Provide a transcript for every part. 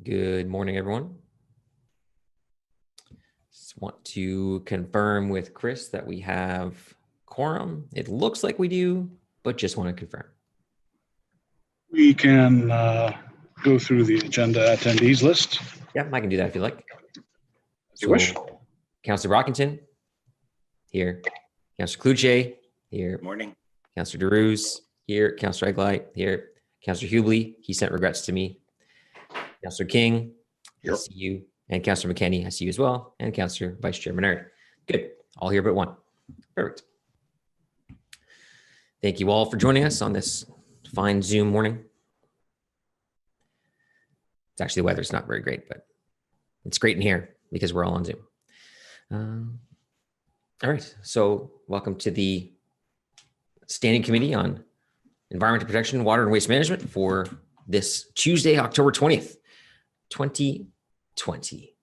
Good morning, everyone. Just want to confirm with Chris that we have quorum. It looks like we do, but just want to confirm. We can go through the agenda attendees list. Yeah, I can do that if you like. As you wish. Councillor Brockington, here. Councillor Cluche, here. Good morning. Councillor DeRuse, here. Councillor Eglite, here. Councillor Hubley, he sent regrets to me. Councillor King, I see you. And Councillor McKenney, I see you as well. And Councillor Vice Chair Menard. Good. All here but one. Perfect. Thank you all for joining us on this fine Zoom morning. It's actually, the weather's not very great, but it's great in here because we're all on Zoom. All right. So welcome to the Standing Committee on Environmental Protection, Water and Waste Management for this Tuesday, October 20th, 2020.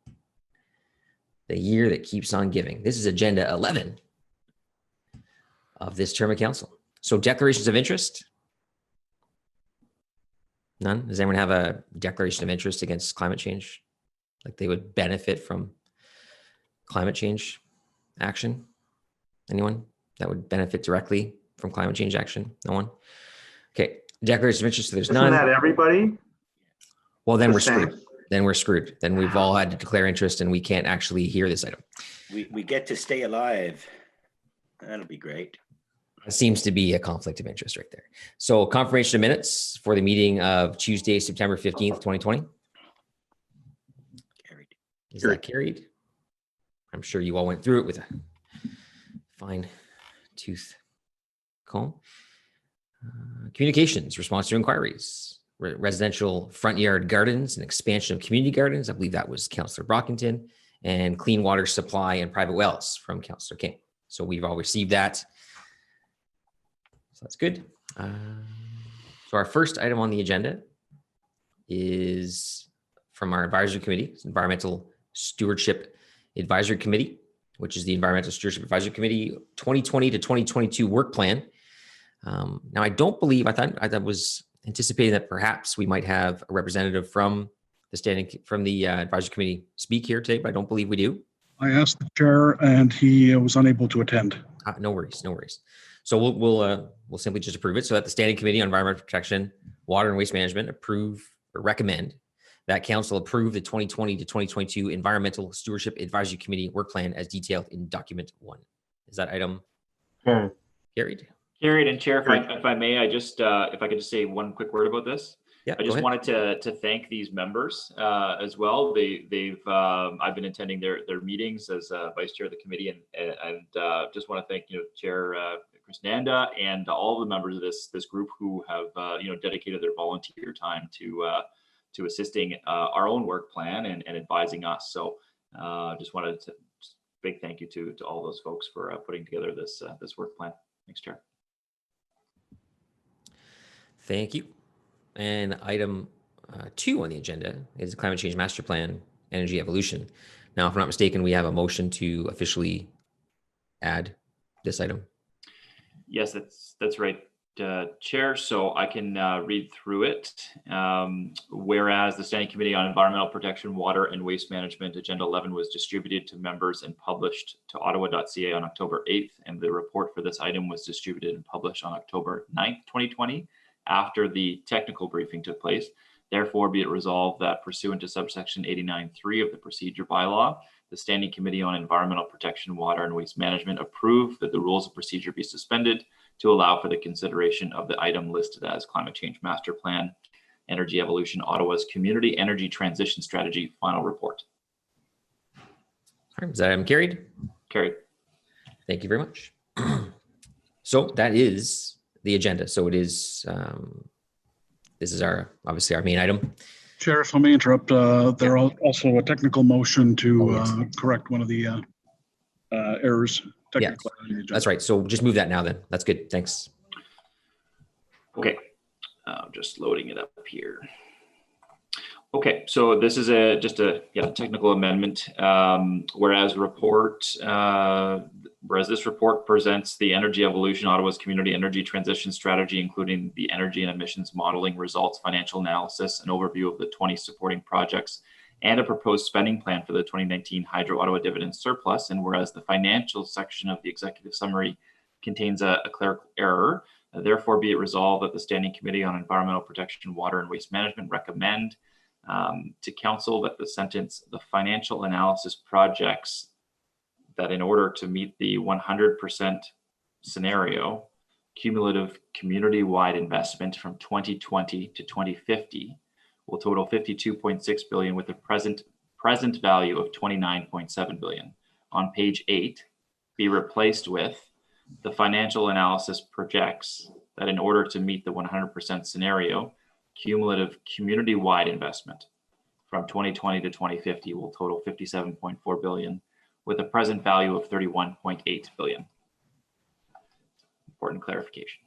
The year that keeps on giving. This is agenda 11 of this term of council. So declarations of interest. None? Does anyone have a declaration of interest against climate change? Like they would benefit from climate change action? Anyone that would benefit directly from climate change action? No one? Okay, declaration of interest, so there's none. Isn't that everybody? Well, then we're screwed. Then we're screwed. Then we've all had to declare interest and we can't actually hear this item. We get to stay alive. That'll be great. It seems to be a conflict of interest right there. So confirmation of minutes for the meeting of Tuesday, September 15th, 2020. Carried. Is that carried? I'm sure you all went through it with a fine tooth comb. Communications, response to inquiries, residential front yard gardens and expansion of community gardens. I believe that was Councillor Brockington, and clean water supply and private wells from Councillor King. So we've all received that. So that's good. So our first item on the agenda is from our advisory committee, Environmental Stewardship Advisory Committee, which is the Environmental Stewardship Advisory Committee 2020 to 2022 work plan. Now, I don't believe, I was anticipating that perhaps we might have a representative from the advisory committee speak here today, but I don't believe we do. I asked the chair and he was unable to attend. No worries, no worries. So we'll simply just approve it so that the Standing Committee on Environmental Protection, Water and Waste Management recommend that council approve the 2020 to 2022 Environmental Stewardship Advisory Committee work plan as detailed in document 1. Is that item carried? Carried. And Chair, if I may, if I could just say one quick word about this. Yeah, I just wanted to thank these members as well. I've been attending their meetings as vice chair of the committee, and just want to thank Chair Chris Nanda and all the members of this group who have dedicated their volunteer time to assisting our own work plan and advising us. So just wanted to big thank you to all those folks for putting together this work plan. Thanks, Chair. Thank you. And item 2 on the agenda is the Climate Change Master Plan, Energy Evolution. Now, if I'm not mistaken, we have a motion to officially add this item. Yes, that's right, Chair. So I can read through it. Whereas the Standing Committee on Environmental Protection, Water and Waste Management, Agenda 11 was distributed to members and published to ottawa.ca on October 8th, and the report for this item was distributed and published on October 9th, 2020. After the technical briefing took place. Therefore, be it resolved that pursuant to subsection 89.3 of the procedure bylaw, the Standing Committee on Environmental Protection, Water and Waste Management approve that the rules of procedure be suspended to allow for the consideration of the item listed as Climate Change Master Plan, Energy Evolution, Ottawa's Community Energy Transition Strategy Final Report. All right, is that item carried? Carried. Thank you very much. So that is the agenda. So it is, this is obviously our main item. Chair, if I may interrupt, there are also a technical motion to correct one of the errors. Technical. Yeah, that's right. So just move that now then. That's good. Thanks. Okay, just loading it up here. Okay, so this is just a technical amendment. Whereas this report presents the Energy Evolution Ottawa's Community Energy Transition Strategy, including the energy and emissions modeling results, financial analysis, an overview of the 20 supporting projects, and a proposed spending plan for the 2019 Hydro Ottawa dividend surplus. And whereas the financial section of the executive summary contains a clerical error, therefore be it resolved that the Standing Committee on Environmental Protection, Water and Waste Management recommend to council that the sentence, the financial analysis projects that in order to meet the 100% scenario, cumulative community-wide investment from 2020 to 2050 will total 52.6 billion with a present value of 29.7 billion. On page 8, be replaced with the financial analysis projects that in order to meet the 100% scenario, cumulative community-wide investment from 2020 to 2050 will total 57.4 billion with a present value of 31.8 billion. Important clarification.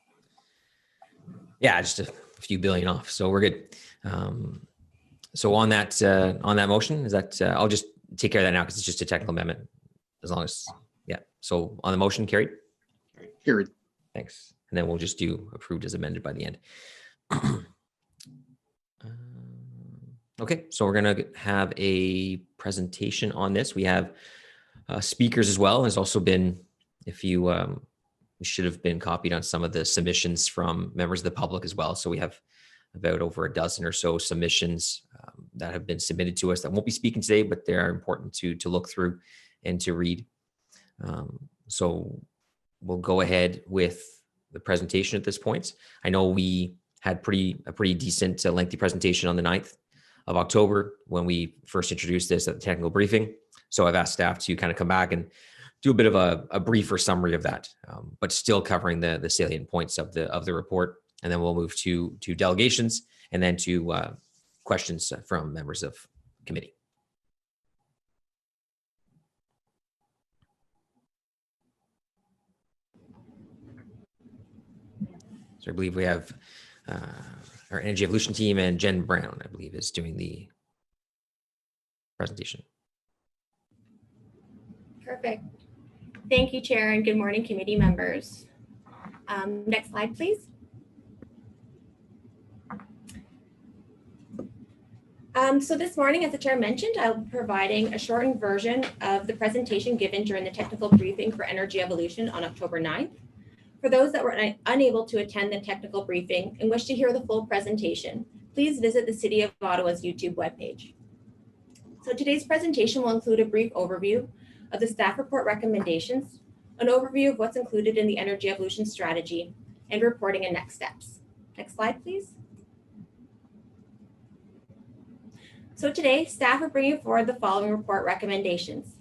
Yeah, just a few billion off, so we're good. So on that motion, is that I'll just take care of that now because it's just a technical amendment. As long as So on the motion, carried. Carried. Thanks, and then we'll just do approved as amended by the end. Okay, so we're gonna have a presentation on this. We have speakers as well. There's also been, if you should have been copied on some of the submissions from members of the public as well. So we have about over a dozen or so submissions that have been submitted to us that won't be speaking today, but they are important to look through and to read. So we'll go ahead with the presentation at this point. I know we had a pretty decent lengthy presentation on the 9th of October when we first introduced this at the technical briefing. So I've asked staff to kind of come back and do a bit of a briefer summary of that, but still covering the salient points of the report. And then we'll move to delegations and then to questions from members of committee. So I believe we have our Energy Evolution team and Jen Brown, I believe, is doing the presentation. Perfect. Thank you, Chair, and good morning, committee members. Next slide, please. So this morning, as the Chair mentioned, I'll be providing a shortened version of the presentation given during the technical briefing for Energy Evolution on October 9th. For those that were unable to attend the technical briefing and wish to hear the full presentation, please visit the City of Ottawa's YouTube webpage. So today's presentation will include a brief overview of the staff report recommendations, an overview of what's included in the Energy Evolution strategy, and reporting and next steps. Next slide, please. So today, staff are bringing forward the following report recommendations.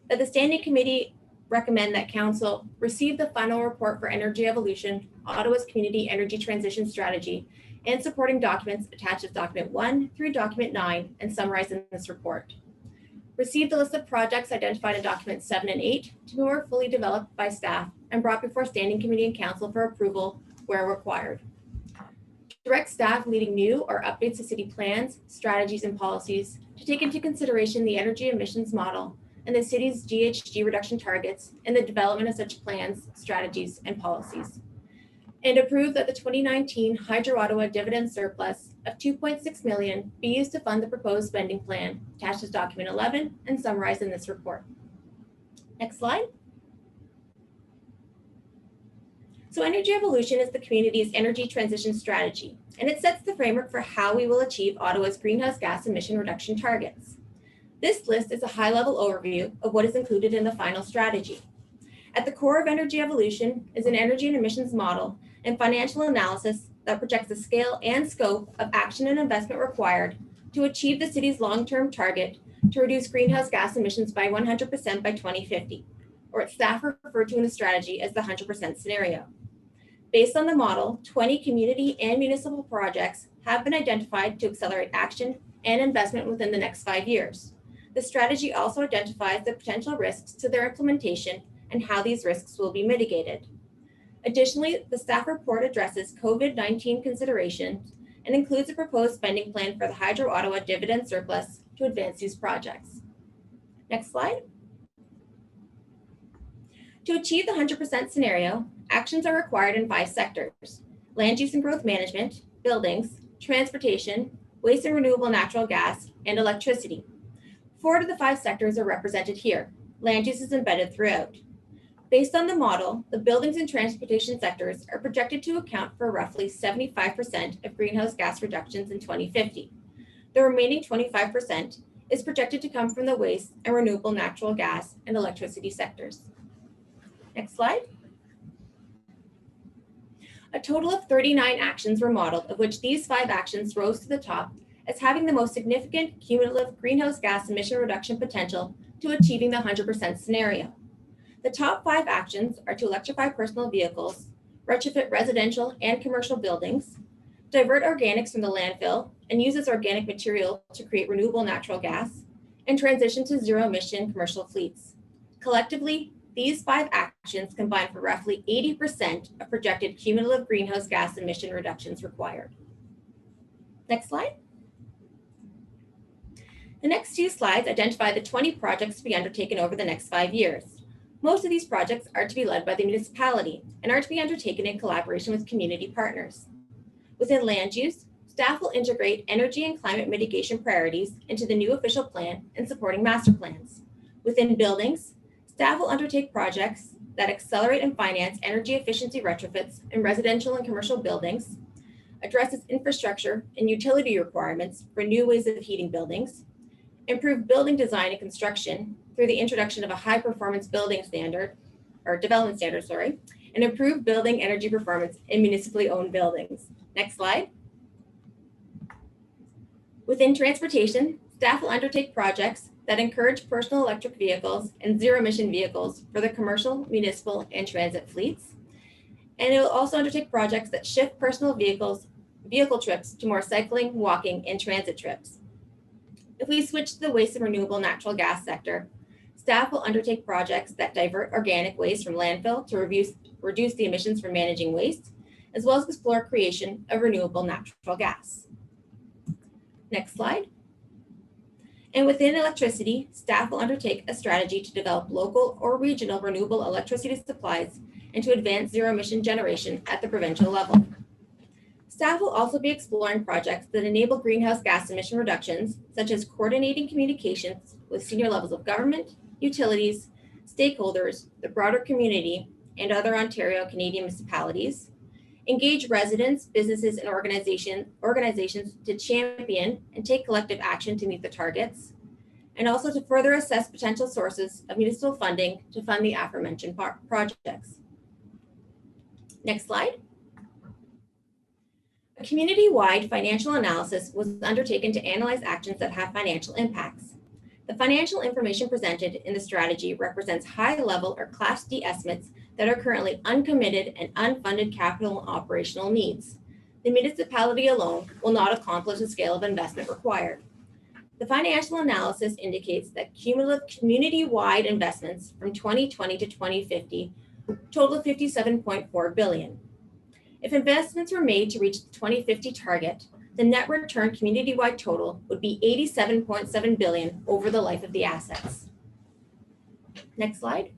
That the Standing Committee recommend that Council receive the final report for Energy Evolution, Ottawa's Community Energy Transition Strategy, and supporting documents attached as Document 1 through Document 9 and summarized in this report. Receive the list of projects identified in Documents 7 and 8 to be more fully developed by staff and brought before Standing Committee and Council for approval where required. Direct staff leading new or updates to city plans, strategies, and policies to take into consideration the energy emissions model and the city's GHG reduction targets and the development of such plans, strategies, and policies. And approve that the 2019 Hydro Ottawa dividend surplus of 2.6 million be used to fund the proposed spending plan attached as Document 11 and summarized in this report. Next slide. So Energy Evolution is the community's energy transition strategy, and it sets the framework for how we will achieve Ottawa's greenhouse gas emission reduction targets. This list is a high-level overview of what is included in the final strategy. At the core of Energy Evolution is an energy and emissions model and financial analysis that projects the scale and scope of action and investment required to achieve the city's long-term target to reduce greenhouse gas emissions by 100% by 2050, or what staff refer to in the strategy as the 100% scenario. Based on the model, 20 community and municipal projects have been identified to accelerate action and investment within the next 5 years. The strategy also identifies the potential risks to their implementation and how these risks will be mitigated. Additionally, the staff report addresses COVID-19 considerations and includes a proposed spending plan for the Hydro Ottawa dividend surplus to advance these projects. Next slide. To achieve the 100% scenario, actions are required in 5 sectors: land use and growth management, buildings, transportation, waste and renewable natural gas, and electricity. 4 of the 5 sectors are represented here. Land use is embedded throughout. Based on the model, the buildings and transportation sectors are projected to account for roughly 75% of greenhouse gas reductions in 2050. The remaining 25% is projected to come from the waste and renewable natural gas and electricity sectors. Next slide. A total of 39 actions were modeled, of which these 5 actions rose to the top as having the most significant cumulative greenhouse gas emission reduction potential to achieving the 100% scenario. The top 5 actions are to electrify personal vehicles, retrofit residential and commercial buildings, divert organics from the landfill and use as organic material to create renewable natural gas, and transition to zero-emission commercial fleets. Collectively, these 5 actions combine for roughly 80% of projected cumulative greenhouse gas emission reductions required. Next slide. The next 2 slides identify the 20 projects to be undertaken over the next 5 years. Most of these projects are to be led by the municipality and are to be undertaken in collaboration with community partners. Within land use, staff will integrate energy and climate mitigation priorities into the new official plan and supporting master plans. Within buildings, staff will undertake projects that accelerate and finance energy efficiency retrofits in residential and commercial buildings, addresses infrastructure and utility requirements for new ways of heating buildings, improve building design and construction through the introduction of a high-performance building standard, or development standard, and improve building energy performance in municipally owned buildings. Next slide. Within transportation, staff will undertake projects that encourage personal electric vehicles and zero-emission vehicles for the commercial, municipal, and transit fleets. And it will also undertake projects that shift personal vehicle trips to more cycling, walking, and transit trips. If we switch to the waste and renewable natural gas sector, staff will undertake projects that divert organic waste from landfill to reduce the emissions from managing waste, as well as explore creation of renewable natural gas. Next slide. And within electricity, staff will undertake a strategy to develop local or regional renewable electricity supplies and to advance zero-emission generation at the provincial level. Staff will also be exploring projects that enable greenhouse gas emission reductions, such as coordinating communications with senior levels of government, utilities, stakeholders, the broader community, and other Ontario Canadian municipalities, engage residents, businesses, and organizations to champion and take collective action to meet the targets, and also to further assess potential sources of municipal funding to fund the aforementioned projects. Next slide. A community-wide financial analysis was undertaken to analyze actions that have financial impacts. The financial information presented in the strategy represents high-level or Class D estimates that are currently uncommitted and unfunded capital and operational needs. The municipality alone will not accomplish the scale of investment required. The financial analysis indicates that cumulative community-wide investments from 2020 to 2050 total $57.4 billion. If investments were made to reach the 2050 target, the net return community-wide total would be $87.7 billion over the life of the assets. Next slide.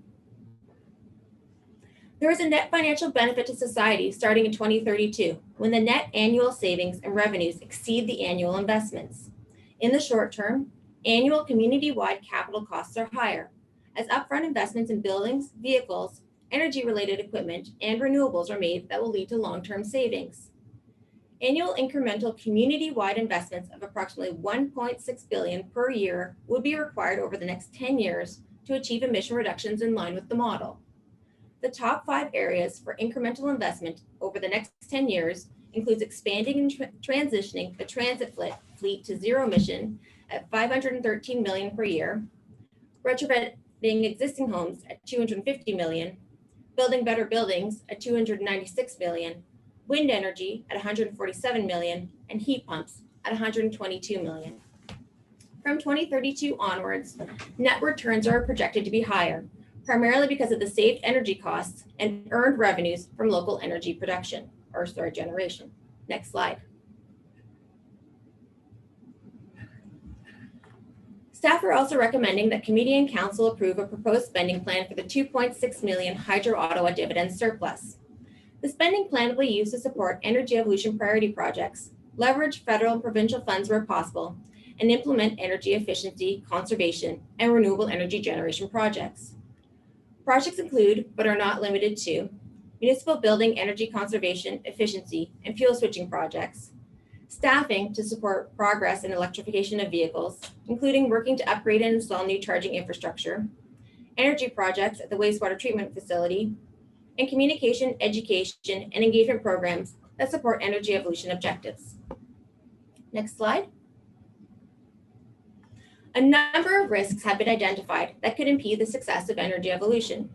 There is a net financial benefit to society starting in 2032, when the net annual savings and revenues exceed the annual investments. In the short term, annual community-wide capital costs are higher, as upfront investments in buildings, vehicles, energy-related equipment, and renewables are made that will lead to long-term savings. Annual incremental community-wide investments of approximately $1.6 billion per year would be required over the next 10 years to achieve emission reductions in line with the model. The top 5 areas for incremental investment over the next 10 years includes expanding and transitioning the transit fleet to zero emission at $513 million per year, retrofitting existing homes at $250 million, building better buildings at $296 million, wind energy at $147 million, and heat pumps at $122 million. From 2032 onwards, net returns are projected to be higher, primarily because of the saved energy costs and earned revenues from local energy production, generation. Next slide. Staff are also recommending that committee and council approve a proposed spending plan for the 2.6 million Hydro Ottawa dividend surplus. The spending plan will be used to support energy evolution priority projects, leverage federal and provincial funds where possible, and implement energy efficiency, conservation, and renewable energy generation projects. Projects include, but are not limited to, municipal building energy conservation, efficiency, and fuel switching projects, staffing to support progress in electrification of vehicles, including working to upgrade and install new charging infrastructure, energy projects at the wastewater treatment facility, and communication, education, and engagement programs that support energy evolution objectives. Next slide. A number of risks have been identified that could impede the success of energy evolution.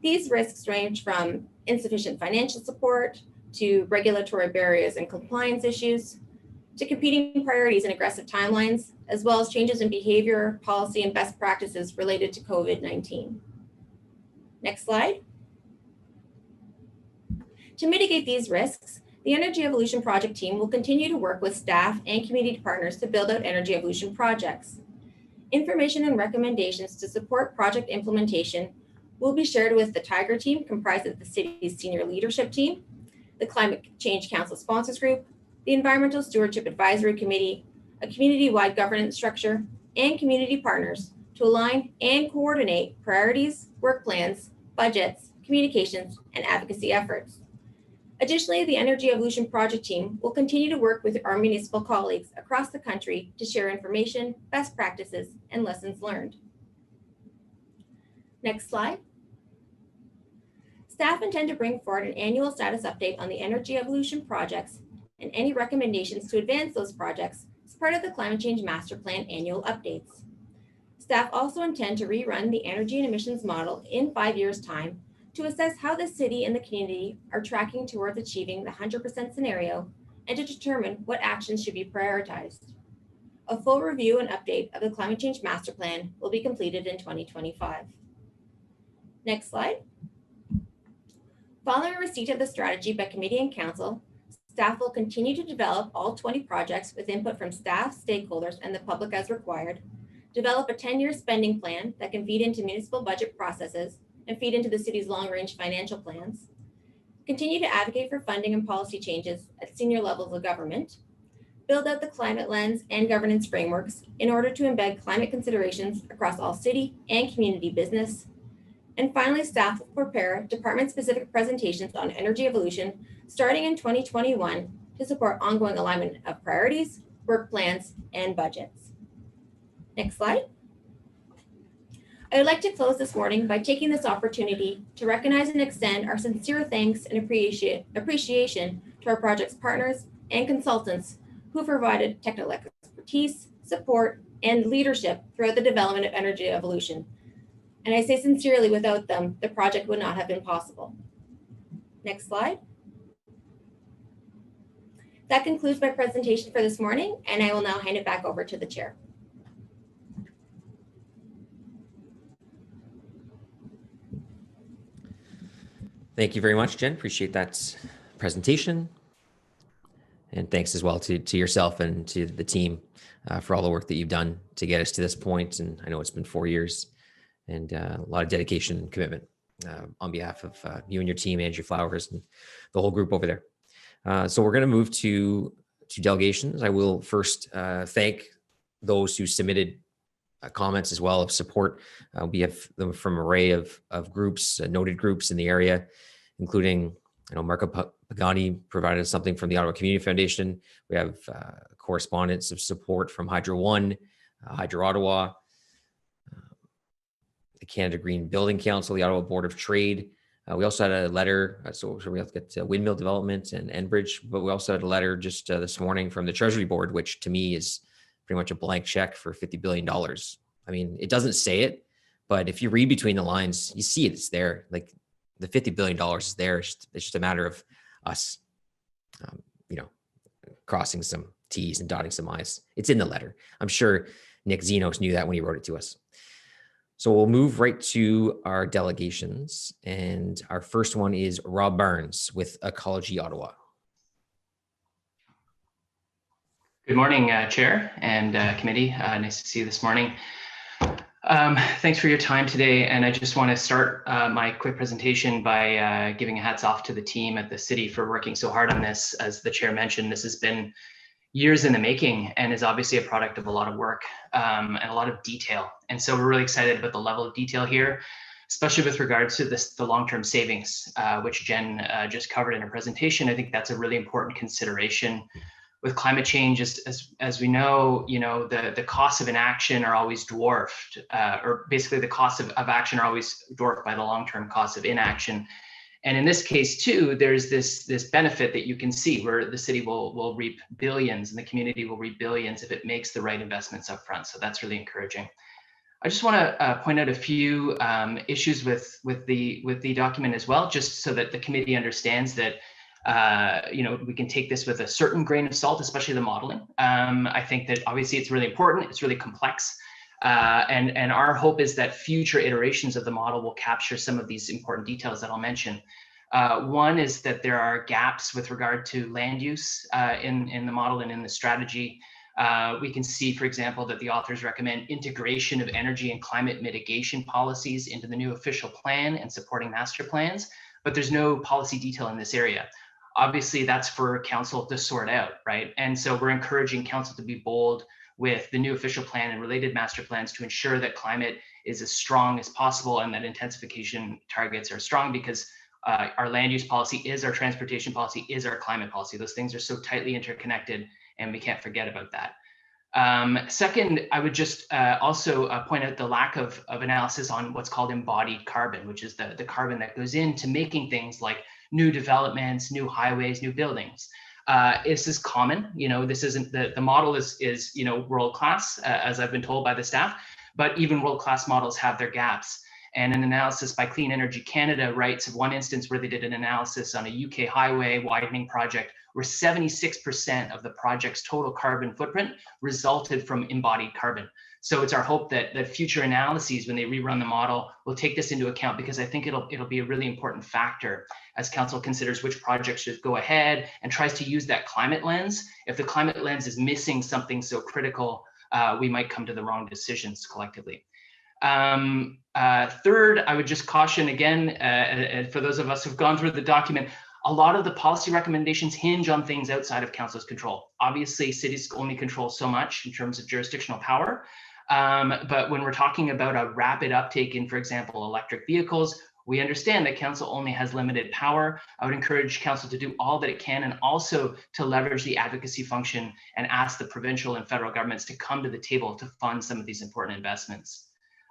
These risks range from insufficient financial support to regulatory barriers and compliance issues, to competing priorities and aggressive timelines, as well as changes in behavior, policy, and best practices related to COVID-19. Next slide. To mitigate these risks, the Energy Evolution Project team will continue to work with staff and community partners to build out energy evolution projects. Information and recommendations to support project implementation will be shared with the Tiger team, comprised of the city's senior leadership team, the Climate Change Council Sponsors Group, the Environmental Stewardship Advisory Committee, a community-wide governance structure, and community partners to align and coordinate priorities, work plans, budgets, communications, and advocacy efforts. Additionally, the Energy Evolution Project team will continue to work with our municipal colleagues across the country to share information, best practices, and lessons learned. Next slide. Staff intend to bring forward an annual status update on the energy evolution projects and any recommendations to advance those projects as part of the Climate Change Master Plan annual updates. Staff also intend to rerun the energy and emissions model in 5 years' time to assess how the city and the community are tracking towards achieving the 100% scenario and to determine what actions should be prioritized. A full review and update of the Climate Change Master Plan will be completed in 2025. Next slide. Following receipt of the strategy by committee and council, staff will continue to develop all 20 projects with input from staff, stakeholders, and the public as required, develop a 10-year spending plan that can feed into municipal budget processes and feed into the city's long-range financial plans, continue to advocate for funding and policy changes at senior levels of government, build out the climate lens and governance frameworks in order to embed climate considerations across all city and community business, and finally, staff will prepare department-specific presentations on energy evolution starting in 2021 to support ongoing alignment of priorities, work plans, and budgets. Next slide. I would like to close this morning by taking this opportunity to recognize and extend our sincere thanks and appreciation to our project's partners and consultants who have provided technical expertise, support, and leadership throughout the development of energy evolution. And I say sincerely, without them, the project would not have been possible. Next slide. That concludes my presentation for this morning, and I will now hand it back over to the chair. Thank you very much, Jen. Appreciate that presentation. And thanks as well to yourself and to the team for all the work that you've done to get us to this point. And I know it's been 4 years and a lot of dedication and commitment on behalf of you and your team, Andrew Flowers, and the whole group over there. So we're going to move to delegations. I will first thank those who submitted comments as well of support. We have them from an array of groups, noted groups in the area, including, Marco Pagani provided us something from the Ottawa Community Foundation. We have correspondence of support from Hydro One, Hydro Ottawa, the Canada Green Building Council, the Ottawa Board of Trade. We also had a letter, so we have to get Windmill Development and Enbridge, but we also had a letter just this morning from the Treasury Board, which to me is pretty much a blank check for $50 billion. I mean, it doesn't say it, but if you read between the lines, you see it, it's there. Like the $50 billion is there. It's just a matter of us, crossing some T's and dotting some I's. It's in the letter. I'm sure Nick Zenos knew that when he wrote it to us. So we'll move right to our delegations. And our first one is Rob Barnes with Ecology Ottawa. Good morning, Chair and Committee. Nice to see you this morning. Thanks for your time today. And I just want to start my quick presentation by giving a hats off to the team at the city for working so hard on this. As the chair mentioned, this has been years in the making and is obviously a product of a lot of work and a lot of detail. And so we're really excited about the level of detail here, especially with regards to the long-term savings, which Jen just covered in her presentation. I think that's a really important consideration. With climate change, as we know, the costs of inaction are always dwarfed, or basically the costs of action are always dwarfed by the long-term costs of inaction. And in this case too, there's this benefit that you can see where the city will reap billions and the community will reap billions if it makes the right investments up front. So that's really encouraging. I just want to point out a few issues with the document as well, just so that the committee understands that we can take this with a certain grain of salt, especially the modeling. I think that obviously it's really important, it's really complex. And our hope is that future iterations of the model will capture some of these important details that I'll mention. One is that there are gaps with regard to land use in the model and in the strategy. We can see, for example, that the authors recommend integration of energy and climate mitigation policies into the new official plan and supporting master plans, but there's no policy detail in this area. Obviously, that's for council to sort out, right? And so we're encouraging council to be bold with the new official plan and related master plans to ensure that climate is as strong as possible and that intensification targets are strong, because our land use policy is our transportation policy, is our climate policy. Those things are so tightly interconnected and we can't forget about that. Second, I would just also point out the lack of analysis on what's called embodied carbon, which is the carbon that goes into making things like new developments, new highways, new buildings. This is common, this isn't the model is world class, as I've been told by the staff, but even world class models have their gaps. And an analysis by Clean Energy Canada writes of one instance where they did an analysis on a UK highway widening project where 76% of the project's total carbon footprint resulted from embodied carbon. So it's our hope that future analyses, when they rerun the model, will take this into account, because I think it'll be a really important factor as council considers which projects should go ahead and tries to use that climate lens. If the climate lens is missing something so critical, we might come to the wrong decisions collectively. Third, I would just caution again, for those of us who've gone through the document, a lot of the policy recommendations hinge on things outside of council's control. Obviously, cities only control so much in terms of jurisdictional power. But when we're talking about a rapid uptake in, for example, electric vehicles, we understand that council only has limited power. I would encourage council to do all that it can, and also to leverage the advocacy function and ask the provincial and federal governments to come to the table to fund some of these important investments.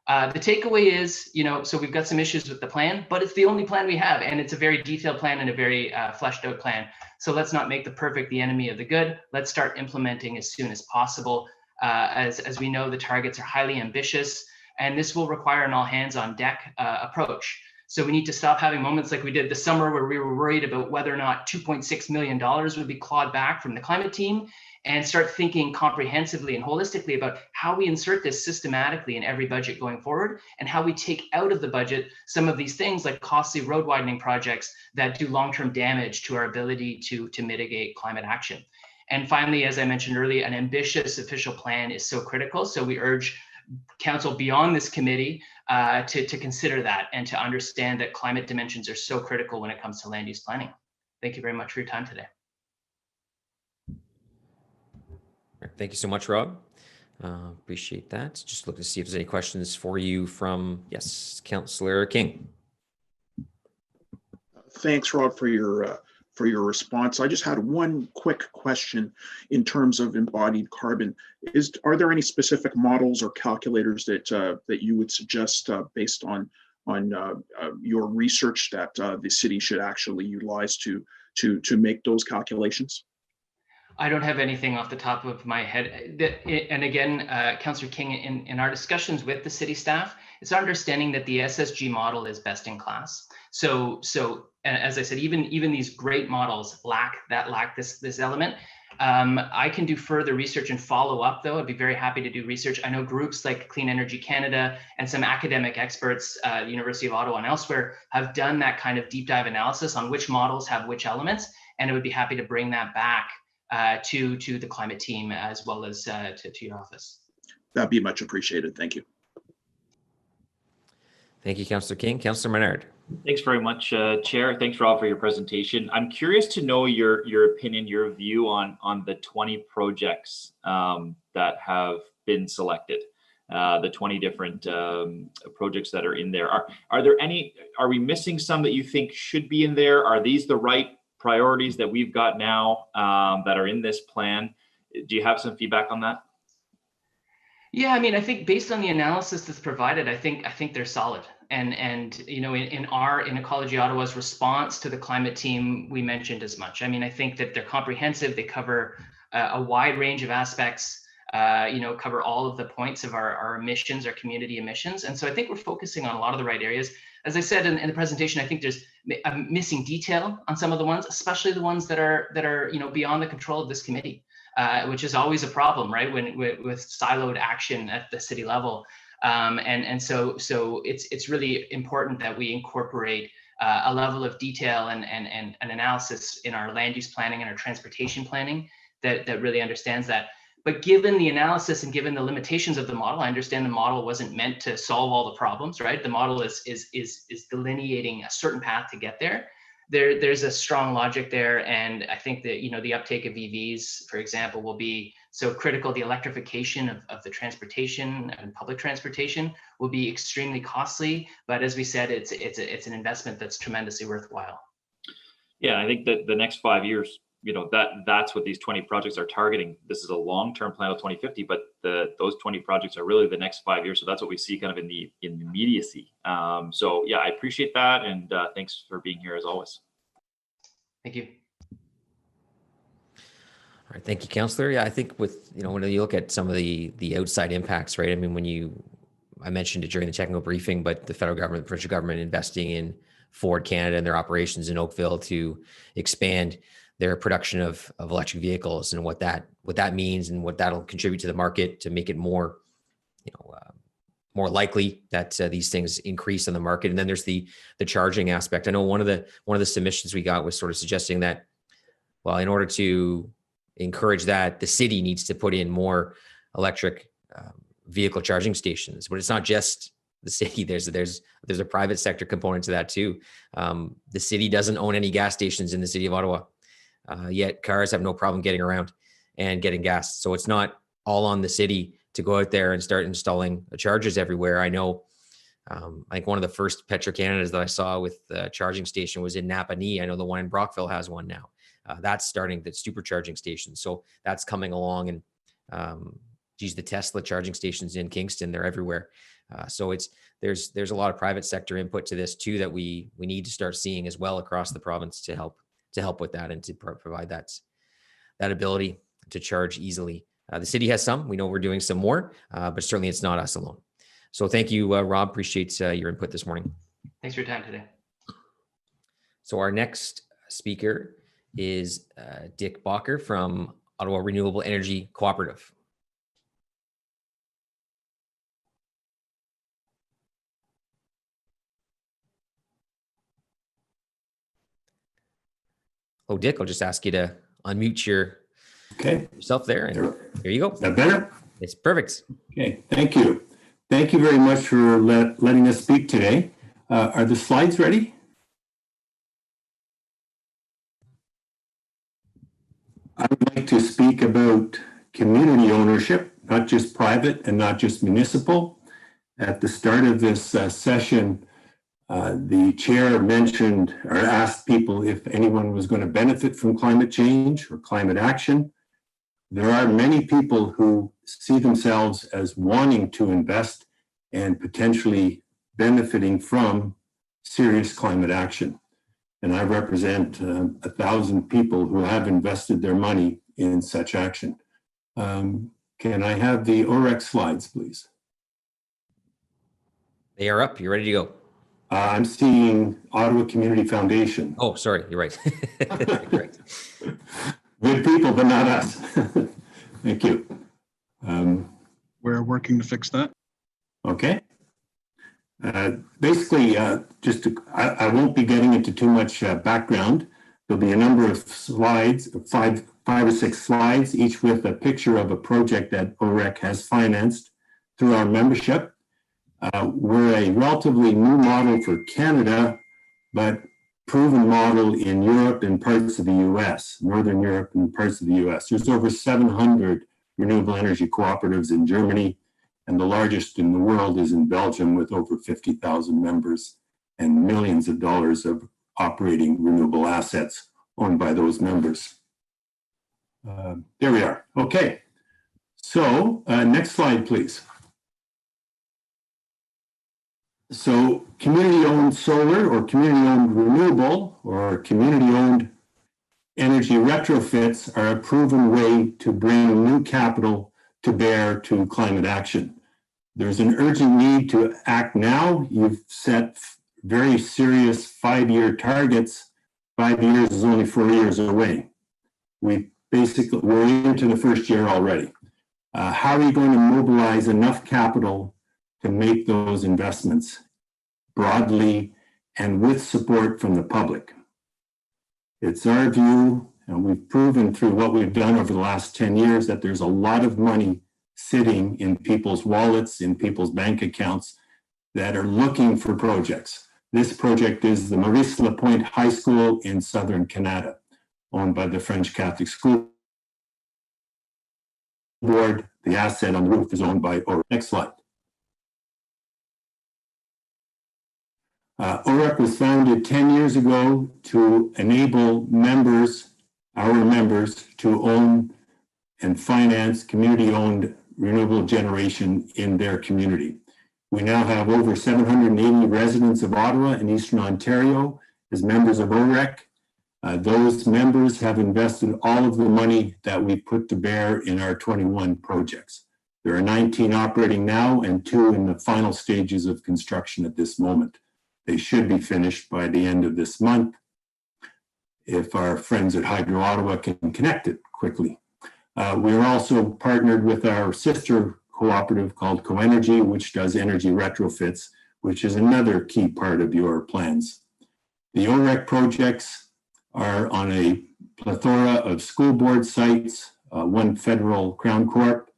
The takeaway is, so we've got some issues with the plan, but it's the only plan we have, and it's a very detailed plan and a very fleshed out plan. So let's not make the perfect the enemy of the good. Let's start implementing as soon as possible. As we know, the targets are highly ambitious, and this will require an all hands on deck approach. So we need to stop having moments like we did this summer where we were worried about whether or not $2.6 million would be clawed back from the climate team, and start thinking comprehensively and holistically about how we insert this systematically in every budget going forward, and how we take out of the budget some of these things like costly road widening projects that do long-term damage to our ability to mitigate climate action. And finally, as I mentioned earlier, an ambitious official plan is so critical. So we urge council beyond this committee to consider that and to understand that climate dimensions are so critical when it comes to land use planning. Thank you very much for your time today. Thank you so much, Rob. Appreciate that. Just look to see if there's any questions for you from, yes, Councillor King. Thanks, Rob, for your response. I just had one quick question in terms of embodied carbon. Are there any specific models or calculators that you would suggest based on your research that the city should actually utilize to make those calculations? I don't have anything off the top of my head. And again, Councillor King, in our discussions with the city staff, it's our understanding that the SSG model is best in class. So as I said, even these great models lack this element. I can do further research and follow up, though. I'd be very happy to do research. I know groups like Clean Energy Canada and some academic experts, the University of Ottawa and elsewhere, have done that kind of deep dive analysis on which models have which elements, and I would be happy to bring that back to the climate team as well as to your office. That'd be much appreciated. Thank you. Thank you, Councillor King. Councillor Menard. Thanks very much, Chair. Thanks, Rob, for your presentation. I'm curious to know your opinion, your view on the 20 projects that have been selected, the 20 different projects that are in there. Are there any? Are we missing some that you think should be in there? Are these the right priorities that we've got now that are in this plan? Do you have some feedback on that? Yeah, I mean, I think based on the analysis that's provided, I think they're solid. And in Ecology Ottawa's response to the climate team, we mentioned as much. I mean, I think that they're comprehensive. They cover a wide range of aspects. Cover all of the points of our emissions, our community emissions. And so I think we're focusing on a lot of the right areas. As I said in the presentation, I think there's a missing detail on some of the ones, especially the ones that are beyond the control of this committee. Which is always a problem, right? With siloed action at the city level, so it's really important that we incorporate a level of detail and analysis in our land use planning and our transportation planning that really understands that. But given the analysis and given the limitations of the model, I understand the model wasn't meant to solve all the problems, right? The model is delineating a certain path to get there. There's a strong logic there, and I think that the uptake of EVs, for example, will be so critical. The electrification of the transportation and public transportation will be extremely costly, but as we said, it's an investment that's tremendously worthwhile. Yeah, I think that the next 5 years, that's what these 20 projects are targeting. This is a long-term plan of 2050, but those 20 projects are really the next 5 years. So that's what we see kind of in the immediacy. So yeah, I appreciate that, and thanks for being here as always. Thank you. All right, thank you, Councillor. Yeah, I think with when you look at some of the outside impacts, right? I mean, I mentioned it during the technical briefing, but the federal government, the provincial government investing in Ford Canada and their operations in Oakville to expand their production of electric vehicles, and what that means and what that'll contribute to the market to make it more, more likely that these things increase on the market. And then there's the charging aspect. I know one of the submissions we got was sort of suggesting that, well, in order to encourage that, the city needs to put in more electric vehicle charging stations. But it's not just the city. There's a private sector component to that too. The city doesn't own any gas stations in the city of Ottawa. Yet cars have no problem getting around and getting gas. So it's not all on the city to go out there and start installing chargers everywhere. I know, I think one of the first Petro-Canadas that I saw with a charging station was in Napanee. I know the one in Brockville has one now. That's starting, the supercharging station. So that's coming along, and the Tesla charging stations in Kingston, they're everywhere. So there's a lot of private sector input to this too that we need to start seeing as well across the province to help with that and to provide that ability to charge easily. The city has some. We know we're doing some more, but certainly it's not us alone. So thank you, Rob. Appreciate your input this morning. Thanks for your time today. So our next speaker is Dick Bacher from Ottawa Renewable Energy Cooperative. Oh, Dick, I'll just ask you to unmute yourself there, and here you go. Is that better? It's perfect. Okay, thank you. Thank you very much for letting us speak today. Are the slides ready? I would like to speak about community ownership, not just private and not just municipal. At the start of this session, the chair mentioned or asked people if anyone was going to benefit from climate change or climate action. There are many people who see themselves as wanting to invest and potentially benefiting from serious climate action. And I represent 1,000 people who have invested their money in such action. Can I have the OREC slides, please? They are up. You're ready to go. I'm seeing Ottawa Community Foundation. Oh, sorry. You're right. Correct. Good people, but not us. Thank you. We're working to fix that. Okay. Basically, I won't be getting into too much background. There'll be a number of slides, five or six slides, each with a picture of a project that OREC has financed through our membership. We're a relatively new model for Canada, but proven model in Europe and parts of the US, Northern Europe and parts of the US. There's over 700 renewable energy cooperatives in Germany, and the largest in the world is in Belgium with over 50,000 members and millions of dollars of operating renewable assets owned by those members. There we are. Okay. So next slide, please. So community-owned solar or community-owned renewable or community-owned energy retrofits are a proven way to bring new capital to bear to climate action. There's an urgent need to act now. You've set very serious 5-year targets. 5 years is only 4 years away. We're into the first year already. How are you going to mobilize enough capital to make those investments broadly and with support from the public? It's our view, and we've proven through what we've done over the last 10 years, that there's a lot of money sitting in people's wallets, in people's bank accounts that are looking for projects. This project is the Maurice Lapointe High School in Southern Canada, owned by the French Catholic School Board. The asset on the roof is owned by OREC. Next slide. OREC was founded 10 years ago to enable members, our members, to own and finance community-owned renewable generation in their community. We now have over 780 residents of Ottawa and Eastern Ontario as members of OREC. Those members have invested all of the money that we put to bear in our 21 projects. There are 19 operating now and 2 in the final stages of construction at this moment. They should be finished by the end of this month if our friends at Hydro Ottawa can connect it quickly. We are also partnered with our sister cooperative called CoEnergy, which does energy retrofits, which is another key part of your plans. The OREC projects are on a plethora of school board sites, one federal Crown Corp,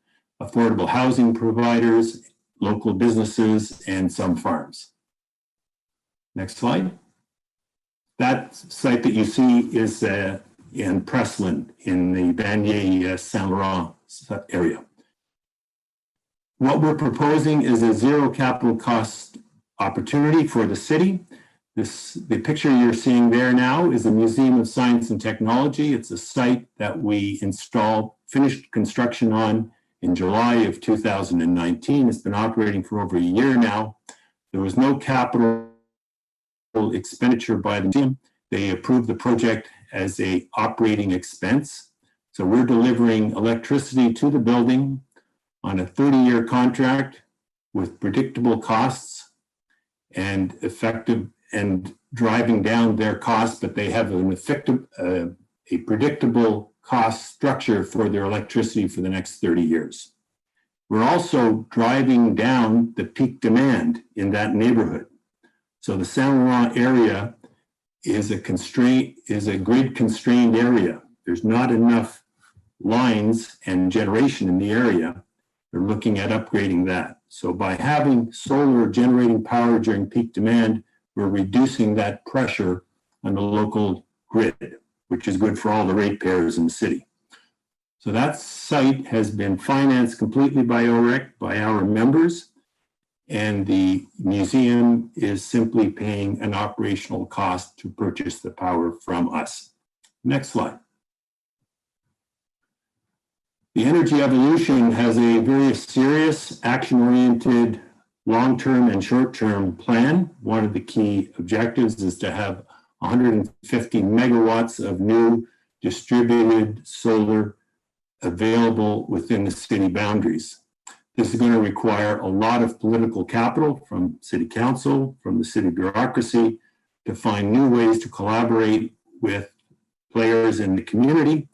affordable housing providers, local businesses, and some farms. Next slide. That site that you see is in Pressland in the Vanier Saint Laurent area. What we're proposing is a zero capital cost opportunity for the city. The picture you're seeing there now is the Museum of Science and Technology. It's a site that we finished construction on in July of 2019. It's been operating for over a year now. There was no capital expenditure by the museum. They approved the project as a operating expense. So we're delivering electricity to the building on a 30-year contract with predictable costs and effective and driving down their costs, but they have an effective, a predictable cost structure for their electricity for the next 30 years. We're also driving down the peak demand in that neighborhood. So the Saint Laurent area is a grid constrained area. There's not enough lines and generation in the area. They're looking at upgrading that. So by having solar generating power during peak demand, we're reducing that pressure on the local grid, which is good for all the ratepayers in the city. So that site has been financed completely by OREC, by our members, and the museum is simply paying an operational cost to purchase the power from us. Next slide. The energy evolution has a very serious, action-oriented, long-term and short-term plan. One of the key objectives is to have 150 megawatts of new distributed solar available within the city boundaries. This is going to require a lot of political capital from city council, from the city bureaucracy, to find new ways to collaborate with players in the community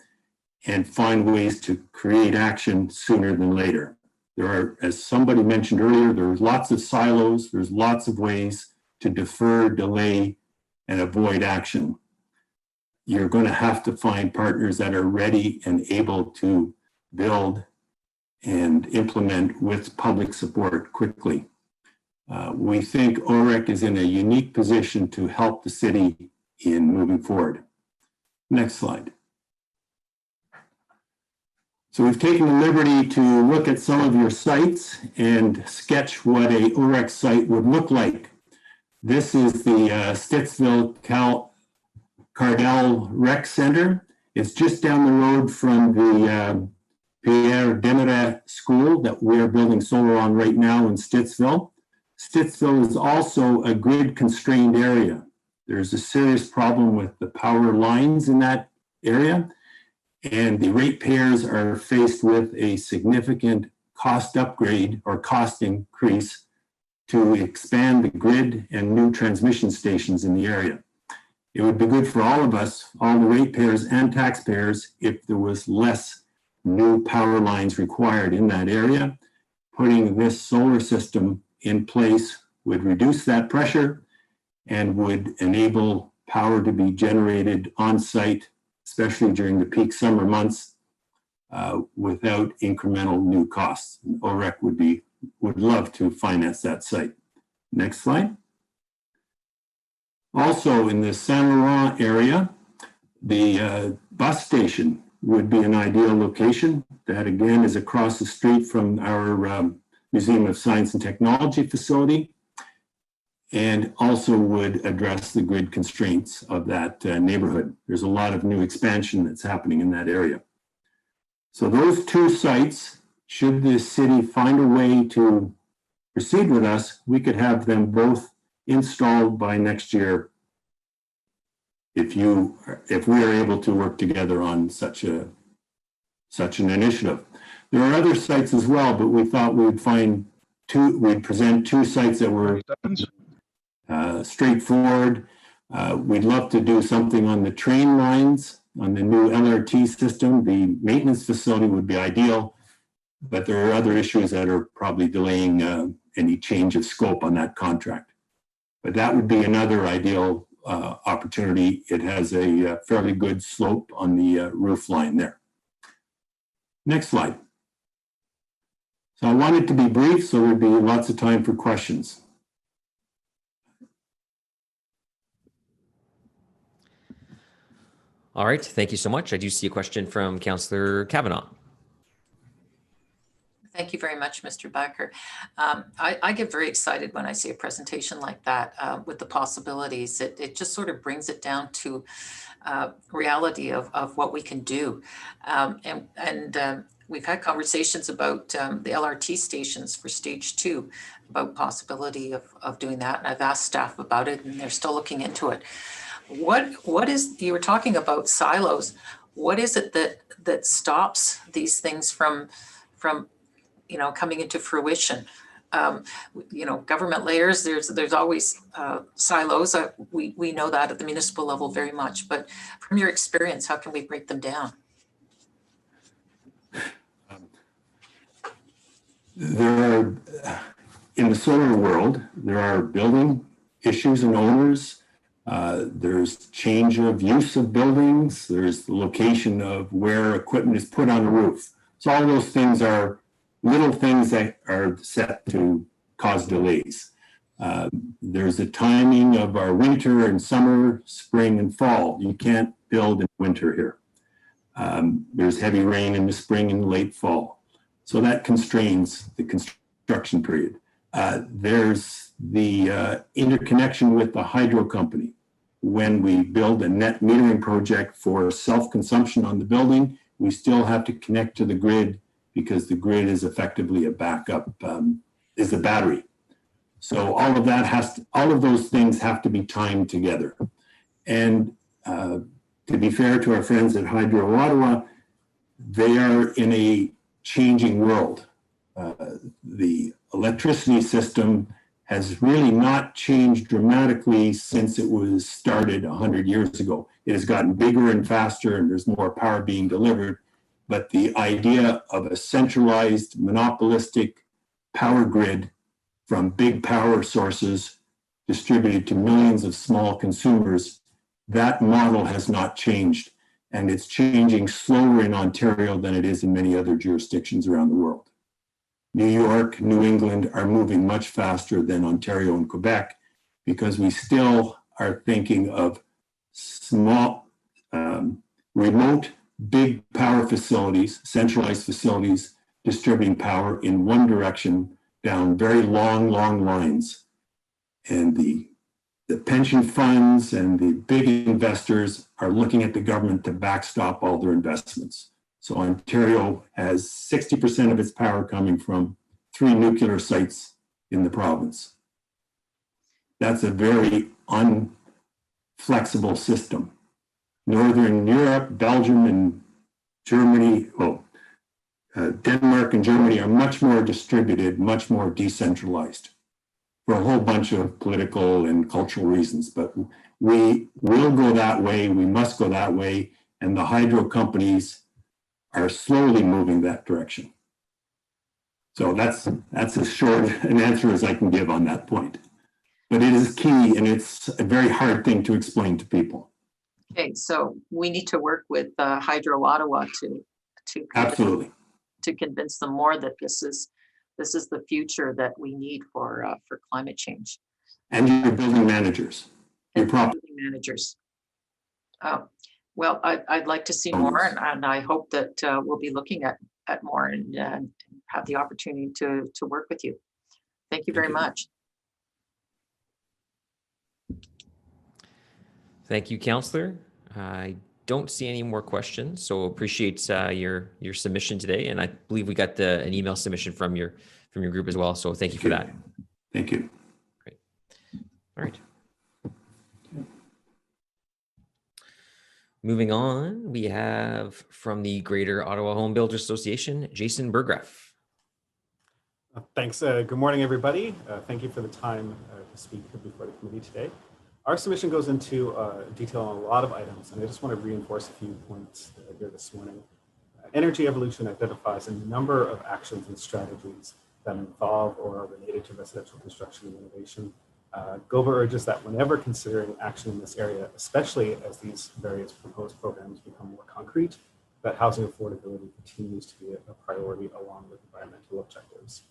and find ways to create action sooner than later. There are, as somebody mentioned earlier, there's lots of silos, there's lots of ways to defer, delay, and avoid action. You're going to have to find partners that are ready and able to build and implement with public support quickly. We think OREC is in a unique position to help the city in moving forward. Next slide. So we've taken the liberty to look at some of your sites and sketch what a OREC site would look like. This is the Stittsville Cardell Rec Center. It's just down the road from the Pierre Desmarais School that we're building solar on right now in Stittsville. Stittsville is also a grid constrained area. There's a serious problem with the power lines in that area, and the ratepayers are faced with a significant cost upgrade or cost increase to expand the grid and new transmission stations in the area. It would be good for all of us, all the ratepayers and taxpayers, if there was less new power lines required in that area. Putting this solar system in place would reduce that pressure and would enable power to be generated on site, especially during the peak summer months, without incremental new costs. And OREC would love to finance that site. Next slide. Also in the Saint Laurent area, the bus station would be an ideal location. That again is across the street from our Museum of Science and Technology facility, and also would address the grid constraints of that neighborhood. There's a lot of new expansion that's happening in that area. So those two sites, should the city find a way to proceed with us, we could have them both installed by next year if we are able to work together on such an initiative. There are other sites as well, but we thought we'd present two sites that were straightforward. We'd love to do something on the train lines, on the new LRT system. The maintenance facility would be ideal, but there are other issues that are probably delaying any change of scope on that contract. But that would be another ideal opportunity. It has a fairly good slope on the roof line there. Next slide. So I want it to be brief so there'd be lots of time for questions. All right, thank you so much. I do see a question from Councillor Kavanaugh. Thank you very much, Mr. Becker. I get very excited when I see a presentation like that with the possibilities. It just sort of brings it down to reality of what we can do. We've had conversations about the LRT stations for stage 2, about possibility of doing that. And I've asked staff about it and they're still looking into it. What is, you were talking about silos. What is it that stops these things from coming into fruition? Government layers, there's always silos. We know that at the municipal level very much, but from your experience, how can we break them down? There are, in the solar world, there are building issues and owners. There's change of use of buildings. There's the location of where equipment is put on the roof. So all those things are little things that are set to cause delays. There's the timing of our winter and summer, spring and fall. You can't build in winter here. There's heavy rain in the spring and late fall. So that constrains the construction period. There's the interconnection with the hydro company. When we build a net metering project for self-consumption on the building, we still have to connect to the grid because the grid is effectively a backup, is the battery. So all of those things have to be timed together. And to be fair to our friends at Hydro Ottawa, they are in a changing world. The electricity system has really not changed dramatically since it was started 100 years ago. It has gotten bigger and faster and there's more power being delivered. But the idea of a centralized monopolistic power grid from big power sources distributed to millions of small consumers, that model has not changed. And it's changing slower in Ontario than it is in many other jurisdictions around the world. New York, New England are moving much faster than Ontario and Quebec because we still are thinking of small, remote, big power facilities, centralized facilities, distributing power in one direction down very long lines. And the pension funds and the big investors are looking at the government to backstop all their investments. So Ontario has 60% of its power coming from 3 nuclear sites in the province. That's a very unflexible system. Northern Europe, Belgium, and Germany, Denmark and Germany are much more distributed, much more decentralized for a whole bunch of political and cultural reasons. But we will go that way, we must go that way, and the hydro companies are slowly moving that direction. So that's as short an answer as I can give on that point. But it is key, and it's a very hard thing to explain to people. Okay, so we need to work with Hydro Ottawa Absolutely. to convince them more that this is the future that we need for climate change. And your building managers, your property managers. Well, I'd like to see more, and I hope that we'll be looking at more and have the opportunity to work with you. Thank you very much. Thank you, Councillor. I don't see any more questions, so appreciate your submission today, and I believe we got an email submission from your group as well. So thank you for that. Thank you. Great. All right. Moving on, we have from the Greater Ottawa Home Builders Association, Jason Burgraff. Thanks. Good morning, everybody. Thank you for the time to speak before the committee today. Our submission goes into detail on a lot of items, and I just want to reinforce a few points here this morning. Energy Evolution identifies a number of actions and strategies that involve or are related to residential construction and renovation. GOBA urges that whenever considering action in this area, especially as these various proposed programs become more concrete, that housing affordability continues to be a priority along with environmental objectives.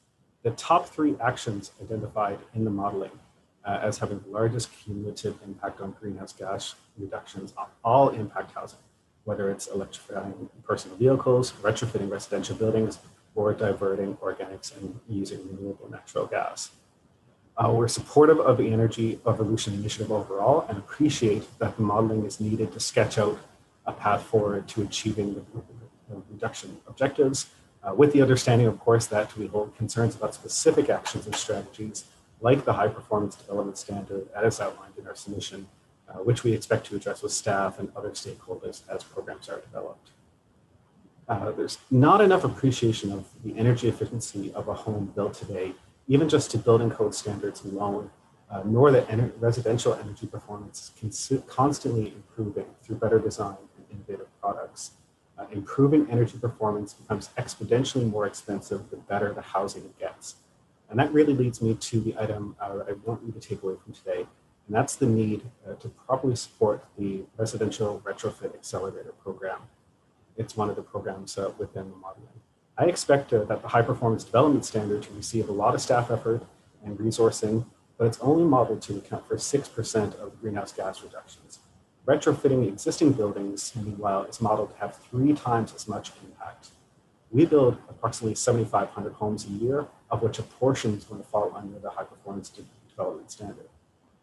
The top 3 actions identified in the modeling as having the largest cumulative impact on greenhouse gas reductions all impact housing, whether it's electrifying personal vehicles, retrofitting residential buildings, or diverting organics and using renewable natural gas. We're supportive of the Energy Evolution Initiative overall and appreciate that the modeling is needed to sketch out a path forward to achieving the reduction objectives, with the understanding, of course, that we hold concerns about specific actions and strategies like the High Performance Development Standard as outlined in our submission, which we expect to address with staff and other stakeholders as programs are developed. There's not enough appreciation of the energy efficiency of a home built today, even just to building code standards alone, nor that residential energy performance is constantly improving through better design and innovative products. Improving energy performance becomes exponentially more expensive the better the housing it gets. And that really leads me to the item I want you to take away from today, and that's the need to properly support the Residential Retrofit Accelerator Program. It's one of the programs within the modeling. I expect that the High Performance Development Standard to receive a lot of staff effort and resourcing, but it's only modeled to account for 6% of greenhouse gas reductions. Retrofitting existing buildings, meanwhile, is modeled to have 3 times as much impact. We build approximately 7,500 homes a year, of which a portion is going to fall under the High Performance Development Standard.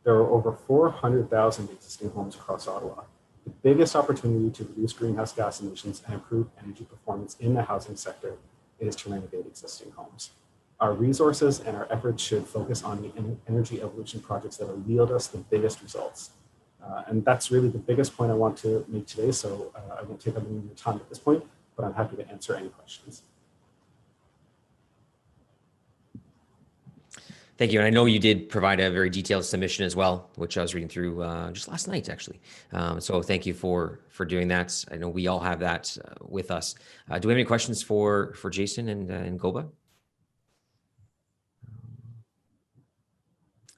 There are over 400,000 existing homes across Ottawa. The biggest opportunity to reduce greenhouse gas emissions and improve energy performance in the housing sector is to renovate existing homes. Our resources and our efforts should focus on the energy evolution projects that will yield us the biggest results. And that's really the biggest point I want to make today, so I won't take up any more time at this point, but I'm happy to answer any questions. Thank you. And I know you did provide a very detailed submission as well, which I was reading through just last night, actually. So thank you for doing that. I know we all have that with us. Do we have any questions for Jason and Goba?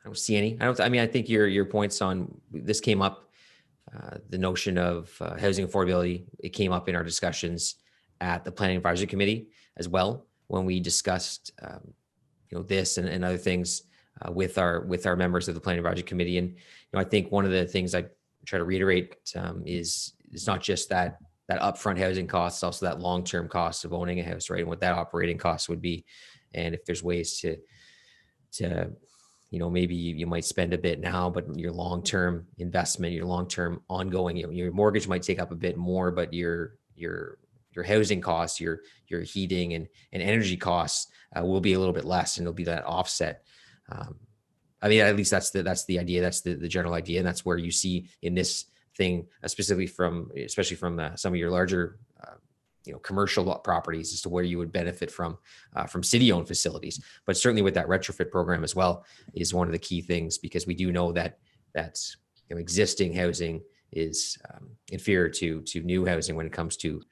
I don't see any. I mean, I think your points on this came up, the notion of housing affordability. It came up in our discussions at the Planning Advisory Committee as well. when we discussed this and other things with our members of the Planning Advisory Committee. And I think one of the things I try to reiterate is it's not just that upfront housing cost, it's also that long-term cost of owning a house, right? And what that operating cost would be, and if there's ways to maybe you might spend a bit now, but your long-term investment, your long-term ongoing, your mortgage might take up a bit more, but your housing costs, your heating and energy costs will be a little bit less, and it'll be that offset. I mean, at least that's the idea. That's the general idea, and that's where you see in this thing, especially from some of your larger, commercial properties, as to where you would benefit from city-owned facilities. But certainly with that retrofit program as well is one of the key things, because we do know that existing housing is inferior to new housing when it comes to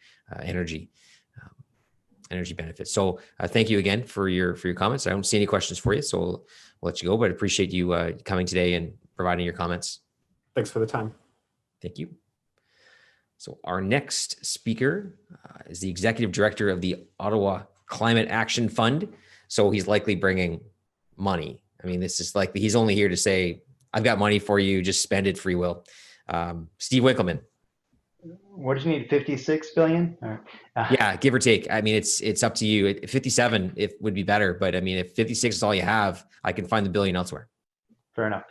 energy benefits. So thank you again for your comments. I don't see any questions for you, so we'll let you go, but I appreciate you coming today and providing your comments. Thanks for the time. Thank you. So our next speaker is the Executive Director of the Ottawa Climate Action Fund. So he's likely bringing money. I mean, this is like, he's only here to say, I've got money for you, just spend it, free will. Steve Winkleman. What did you need? 56 billion? Yeah, give or take. I mean, it's up to you. 57 would be better, but I mean, if 56 is all you have, I can find the billion elsewhere. Fair enough.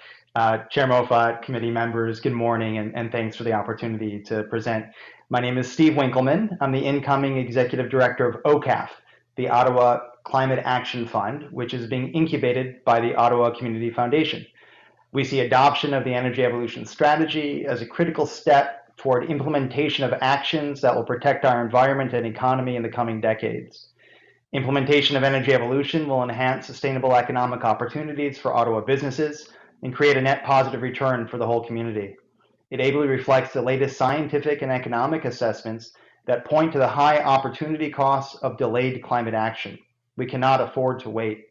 Chair Moffat, committee members, good morning, and thanks for the opportunity to present. My name is Steve Winkleman. I'm the incoming Executive Director of OCAF, the Ottawa Climate Action Fund, which is being incubated by the Ottawa Community Foundation. We see adoption of the Energy Evolution Strategy as a critical step toward implementation of actions that will protect our environment and economy in the coming decades. Implementation of Energy Evolution will enhance sustainable economic opportunities for Ottawa businesses and create a net positive return for the whole community. It ably reflects the latest scientific and economic assessments that point to the high opportunity costs of delayed climate action. We cannot afford to wait.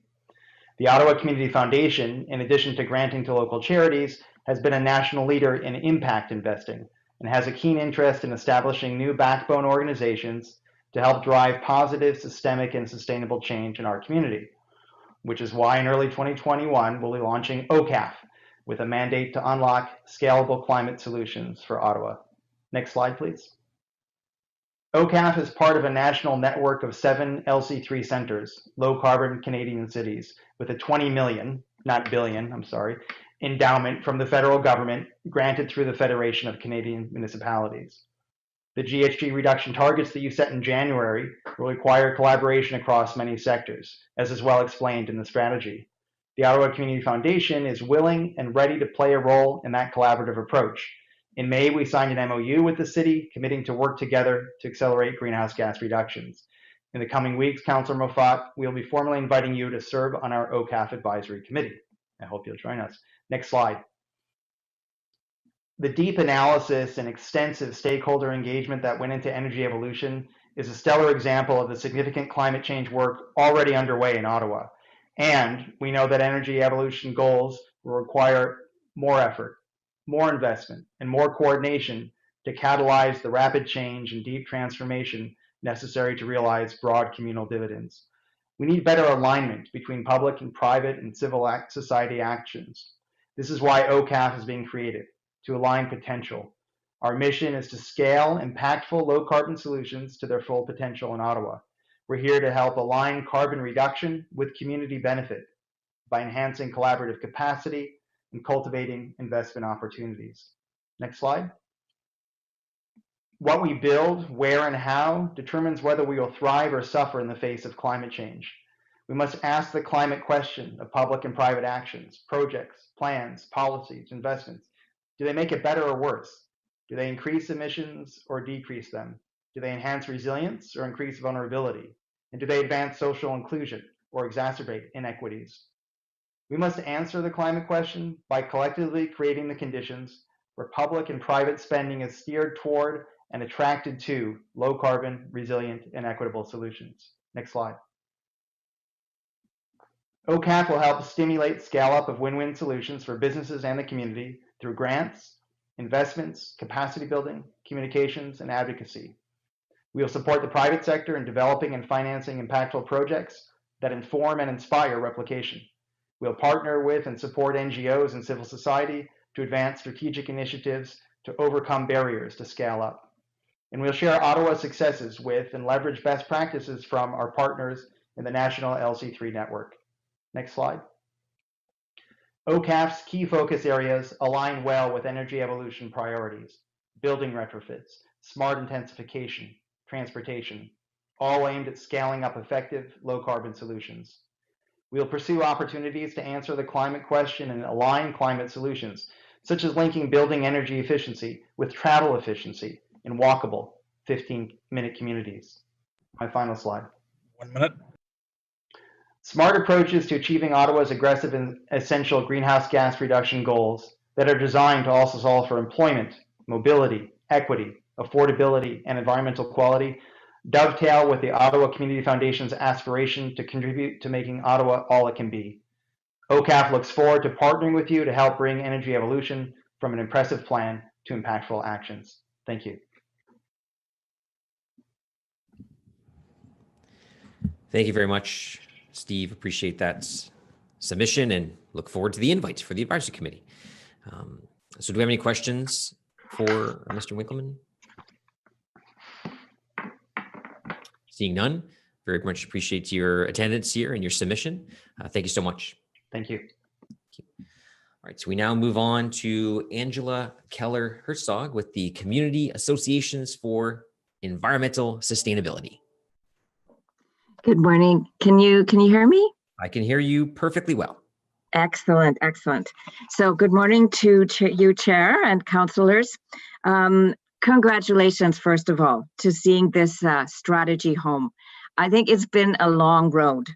The Ottawa Community Foundation, in addition to granting to local charities, has been a national leader in impact investing and has a keen interest in establishing new backbone organizations to help drive positive, systemic, and sustainable change in our community, which is why in early 2021, we'll be launching OCAF with a mandate to unlock scalable climate solutions for Ottawa. Next slide, please. OCAF is part of a national network of 7 LC3 centers, low carbon Canadian cities, with a 20 million, not billion, I'm sorry, endowment from the federal government granted through the Federation of Canadian Municipalities. The GHG reduction targets that you set in January will require collaboration across many sectors, as is well explained in the strategy. The Ottawa Community Foundation is willing and ready to play a role in that collaborative approach. In May, we signed an MOU with the city, committing to work together to accelerate greenhouse gas reductions. In the coming weeks, Councillor Moffat, we'll be formally inviting you to serve on our OCAF Advisory Committee. I hope you'll join us. Next slide. The deep analysis and extensive stakeholder engagement that went into Energy Evolution is a stellar example of the significant climate change work already underway in Ottawa. And we know that Energy Evolution goals will require more effort, more investment, and more coordination to catalyze the rapid change and deep transformation necessary to realize broad communal dividends. We need better alignment between public and private and civil society actions. This is why OCAF is being created, to align potential. Our mission is to scale impactful low-carbon solutions to their full potential in Ottawa. We're here to help align carbon reduction with community benefit by enhancing collaborative capacity and cultivating investment opportunities. Next slide. What we build, where, and how determines whether we will thrive or suffer in the face of climate change. We must ask the climate question of public and private actions, projects, plans, policies, investments. Do they make it better or worse? Do they increase emissions or decrease them? Do they enhance resilience or increase vulnerability? And do they advance social inclusion or exacerbate inequities? We must answer the climate question by collectively creating the conditions where public and private spending is steered toward and attracted to low carbon, resilient, and equitable solutions. Next slide. OCAF will help stimulate scale up of win-win solutions for businesses and the community through grants, investments, capacity building, communications, and advocacy. We will support the private sector in developing and financing impactful projects that inform and inspire replication. We'll partner with and support NGOs and civil society to advance strategic initiatives to overcome barriers to scale up. And we'll share Ottawa's successes with and leverage best practices from our partners in the national LC3 network. Next slide. OCAF's key focus areas align well with energy evolution priorities: building retrofits, smart intensification, transportation, all aimed at scaling up effective low-carbon solutions. We'll pursue opportunities to answer the climate question and align climate solutions, such as linking building energy efficiency with travel efficiency in walkable 15-minute communities. My final slide. 1 minute. Smart approaches to achieving Ottawa's aggressive and essential greenhouse gas reduction goals that are designed to also solve for employment, mobility, equity, affordability, and environmental quality dovetail with the Ottawa Community Foundation's aspiration to contribute to making Ottawa all it can be. OCAF looks forward to partnering with you to help bring energy evolution from an impressive plan to impactful actions. Thank you. Thank you very much, Steve. Appreciate that submission and look forward to the invite for the advisory committee. So do we have any questions for Mr. Winkleman? Seeing none, very much appreciate your attendance here and your submission. Thank you so much. Thank you. All right, so we now move on to Angela Keller-Herzog with the Community Associations for Environmental Sustainability. Good morning. Can you hear me? I can hear you perfectly well. Excellent, excellent. So good morning to you, Chair and councillors. Congratulations, first of all, to seeing this strategy home. I think it's been a long road,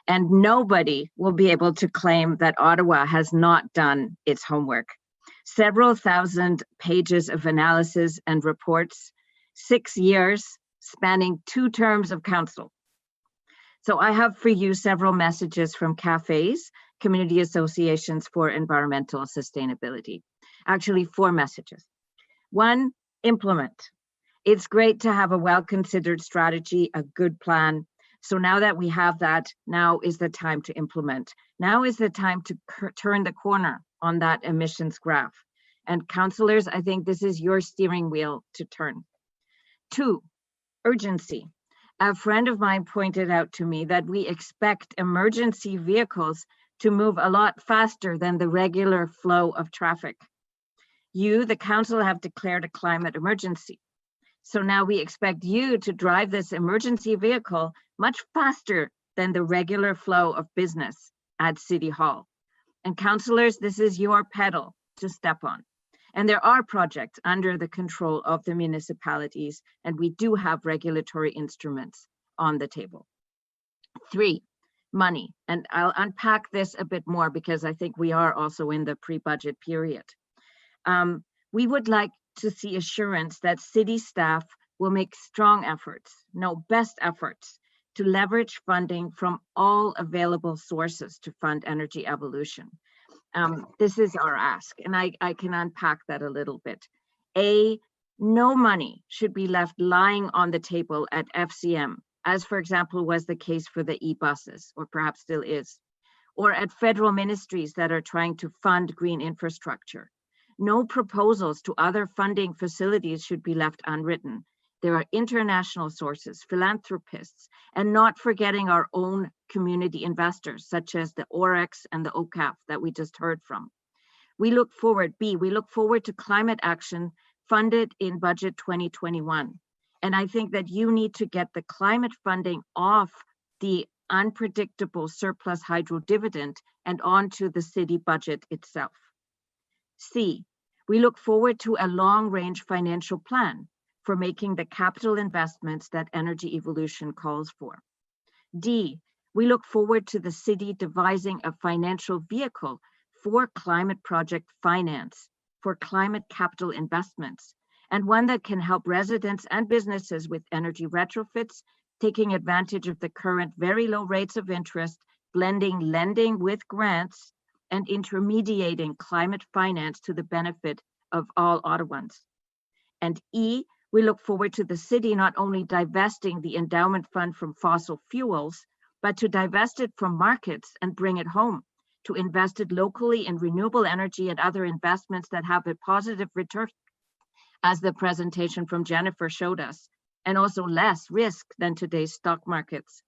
and nobody will be able to claim that Ottawa has not done its homework. Several thousand pages of analysis and reports, 6 years spanning 2 terms of council. So I have for you several messages from cafes, community associations for environmental sustainability. Actually, 4 messages. 1, implement. It's great to have a well-considered strategy, a good plan. So now that we have that, now is the time to implement. Now is the time to turn the corner on that emissions graph. And councillors, I think this is your steering wheel to turn. 2, urgency. A friend of mine pointed out to me that we expect emergency vehicles to move a lot faster than the regular flow of traffic. You, the council, have declared a climate emergency. So now we expect you to drive this emergency vehicle much faster than the regular flow of business at City Hall. And councillors, this is your pedal to step on. And there are projects under the control of the municipalities, and we do have regulatory instruments on the table. 3, money. And I'll unpack this a bit more because I think we are also in the pre-budget period. We would like to see assurance that city staff will make strong efforts, best efforts, to leverage funding from all available sources to fund energy evolution. This is our ask, and I can unpack that a little bit. No money should be left lying on the table at FCM, as for example was the case for the e-buses, or perhaps still is, or at federal ministries that are trying to fund green infrastructure. No proposals to other funding facilities should be left unwritten. There are international sources, philanthropists, and not forgetting our own community investors, such as the OREX and the OCAF that we just heard from. We look forward to climate action funded in budget 2021. And I think that you need to get the climate funding off the unpredictable surplus hydro dividend and onto the city budget itself. C, we look forward to a long-range financial plan for making the capital investments that energy evolution calls for. D, we look forward to the city devising a financial vehicle for climate project finance, for climate capital investments, and one that can help residents and businesses with energy retrofits, taking advantage of the current very low rates of interest, blending lending with grants, and intermediating climate finance to the benefit of all Ottawans. And E, We look forward to the city not only divesting the endowment fund from fossil fuels, but to divest it from markets and bring it home, to invest it locally in renewable energy and other investments that have a positive return, as the presentation from Jennifer showed us, and also less risk than today's stock markets.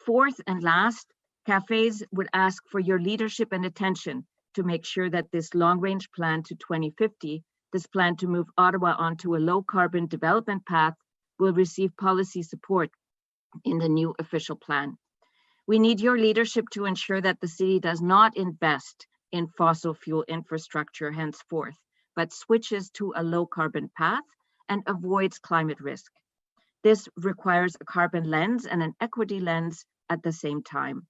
Fourth and last, cafes would ask for your leadership and attention to make sure that this long-range plan to 2050, this plan to move Ottawa onto a low-carbon development path, will receive policy support in the new official plan. We need your leadership to ensure that the city does not invest in fossil fuel infrastructure henceforth, but switches to a low-carbon path and avoids climate risk. This requires a carbon lens and an equity lens at the same time.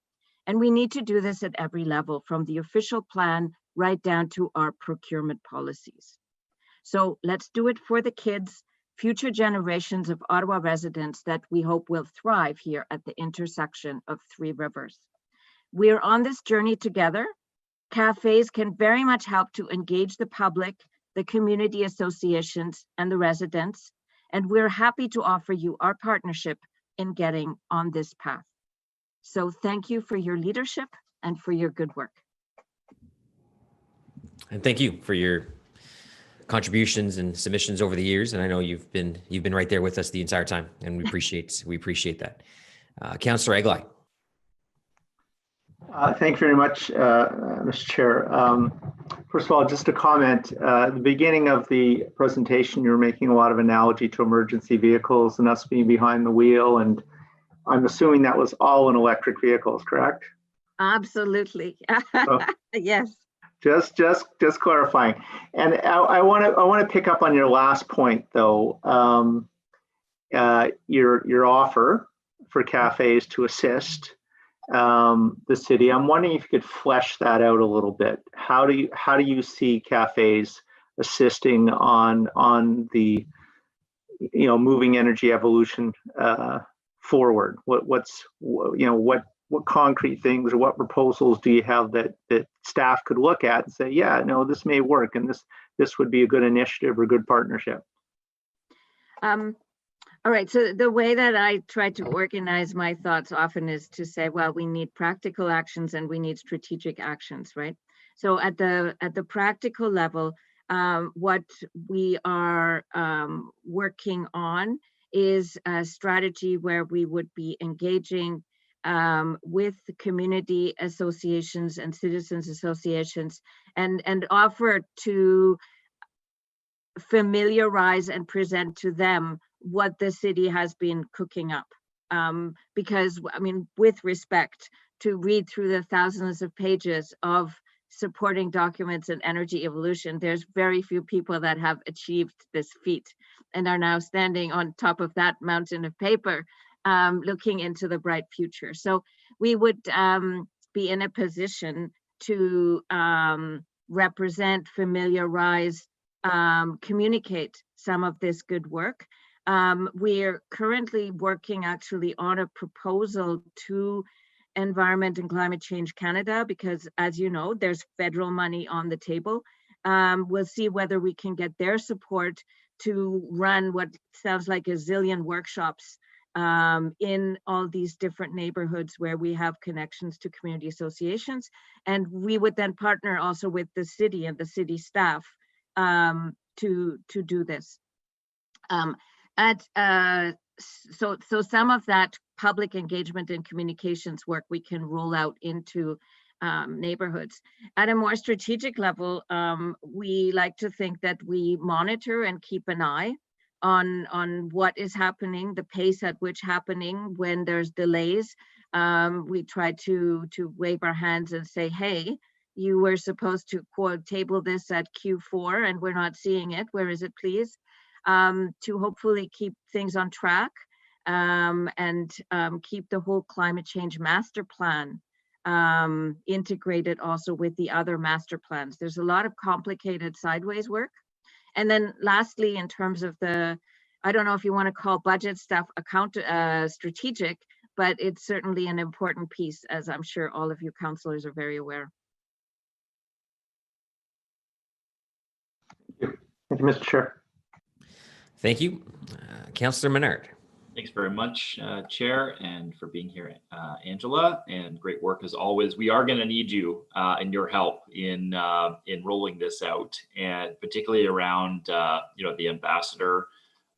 And we need to do this at every level, from the official plan right down to our procurement policies. So let's do it for the kids, future generations of Ottawa residents that we hope will thrive here at the intersection of three rivers. We're on this journey together. Cafes can very much help to engage the public, the community associations, and the residents, and we're happy to offer you our partnership in getting on this path. So thank you for your leadership and for your good work. And thank you for your contributions and submissions over the years. And I know you've been right there with us the entire time, and we appreciate that. Councillor Eglai. Thank you very much, Mr. Chair. First of all, just a comment. At the beginning of the presentation, you were making a lot of analogy to emergency vehicles and us being behind the wheel, and I'm assuming that was all in electric vehicles, correct? Absolutely. Yes. Just clarifying. And I want to pick up on your last point, though. Your offer for cafes to assist the city. I'm wondering if you could flesh that out a little bit. How do you see cafes assisting on the moving energy evolution forward? What concrete things or what proposals do you have that staff could look at and say, yeah, no, this may work, and this would be a good initiative or good partnership? All right, so the way that I try to organize my thoughts often is to say, well, we need practical actions and we need strategic actions, right? So at the practical level, what we are working on is a strategy where we would be engaging with the community associations and citizens associations and offer to familiarize and present to them what the city has been cooking up. Because, I mean, with respect, to read through the thousands of pages of supporting documents and energy evolution, there's very few people that have achieved this feat and are now standing on top of that mountain of paper, looking into the bright future. So we would be in a position to represent, familiarize, communicate some of this good work. We're currently working actually on a proposal to Environment and Climate Change Canada, because as you know, there's federal money on the table. We'll see whether we can get their support to run what sounds like a zillion workshops in all these different neighborhoods where we have connections to community associations. And we would then partner also with the city and the city staff to do this. So some of that public engagement and communications work we can roll out into neighborhoods. At a more strategic level, we like to think that we monitor and keep an eye on what is happening, the pace at which happening. When there's delays, we try to wave our hands and say, hey, you were supposed to quote table this at Q4 and we're not seeing it. Where is it, please? To hopefully keep things on track and keep the whole climate change master plan integrated also with the other master plans. There's a lot of complicated sideways work. And then lastly, in terms of the, I don't know if you want to call budget stuff strategic, but it's certainly an important piece, as I'm sure all of you councillors are very aware. Thank you, Mr. Chair. Thank you. Councillor Menard. Thanks very much, Chair, and for being here, Angela, and great work as always. We are going to need you and your help in rolling this out, and particularly around the ambassador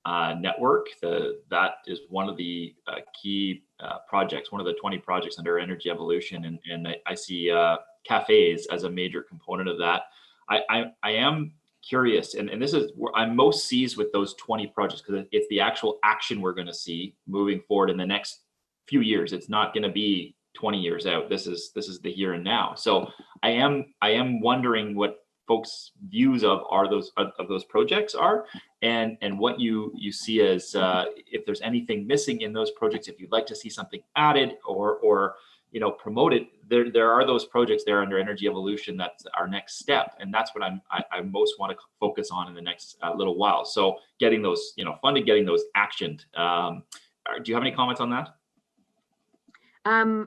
network. That is one of the key projects, one of the 20 projects under Energy Evolution, and I see cafes as a major component of that. I am curious, and this is where I'm most seized with those 20 projects, because it's the actual action we're going to see moving forward in the next few years. It's not going to be 20 years out. This is the here and now. So I am wondering what folks' views of those projects are, and what you see as if there's anything missing in those projects, if you'd like to see something added or promoted. There are those projects there under Energy Evolution. That's our next step, and that's what I most want to focus on in the next little while. So getting those funded, getting those actioned. Do you have any comments on that?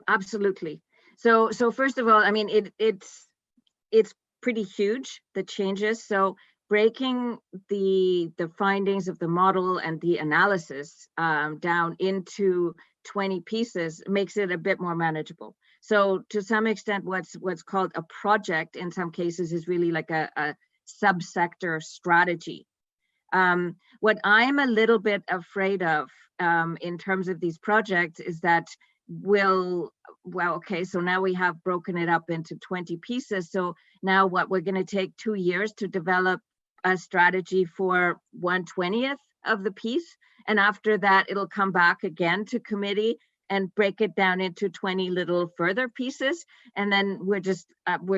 Absolutely. So first of all, I mean, it's pretty huge, the changes. So breaking the findings of the model and the analysis down into 20 pieces makes it a bit more manageable. So to some extent, what's called a project in some cases is really like a subsector strategy. What I'm a little bit afraid of in terms of these projects is that okay, so now we have broken it up into 20 pieces. So now what, we're going to take 2 years to develop a strategy for 1/20th of the piece. And after that, it'll come back again to committee and break it down into 20 little further pieces. And then we're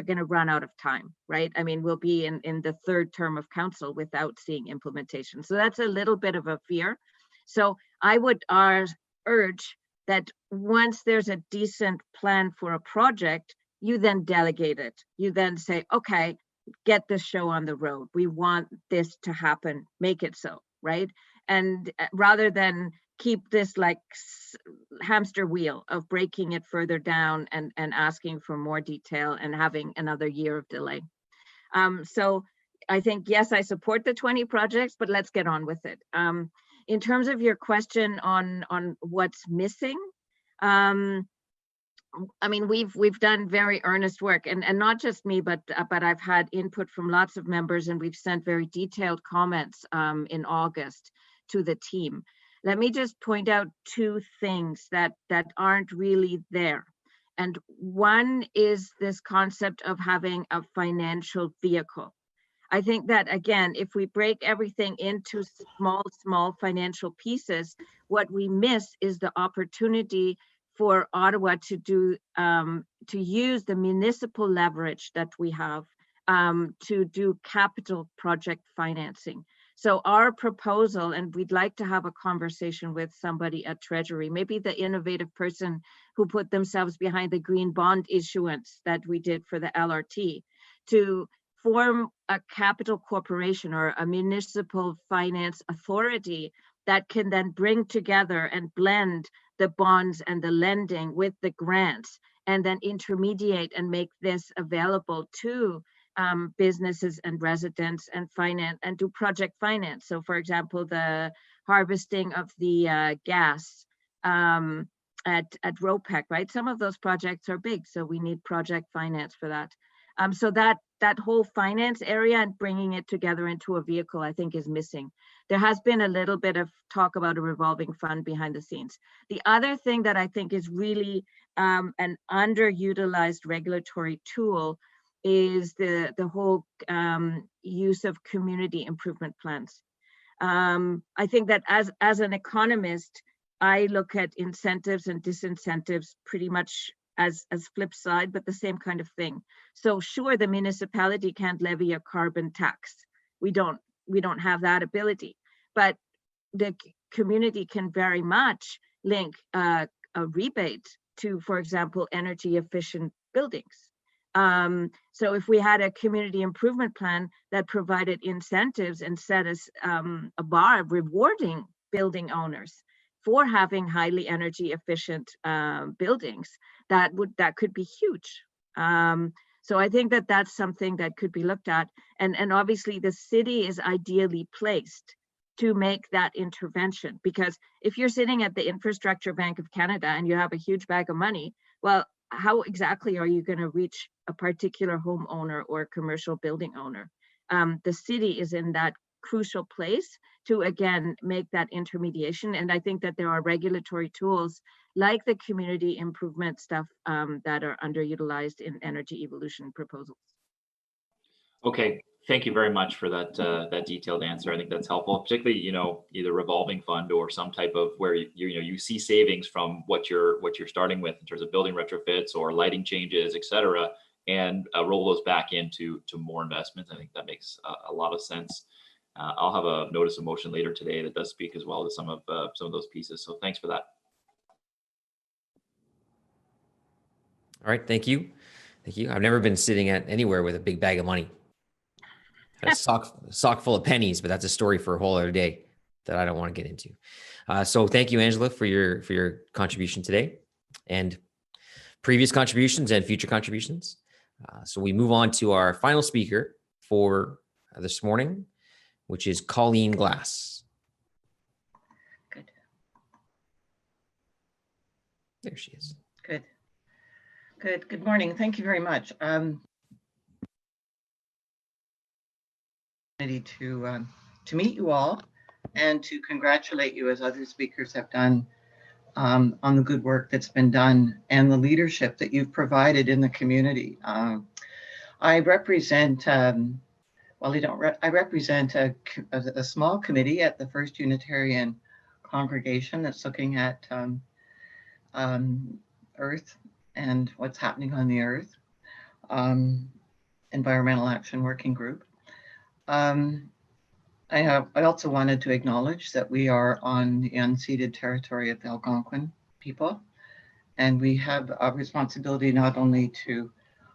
going to run out of time, right? I mean, we'll be in the third term of council without seeing implementation. So that's a little bit of a fear. So I would urge that once there's a decent plan for a project, you then delegate it. You then say, okay, get this show on the road. We want this to happen, make it so, right? And rather than keep this like hamster wheel of breaking it further down and asking for more detail and having another year of delay. So I think, yes, I support the 20 projects, but let's get on with it. In terms of your question on what's missing, I mean, we've done very earnest work, and not just me, but I've had input from lots of members, and we've sent very detailed comments in August to the team. Let me just point out two things that aren't really there. And one is this concept of having a financial vehicle. I think that, again, if we break everything into small financial pieces, what we miss is the opportunity for Ottawa to use the municipal leverage that we have to do capital project financing. So our proposal, and we'd like to have a conversation with somebody at Treasury, maybe the innovative person who put themselves behind the green bond issuance that we did for the LRT, to form a capital corporation or a municipal finance authority that can then bring together and blend the bonds and the lending with the grants, and then intermediate and make this available to businesses and residents and finance and do project finance. So for example, the harvesting of the gas at ROPEC, right? Some of those projects are big, so we need project finance for that. So that whole finance area and bringing it together into a vehicle, I think, is missing. There has been a little bit of talk about a revolving fund behind the scenes. The other thing that I think is really an underutilized regulatory tool is the whole use of community improvement plans. I think that as an economist, I look at incentives and disincentives pretty much as flip side, but the same kind of thing. So sure, the municipality can't levy a carbon tax. We don't have that ability, but the community can very much link a rebate to, for example, energy efficient buildings. So if we had a community improvement plan that provided incentives and set us a bar rewarding building owners for having highly energy efficient buildings, that could be huge. So I think that that's something that could be looked at. And obviously the city is ideally placed to make that intervention. Because if you're sitting at the Infrastructure Bank of Canada and you have a huge bag of money, well, how exactly are you going to reach a particular homeowner or commercial building owner? The city is in that crucial place to, again, make that intermediation. And I think that there are regulatory tools like the community improvement stuff that are underutilized in energy evolution proposals. Okay, thank you very much for that that detailed answer. I think that's helpful, particularly, you know, either revolving fund or some type of where you see savings from what you're starting with in terms of building retrofits or lighting changes, et cetera, and roll those back into more investments. I think that makes a lot of sense. I'll have a notice of motion later today that does speak as well to some of those pieces. So thanks for that. All right, thank you. Thank you. I've never been sitting at anywhere with a big bag of money. Had a sock full of pennies, but that's a story for a whole other day that I don't want to get into. So thank you, Angela, for your contribution today and previous contributions and future contributions. So we move on to our final speaker for this morning, which is Colleen Glass. Good. There she is. Good. Good morning. Thank you very much. To meet you all and to congratulate you, as other speakers have done, on the good work that's been done and the leadership that you've provided in the community. I represent, I represent a small committee at the First Unitarian Congregation that's looking at Earth and what's happening on the Earth, Environmental Action Working Group. I also wanted to acknowledge that we are on the unceded territory of the Algonquin people, and we have a responsibility not only to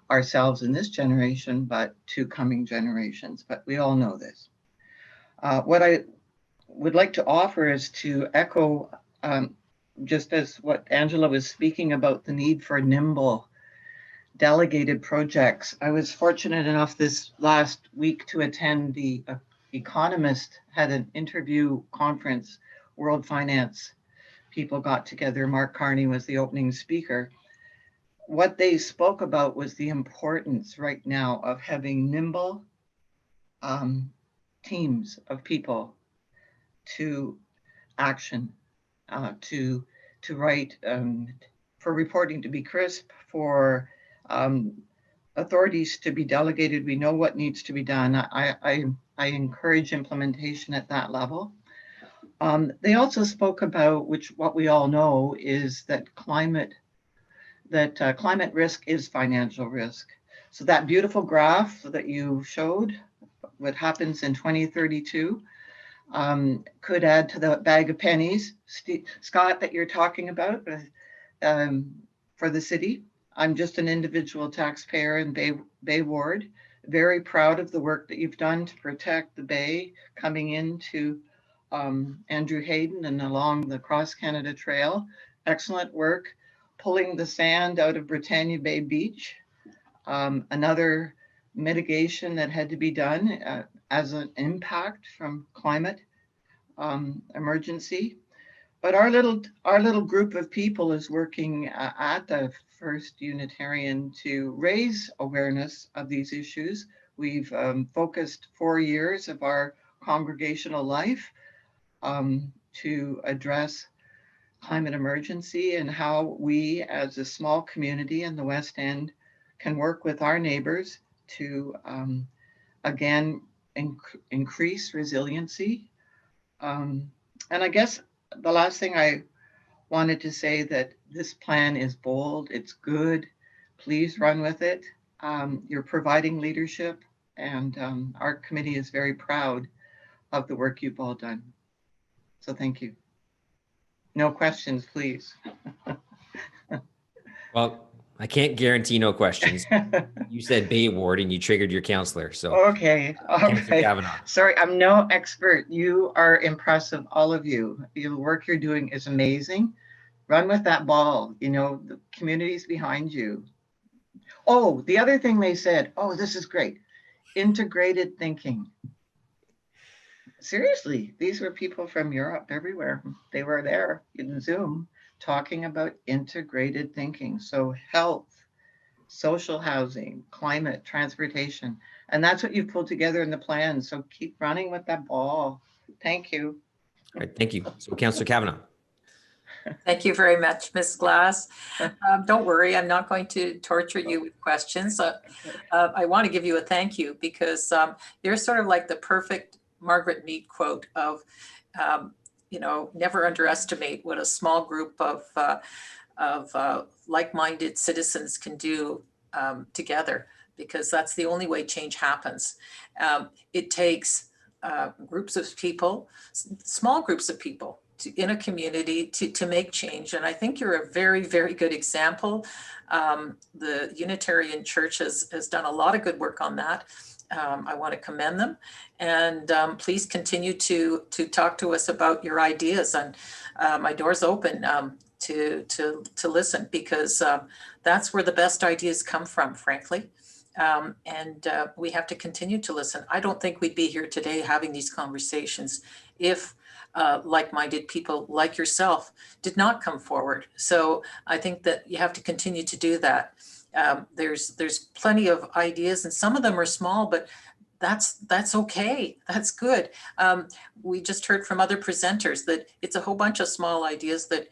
ourselves in this generation, but to coming generations. But we all know this. What I would like to offer is to echo, just as what Angela was speaking about, the need for nimble delegated projects. I was fortunate enough this last week to attend the Economist had an interview conference. World Finance people got together. Mark Carney was the opening speaker. What they spoke about was the importance right now of having nimble teams of people to action, to write, for reporting to be crisp, for authorities to be delegated. We know what needs to be done. I encourage implementation at that level. They also spoke about, what we all know is that climate risk is financial risk. So that beautiful graph that you showed, what happens in 2032, could add to the bag of pennies, Scott, that you're talking about for the city. I'm just an individual taxpayer in Bay Ward, very proud of the work that you've done to protect the Bay coming into Andrew Hayden and along the Cross Canada Trail. Excellent work pulling the sand out of Britannia Bay Beach. Another mitigation that had to be done as an impact from climate emergency. But our little group of people is working at the First Unitarian to raise awareness of these issues. We've focused 4 years of our congregational life to address climate emergency and how we as a small community in the West End can work with our neighbors to, again, increase resiliency. And I guess the last thing I wanted to say that this plan is bold, it's good, please run with it. You're providing leadership, and our committee is very proud of the work you've all done. So thank you. No questions, please. Well, I can't guarantee no questions. You said Bay Ward and you triggered your counselor. So okay, all right. Kavanaugh. Sorry, I'm no expert. You are impressive, all of you. The work you're doing is amazing. Run with that ball. You know, the community's behind you. Oh, the other thing they said, oh, this is great. Integrated thinking. Seriously, these were people from Europe, everywhere. They were there in Zoom talking about integrated thinking. So health, social housing, climate, transportation. And that's what you've pulled together in the plan. So keep running with that ball. Thank you. All right, thank you. So Councillor Kavanaugh. Thank you very much, Ms. Glass. Don't worry, I'm not going to torture you with questions. I want to give you a thank you because you're sort of like the perfect Margaret Mead quote of, never underestimate what a small group of like-minded citizens can do together, because that's the only way change happens. It takes groups of people, small groups of people in a community to make change. And I think you're a very, very good example. The Unitarian Church has done a lot of good work on that. I want to commend them, and please continue to talk to us about your ideas. And my door's open to listen, because that's where the best ideas come from, frankly. And we have to continue to listen. I don't think we'd be here today having these conversations if like-minded people like yourself did not come forward. So I think that you have to continue to do that. There's plenty of ideas, and some of them are small, but that's okay. That's good. We just heard from other presenters that it's a whole bunch of small ideas that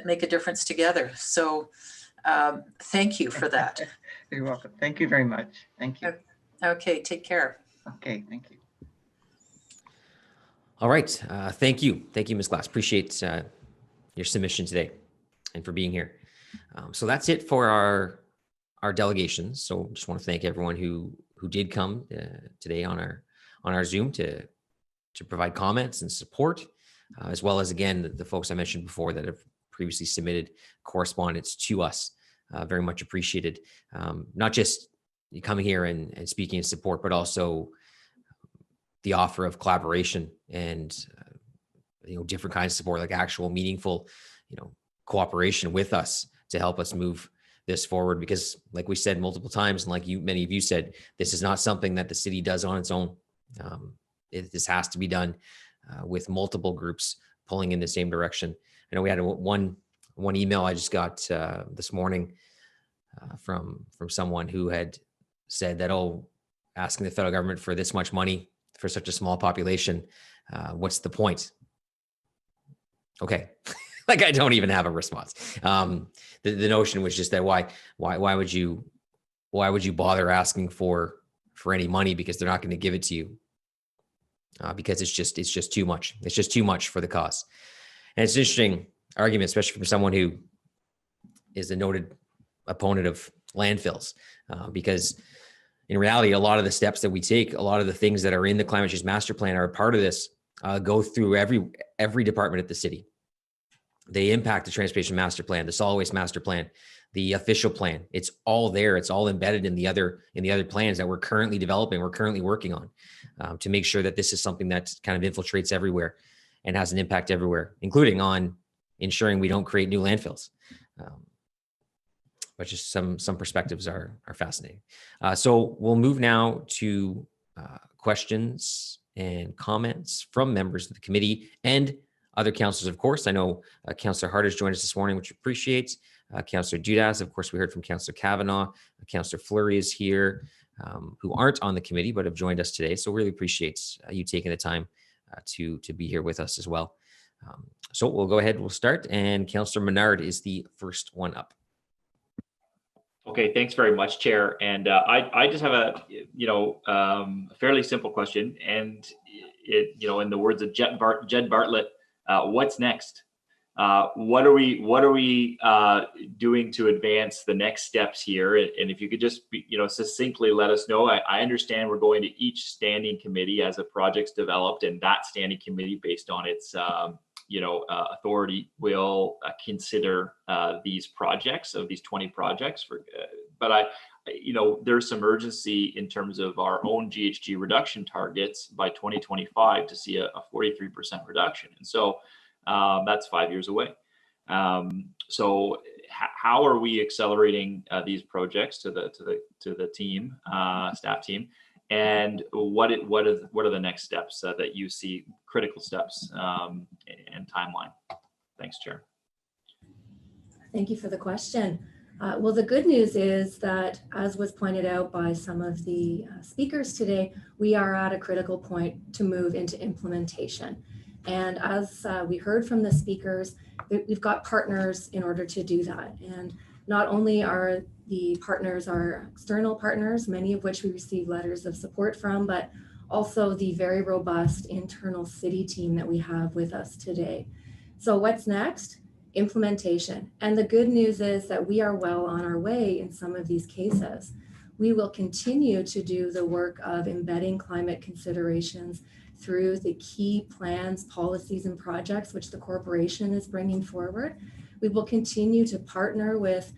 make a difference together. So thank you for that. You're welcome. Thank you very much. Thank you. Okay, take care. Okay, thank you. All right, thank you. Thank you, Ms. Glass. Appreciate your submission today and for being here. So that's it for our delegations. So just want to thank everyone who did come today on our Zoom to provide comments and support, as well as, again, the folks I mentioned before that have previously submitted correspondence to us. Very much appreciated. Not just you coming here and speaking in support, but also the offer of collaboration and different kinds of support, like actual meaningful cooperation with us to help us move this forward. Because like we said multiple times, and like many of you said, this is not something that the city does on its own. This has to be done with multiple groups pulling in the same direction. I know we had one email I just got this morning from someone who had said that, asking the federal government for this much money for such a small population, what's the point? Okay. Like, I don't even have a response. The notion was just that why would you bother asking for any money, because they're not going to give it to you, because it's just too much. It's just too much for the cause. And it's an interesting argument, especially from someone who is a noted opponent of landfills, because in reality, a lot of the steps that we take, a lot of the things that are in the climate change master plan are a part of this, go through every department at the city. They impact the transportation master plan, the solid waste master plan, the official plan. It's all there. It's all embedded in the other plans that we're currently developing, we're currently working on, to make sure that this is something that kind of infiltrates everywhere and has an impact everywhere, including on ensuring we don't create new landfills. But just some perspectives are fascinating. So we'll move now to questions and comments from members of the committee and other councillors, of course. I know Councillor Hart has joined us this morning, which we appreciate. Councillor Dudas, of course, we heard from Councillor Kavanaugh. Councillor Fleury is here, who aren't on the committee but have joined us today. So really appreciate you taking the time to be here with us as well. So we'll go ahead, we'll start. And Councillor Menard is the first one up. Okay, thanks very much, Chair. And I just have a fairly simple question, and in the words of Jed Bartlett, what's next? What are we doing to advance the next steps here? And if you could just succinctly let us know. I understand we're going to each standing committee as a project's developed, and that standing committee, based on its authority, will consider these projects, of these 20 projects. But there's some urgency in terms of our own GHG reduction targets by 2025 to see a 43% reduction. And so that's 5 years away. So how are we accelerating these projects to the team, staff team? and what are the next steps that you see, critical steps and timeline? Thanks, Chair. Thank you for the question. Well, the good news is that, as was pointed out by some of the speakers today, we are at a critical point to move into implementation. And as we heard from the speakers, we've got partners in order to do that. And not only are the partners our external partners, many of which we receive letters of support from, but also the very robust internal city team that we have with us today. So what's next? Implementation. And the good news is that we are well on our way in some of these cases. We will continue to do the work of embedding climate considerations through the key plans, policies, and projects which the corporation is bringing forward. We will continue to partner with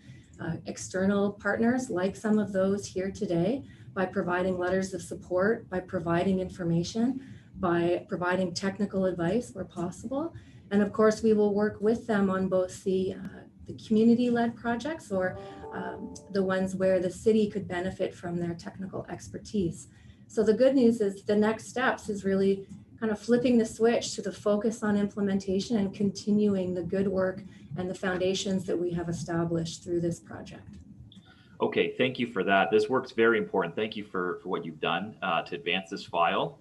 external partners like some of those here today by providing letters of support, by providing information, by providing technical advice where possible. And of course, we will work with them on both the community-led projects or the ones where the city could benefit from their technical expertise. So the good news is the next steps is really kind of flipping the switch to the focus on implementation and continuing the good work and the foundations that we have established through this project. Okay, thank you for that. This work's very important. Thank you for what you've done to advance this file.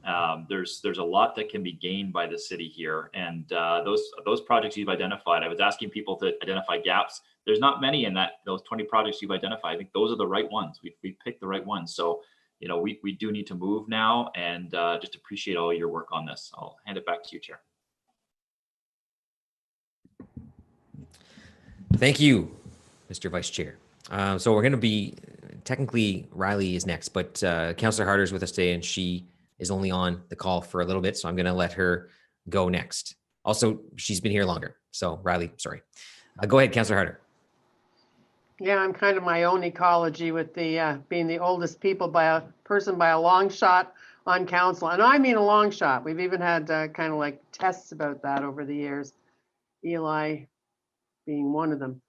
There's a lot that can be gained by the city here, and those projects you've identified. I was asking people to identify gaps. There's not many in those 20 projects you've identified. I think those are the right ones. We picked the right ones. So, you know, we do need to move now, and just appreciate all your work on this. I'll hand it back to you, Chair. Thank you, Mr. Vice Chair. So we're going to be, technically Riley is next, but Councillor Harder is with us today and she is only on the call for a little bit. So I'm going to let her go next. Also, she's been here longer. So Riley, sorry. Go ahead, Councillor Harder. Yeah, I'm kind of my own ecology with the being the oldest person by a long shot on council. And I mean a long shot. We've even had kind of like tests about that over the years. Eli being one of them.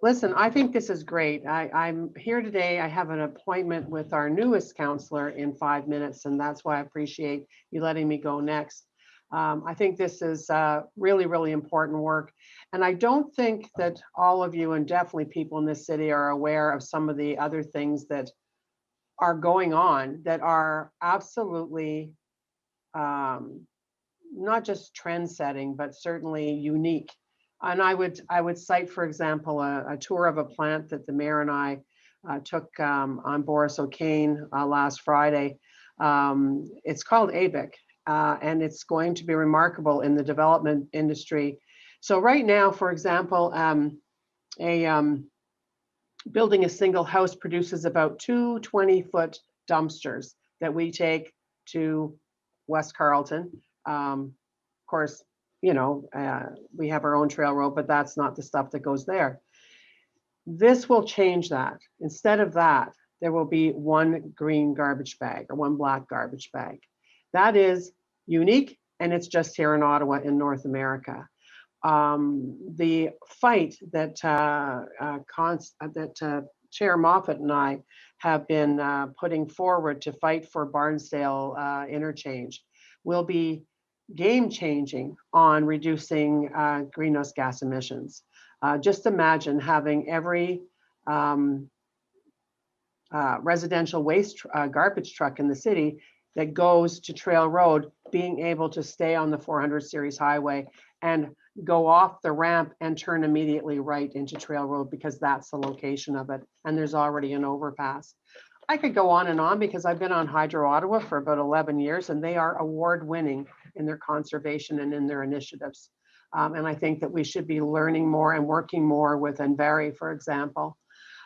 Listen, I think this is great. I'm here today. I have an appointment with our newest counselor in 5 minutes, and that's why I appreciate you letting me go next. I think this is really, really important work. And I don't think that all of you, and definitely people in this city, are aware of some of the other things that are going on that are absolutely not just trend setting, but certainly unique. And I would cite, for example, a tour of a plant that the mayor and I took on Boris O'Kane last Friday. It's called ABIC, and it's going to be remarkable in the development industry. So right now, for example, building a single house produces about 2 20-foot dumpsters that we take to West Carleton. Of course, you know, we have our own trail road, but that's not the stuff that goes there. This will change that. Instead of that, there will be one green garbage bag or one black garbage bag. That is unique, and it's just here in Ottawa in North America. The fight that Chair Moffat and I have been putting forward to fight for Barnsdale interchange will be game-changing on reducing greenhouse gas emissions. Just imagine having every residential waste garbage truck in the city that goes to Trail Road being able to stay on the 400 series highway and go off the ramp and turn immediately right into Trail Road, because that's the location of it, and there's already an overpass. I could go on and on because I've been on Hydro Ottawa for about 11 years, and they are award-winning in their conservation and in their initiatives. And I think that we should be learning more and working more with Enveri, for example.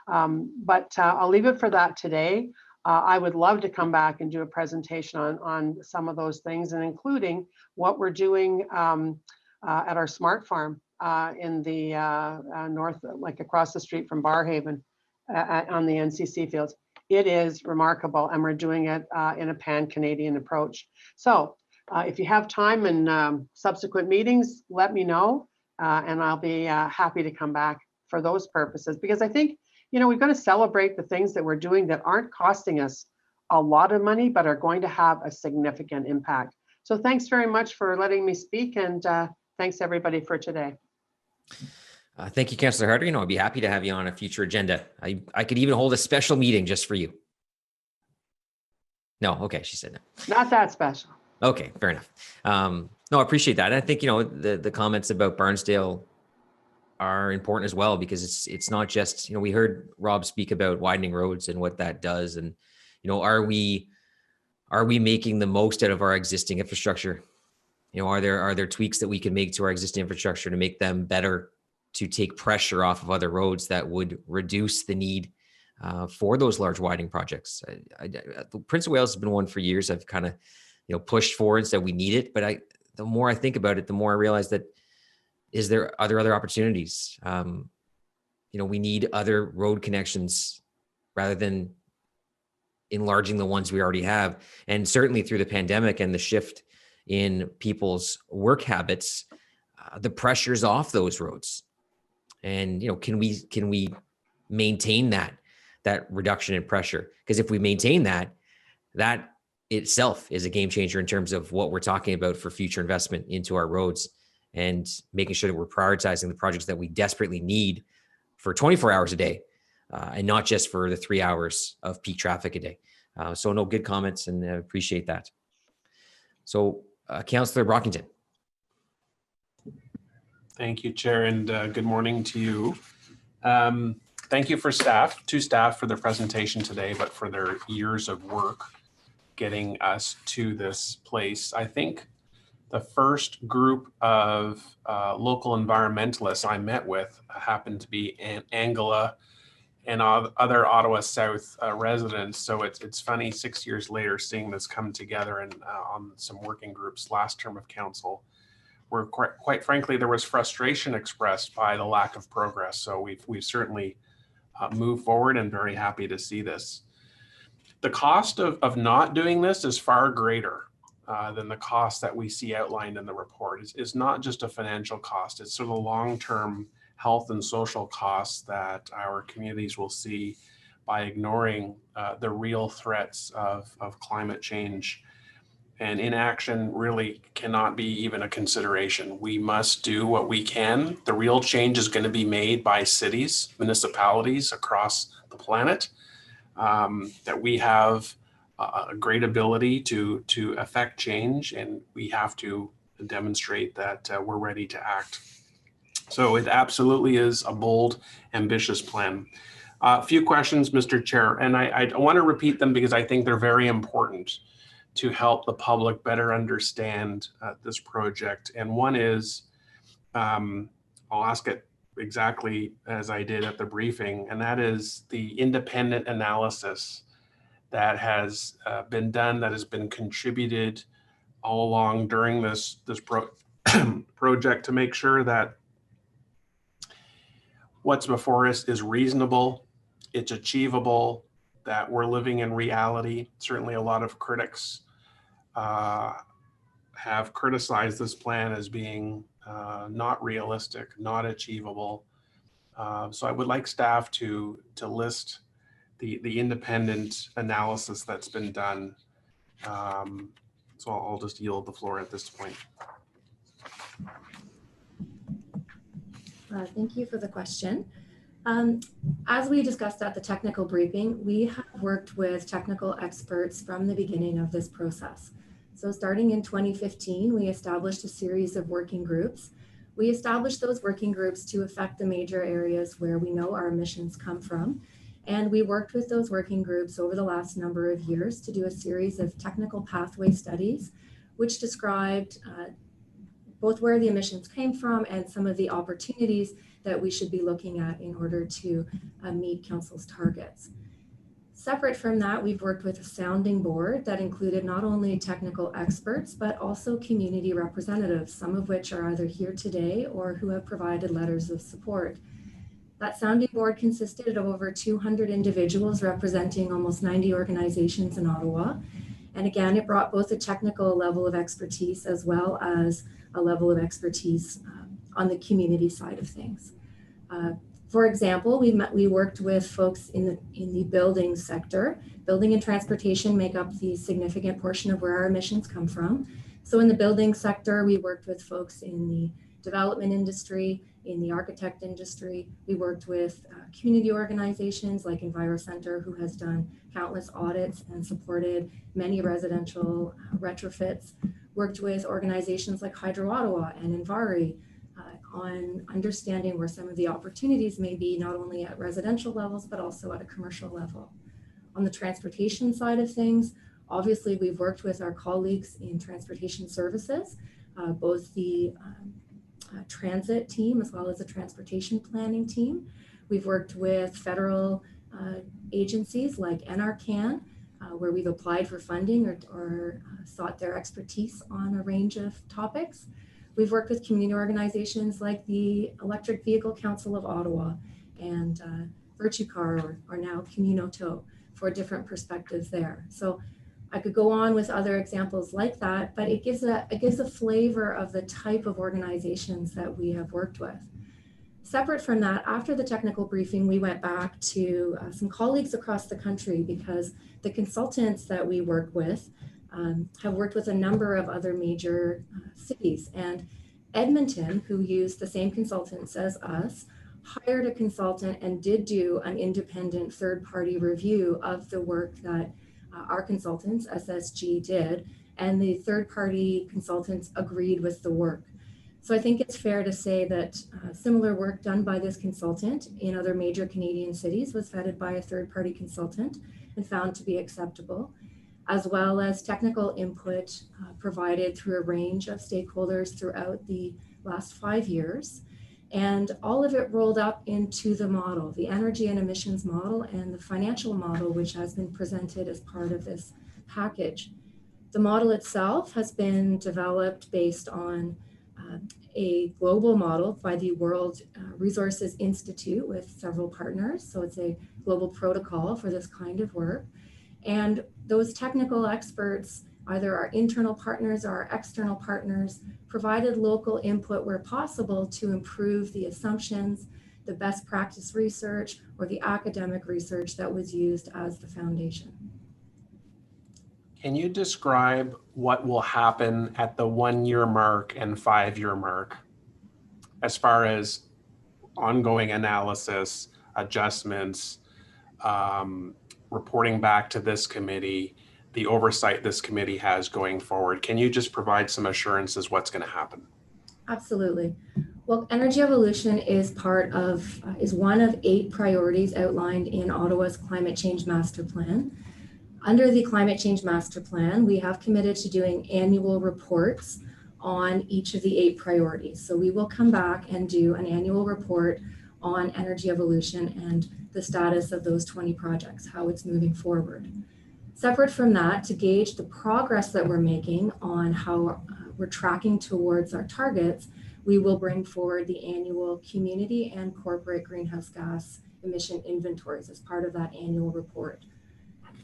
But I'll leave it for that today. I would love to come back and do a presentation on some of those things, and including what we're doing at our smart farm in the north, like across the street from Barrhaven on the NCC fields. It is remarkable, and we're doing it in a pan-Canadian approach. So if you have time in subsequent meetings, let me know, and I'll be happy to come back for those purposes, because I think, you know, we've got to celebrate the things that we're doing that aren't costing us a lot of money, but are going to have a significant impact. So thanks very much for letting me speak, and thanks everybody for today. Thank you, Councillor Harder. I'd be happy to have you on a future agenda. I could even hold a special meeting just for you. No, okay, she said no. Not that special. Okay, fair enough. No, I appreciate that. I think, the comments about Barnsdale are important as well, because it's not just, we heard Rob speak about widening roads and what that does. And, are we making the most out of our existing infrastructure? Are there tweaks that we can make to our existing infrastructure to make them better, to take pressure off of other roads that would reduce the need for those large widening projects? Prince of Wales has been one for years. I've kind of, pushed for and said we need it. But the more I think about it, the more I realize that are there other opportunities? We need other road connections rather than enlarging the ones we already have. And certainly through the pandemic and the shift in people's work habits, the pressure's off those roads. And, can we maintain that reduction in pressure? Because if we maintain that itself is a game changer in terms of what we're talking about for future investment into our roads, and making sure that we're prioritizing the projects that we desperately need for 24 hours a day, and not just for the 3 hours of peak traffic a day. So no, good comments, and I appreciate that. So Councillor Brockington. Thank you, Chair, and good morning to you. Thank you to staff for their presentation today, but for their years of work getting us to this place. I think the first group of local environmentalists I met with happened to be Angela and other Ottawa South residents. So it's funny 6 years later seeing this come together and on some working groups last term of council, where quite frankly there was frustration expressed by the lack of progress. So we've certainly moved forward, and very happy to see this. The cost of not doing this is far greater than the cost that we see outlined in the report. It's not just a financial cost, it's sort of long-term health and social costs that our communities will see by ignoring the real threats of climate change. And inaction really cannot be even a consideration. We must do what we can. The real change is going to be made by cities, municipalities across the planet. That we have a great ability to affect change, and we have to demonstrate that we're ready to act. So it absolutely is a bold, ambitious plan. A few questions, Mr. Chair, and I want to repeat them because I think they're very important to help the public better understand this project. And one is, I'll ask it exactly as I did at the briefing, and that is the independent analysis that has been done, that has been contributed all along during this project to make sure that what's before us is reasonable, it's achievable, that we're living in reality. Certainly a lot of critics have criticized this plan as being not realistic, not achievable. So I would like staff to list the independent analysis that's been done. So I'll just yield the floor at this point. Thank you for the question. As we discussed at the technical briefing, we have worked with technical experts from the beginning of this process. So starting in 2015, we established a series of working groups. We established those working groups to affect the major areas where we know our emissions come from. And we worked with those working groups over the last number of years to do a series of technical pathway studies, which described both where the emissions came from and some of the opportunities that we should be looking at in order to meet council's targets. Separate from that, we've worked with a sounding board that included not only technical experts, but also community representatives, some of which are either here today or who have provided letters of support. That sounding board consisted of over 200 individuals representing almost 90 organizations in Ottawa. And again, it brought both a technical level of expertise as well as a level of expertise on the community side of things. For example, we worked with folks in the building sector. Building and transportation make up the significant portion of where our emissions come from. So in the building sector, we worked with folks in the development industry, in the architect industry. We worked with community organizations like EnviroCenter, who has done countless audits and supported many residential retrofits. Worked with organizations like Hydro Ottawa and Envari on understanding where some of the opportunities may be, not only at residential levels, but also at a commercial level. On the transportation side of things, obviously we've worked with our colleagues in transportation services, both the transit team as well as the transportation planning team. We've worked with federal agencies like NRCan, where we've applied for funding or sought their expertise on a range of topics. We've worked with community organizations like the Electric Vehicle Council of Ottawa and Virtue Car or now Communoto for different perspectives there. So I could go on with other examples like that, but it gives a flavor of the type of organizations that we have worked with. Separate from that, after the technical briefing, we went back to some colleagues across the country because the consultants that we work with have worked with a number of other major cities. And Edmonton, who used the same consultants as us, hired a consultant and did do an independent third-party review of the work that our consultants, SSG, did, and the third-party consultants agreed with the work. So I think it's fair to say that similar work done by this consultant in other major Canadian cities was vetted by a third-party consultant and found to be acceptable, as well as technical input provided through a range of stakeholders throughout the last 5 years. And all of it rolled up into the model, the energy and emissions model and the financial model, which has been presented as part of this package. The model itself has been developed based on a global model by the World Resources Institute with several partners. So it's a global protocol for this kind of work. And those technical experts, either our internal partners or our external partners, provided local input where possible to improve the assumptions, the best practice research, or the academic research that was used as the foundation. Can you describe what will happen at the 1-year mark and 5-year mark as far as ongoing analysis, adjustments, reporting back to this committee, the oversight this committee has going forward? Can you just provide some assurances what's going to happen? Absolutely. Well, energy evolution is is one of 8 priorities outlined in Ottawa's Climate Change Master Plan. Under the Climate Change Master Plan, we have committed to doing annual reports on each of the 8 priorities. So we will come back and do an annual report on energy evolution and the status of those 20 projects, how it's moving forward. Separate from that, to gauge the progress that we're making on how we're tracking towards our targets, we will bring forward the annual community and corporate greenhouse gas emission inventories as part of that annual report.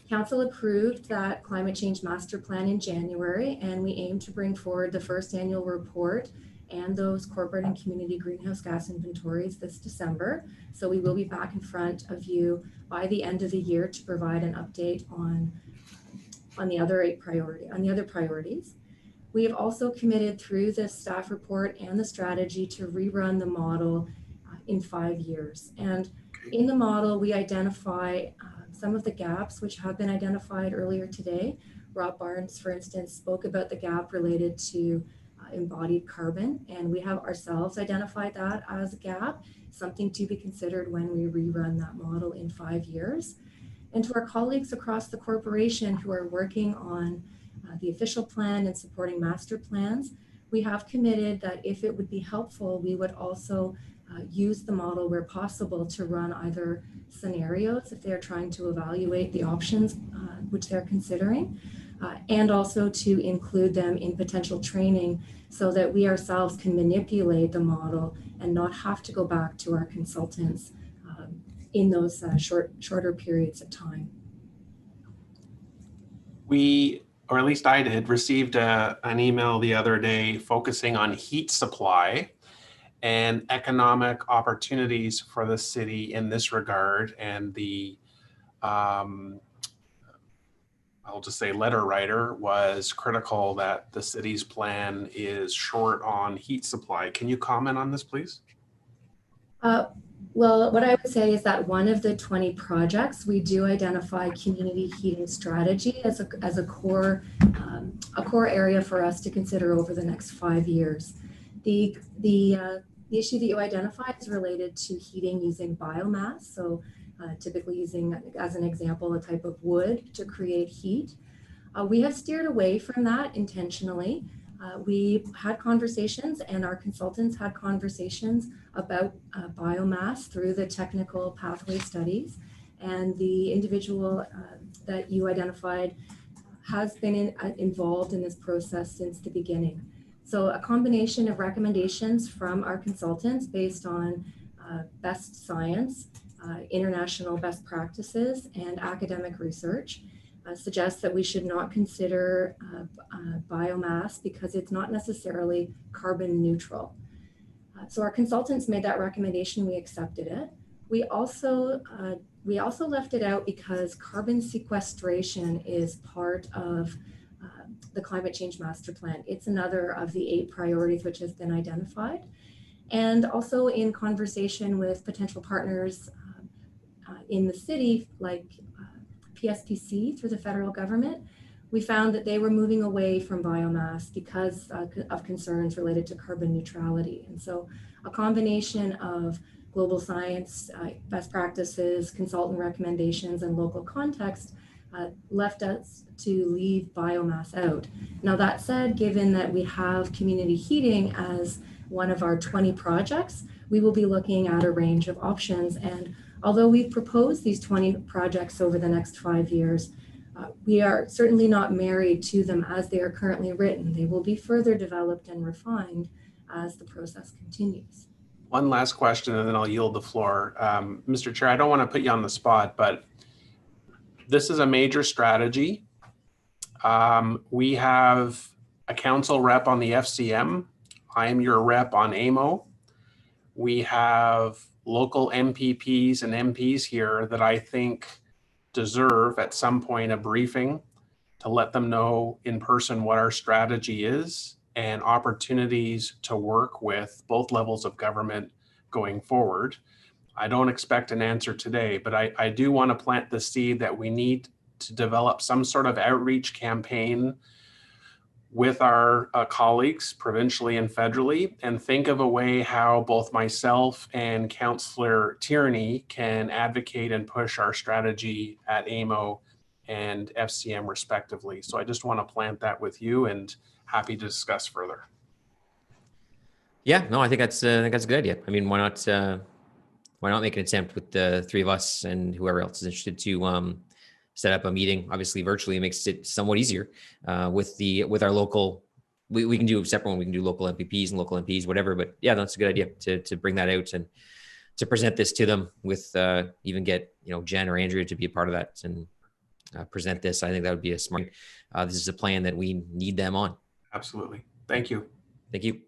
Council approved that Climate Change Master Plan in January, and we aim to bring forward the first annual report and those corporate and community greenhouse gas inventories this December. So we will be back in front of you by the end of the year to provide an update on the other priorities. We have also committed through this staff report and the strategy to rerun the model in 5 years. And in the model, we identify some of the gaps which have been identified earlier today. Rob Barnes, for instance, spoke about the gap related to embodied carbon, and we have ourselves identified that as a gap, something to be considered when we rerun that model in 5 years. And to our colleagues across the corporation who are working on the official plan and supporting master plans, we have committed that if it would be helpful, we would also use the model where possible to run either scenarios if they're trying to evaluate the options which they're considering, and also to include them in potential training so that we ourselves can manipulate the model and not have to go back to our consultants in those shorter periods of time. We, or at least I did, received an email the other day focusing on heat supply and economic opportunities for the city in this regard. And the, I'll just say letter writer was critical that the city's plan is short on heat supply. Can you comment on this, please? Well, what I would say is that one of the 20 projects, we do identify community heating strategy as a core area for us to consider over the next 5 years. The issue that you identify is related to heating using biomass. So typically using, as an example, a type of wood to create heat. We have steered away from that intentionally. We had conversations, and our consultants had conversations about biomass through the technical pathway studies. And the individual that you identified has been involved in this process since the beginning. So a combination of recommendations from our consultants based on best science, international best practices, and academic research suggests that we should not consider biomass because it's not necessarily carbon neutral. So our consultants made that recommendation, we accepted it. We also left it out because carbon sequestration is part of the climate change master plan. It's another of the 8 priorities which has been identified. And also in conversation with potential partners in the city, like PSPC through the federal government, we found that they were moving away from biomass because of concerns related to carbon neutrality. And so a combination of global science, best practices, consultant recommendations, and local context left us to leave biomass out. Now that said, given that we have community heating as one of our 20 projects, we will be looking at a range of options. And although we've proposed these 20 projects over the next 5 years, we are certainly not married to them as they are currently written. They will be further developed and refined as the process continues. One last question, and then I'll yield the floor. Mr. Chair, I don't want to put you on the spot, but this is a major strategy. We have a council rep on the FCM. I am your rep on AMO. We have local MPPs and MPs here that I think deserve at some point a briefing to let them know in person what our strategy is and opportunities to work with both levels of government going forward. I don't expect an answer today, but I do want to plant the seed that we need to develop some sort of outreach campaign with our colleagues provincially and federally, and think of a way how both myself and Councillor Tierney can advocate and push our strategy at AMO and FCM respectively. So I just want to plant that with you, and happy to discuss further. Yeah, no, I think that's a good idea. I mean, why not make an attempt with the 3 of us and whoever else is interested to set up a meeting. Obviously, virtually it makes it somewhat easier with our local. We can do a separate one. We can do local MPPs and local MPs, whatever. But yeah, that's a good idea to bring that out and to present this to them with even get Jen or Andrea to be a part of that and present this. I think that would be a smart. This is a plan that we need them on. Absolutely. Thank you. Thank you.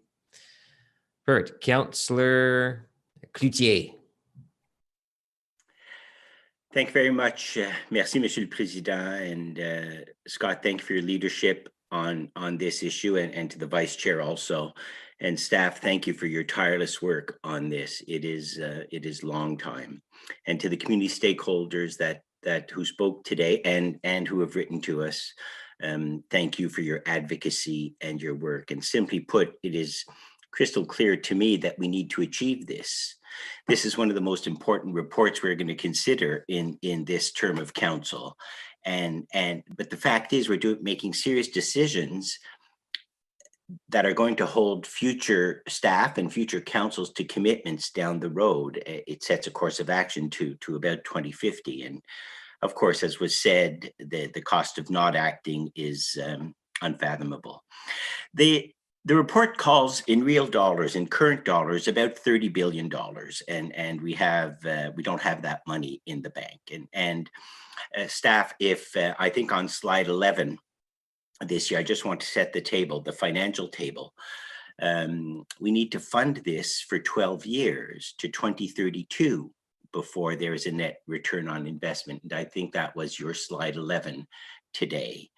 Perfect. Councillor Cloutier. Thank you very much. Merci, Monsieur le Président. And Scott, thank you for your leadership on this issue, and to the Vice Chair also. And staff, thank you for your tireless work on this. It is long time. And to the community stakeholders that who spoke today and who have written to us, thank you for your advocacy and your work. And simply put, it is crystal clear to me that we need to achieve this. This is one of the most important reports we're going to consider in this term of council. But the fact is, we're making serious decisions that are going to hold future staff and future councils to commitments down the road. It sets a course of action to about 2050. And of course, as was said, the cost of not acting is unfathomable. The report calls in real dollars, in current dollars, about $30 billion, and we don't have that money in the bank. And staff, if I think on slide 11 this year, I just want to set the table, the financial table. We need to fund this for 12 years to 2032 before there is a net return on investment. And I think that was your slide 11 today,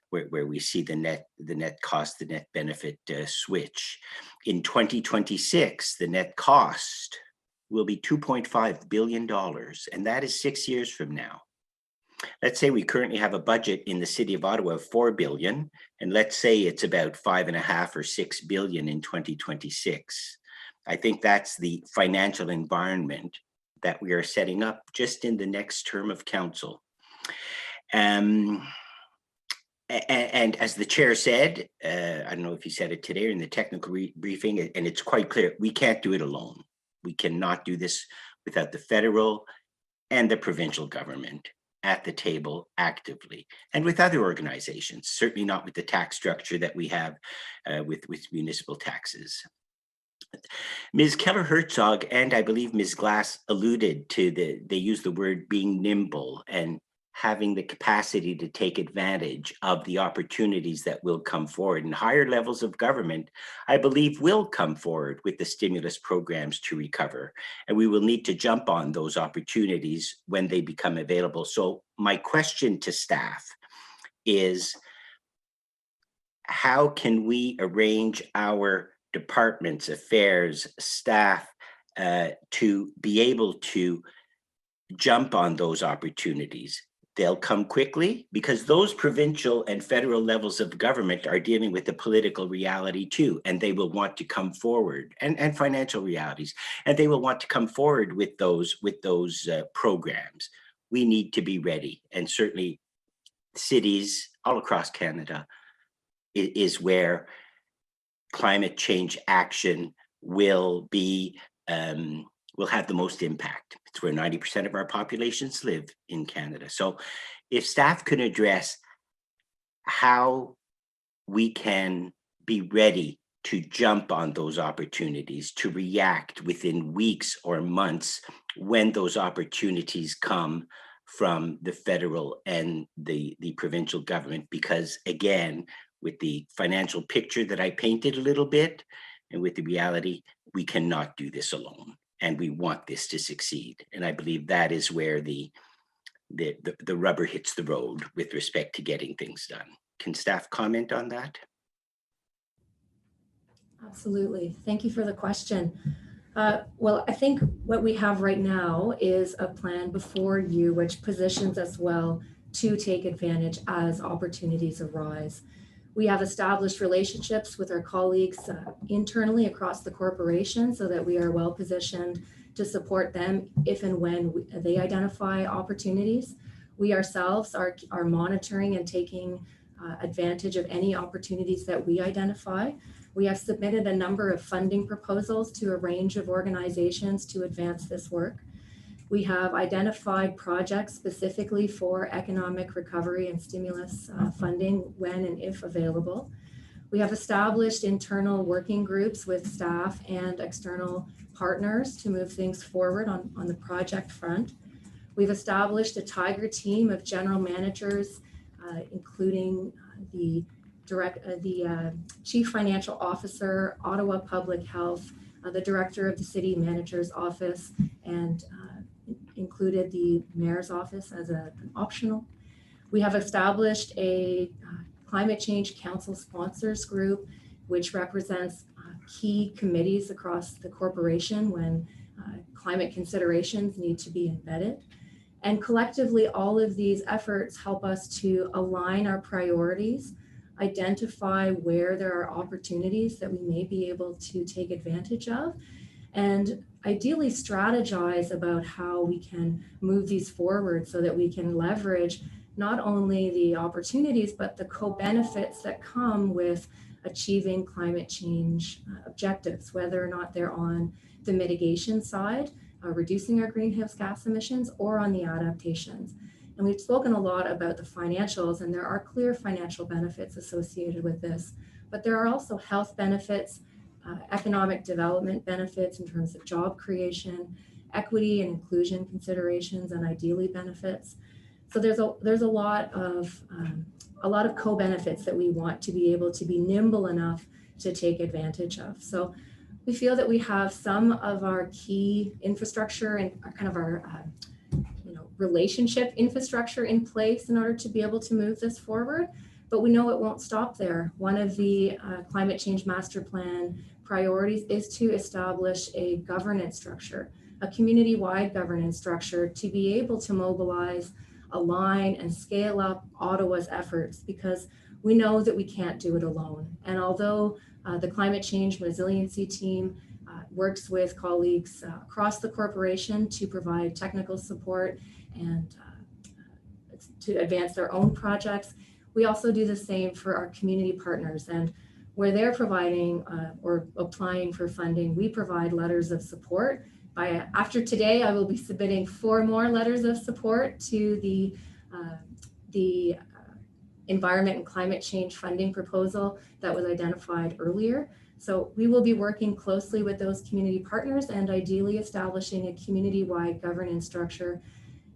where we see the net cost, the net benefit switch. In 2026, the net cost will be $2.5 billion, and that is 6 years from now. Let's say we currently have a budget in the city of Ottawa of $4 billion, and let's say it's about $5.5 or $6 billion in 2026. I think that's the financial environment that we are setting up just in the next term of council. And as the chair said, I don't know if he said it today or in the technical briefing, and it's quite clear, we can't do it alone. We cannot do this without the federal and the provincial government at the table actively, and with other organizations, certainly not with the tax structure that we have with municipal taxes. Ms. Keller-Herzog and I believe Ms. Glass alluded to they use the word being nimble and having the capacity to take advantage of the opportunities that will come forward. And higher levels of government, I believe, will come forward with the stimulus programs to recover. And we will need to jump on those opportunities when they become available. So my question to staff is, how can we arrange our departments, affairs, staff to be able to jump on those opportunities? They'll come quickly because those provincial and federal levels of government are dealing with the political reality too, and they will want to come forward, and financial realities, and they will want to come forward with those programs. We need to be ready, and certainly cities all across Canada is where climate change action will have the most impact. It's where 90% of our populations live in Canada. So if staff can address how we can be ready to jump on those opportunities, to react within weeks or months when those opportunities come from the federal and the provincial government, because again, with the financial picture that I painted a little bit, and with the reality, we cannot do this alone. And we want this to succeed. And I believe that is where the rubber hits the road with respect to getting things done. Can staff comment on that? Absolutely. Thank you for the question. Well, I think what we have right now is a plan before you, which positions us well to take advantage as opportunities arise. We have established relationships with our colleagues internally across the corporation so that we are well positioned to support them if and when they identify opportunities. We ourselves are monitoring and taking advantage of any opportunities that we identify. We have submitted a number of funding proposals to a range of organizations to advance this work. We have identified projects specifically for economic recovery and stimulus funding when and if available. We have established internal working groups with staff and external partners to move things forward on the project front. We've established a Tiger team of general managers, including the Chief Financial Officer, Ottawa Public Health, the Director of the City Manager's Office, and included the Mayor's Office as an optional. We have established a Climate Change Council Sponsors Group, which represents key committees across the corporation when climate considerations need to be embedded. And collectively, all of these efforts help us to align our priorities, identify where there are opportunities that we may be able to take advantage of, and ideally strategize about how we can move these forward so that we can leverage not only the opportunities, but the co-benefits that come with achieving climate change objectives, whether or not they're on the mitigation side, reducing our greenhouse gas emissions, or on the adaptations. And we've spoken a lot about the financials, and there are clear financial benefits associated with this, but there are also health benefits, economic development benefits in terms of job creation, equity and inclusion considerations, and ideally benefits. So there's a lot of co-benefits that we want to be able to be nimble enough to take advantage of. So we feel that we have some of our key infrastructure and kind of our relationship infrastructure in place in order to be able to move this forward. But we know it won't stop there. One of the climate change master plan priorities is to establish a governance structure, a community-wide governance structure to be able to mobilize, align, and scale up Ottawa's efforts, because we know that we can't do it alone. And although the climate change resiliency team works with colleagues across the corporation to provide technical support and to advance their own projects, we also do the same for our community partners. And where they're providing or applying for funding, we provide letters of support. After today, I will be submitting 4 more letters of support to the environment and climate change funding proposal that was identified earlier. So we will be working closely with those community partners and ideally establishing a community-wide governance structure,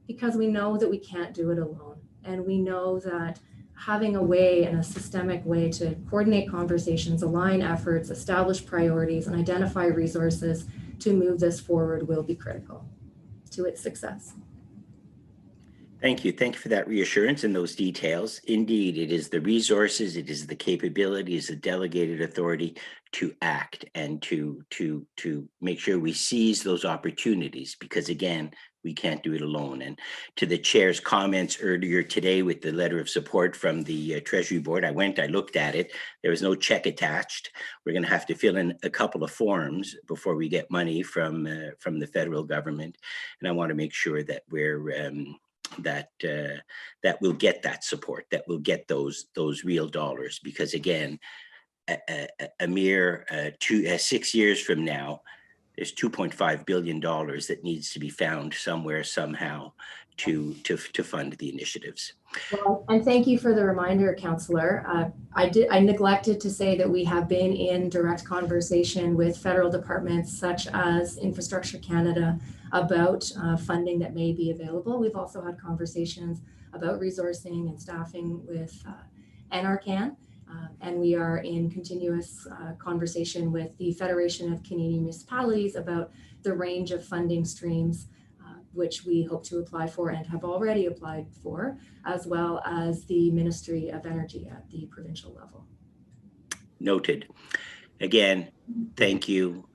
because we know that we can't do it alone. And we know that having a way and a systemic way to coordinate conversations, align efforts, establish priorities, and identify resources to move this forward will be critical to its success. Thank you. Thank you for that reassurance and those details. Indeed, it is the resources, it is the capabilities, the delegated authority to act and to make sure we seize those opportunities, because again, we can't do it alone. And to the chair's comments earlier today with the letter of support from the Treasury Board, I looked at it. There was no check attached. We're going to have to fill in a couple of forms before we get money from the federal government. And I want to make sure that we're that we'll get that support, that we'll get those real dollars, because again, a mere 6 years from now, there's $2.5 billion that needs to be found somewhere, somehow, to fund the initiatives. Well, and thank you for the reminder, Councillor. I neglected to say that we have been in direct conversation with federal departments such as Infrastructure Canada about funding that may be available. We've also had conversations about resourcing and staffing with NRCan. And we are in continuous conversation with the Federation of Canadian Municipalities about the range of funding streams which we hope to apply for and have already applied for, as well as the Ministry of Energy at the provincial level. Noted. Again, thank you,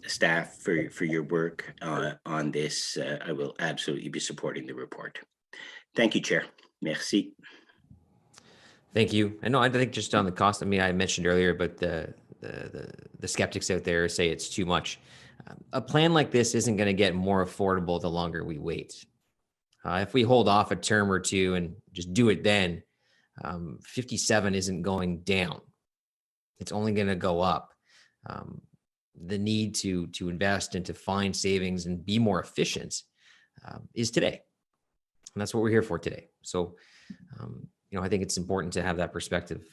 staff, for your work on this. I will absolutely be supporting the report. Thank you, Chair. Merci. Thank you. I know, I think just on the cost, I mean, I mentioned earlier, but the skeptics out there say it's too much. A plan like this isn't going to get more affordable the longer we wait. If we hold off a term or two and just do it then, 57 isn't going down. It's only going to go up. The need to invest and to find savings and be more efficient is today. And that's what we're here for today. So, I think it's important to have that perspective.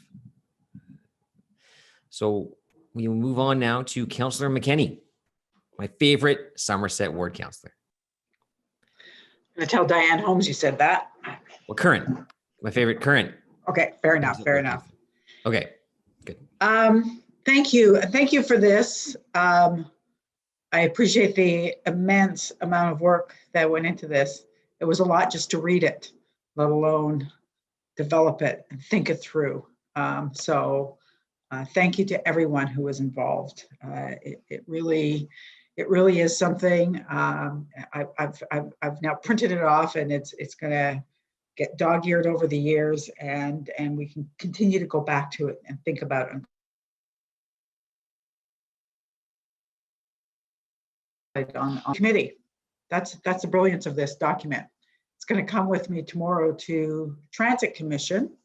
So we will move on now to Councillor McKenney, my favorite Somerset Ward councillor. I'm going to tell Diane Holmes you said that. Well, current. My favorite current. Okay, fair enough, fair enough. Okay, good. Thank you. Thank you for this. I appreciate the immense amount of work that went into this. It was a lot just to read it, let alone develop it and think it through. So thank you to everyone who was involved. It really is something. I've now printed it off, and it's going to get dog-eared over the years, and we can continue to go back to it and think about it on committee. That's the brilliance of this document. It's going to come with me tomorrow to Transit Commission.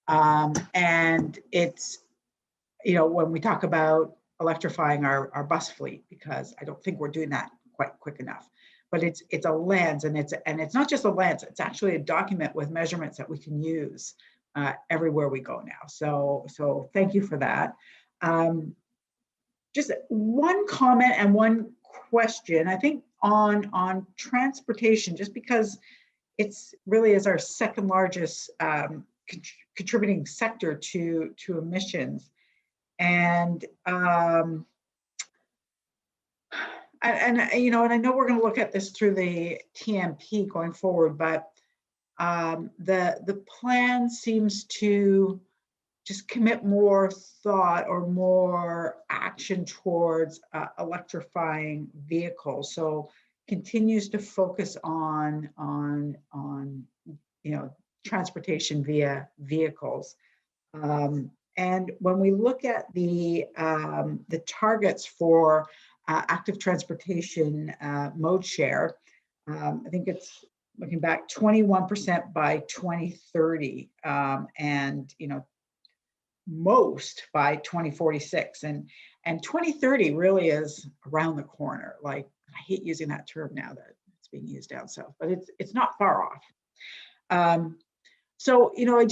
And it's, when we talk about electrifying our bus fleet, because I don't think we're doing that quite quick enough, but it's a lens, and it's not just a lens, it's actually a document with measurements that we can use everywhere we go now. So thank you for that. Just one comment and one question, I think on transportation, just because it's really is our second largest contributing sector to emissions. And you know, and I know we're going to look at this through the TMP going forward, but the plan seems to just commit more thought or more action towards electrifying vehicles. So continues to focus on you know, transportation via vehicles. And when we look at the targets for active transportation mode share, I think it's looking back 21% by 2030, and you know, most by 2046, and 2030 really is around the corner. Like, I hate using that term now that it's being used down south, but it's not far off. So you know,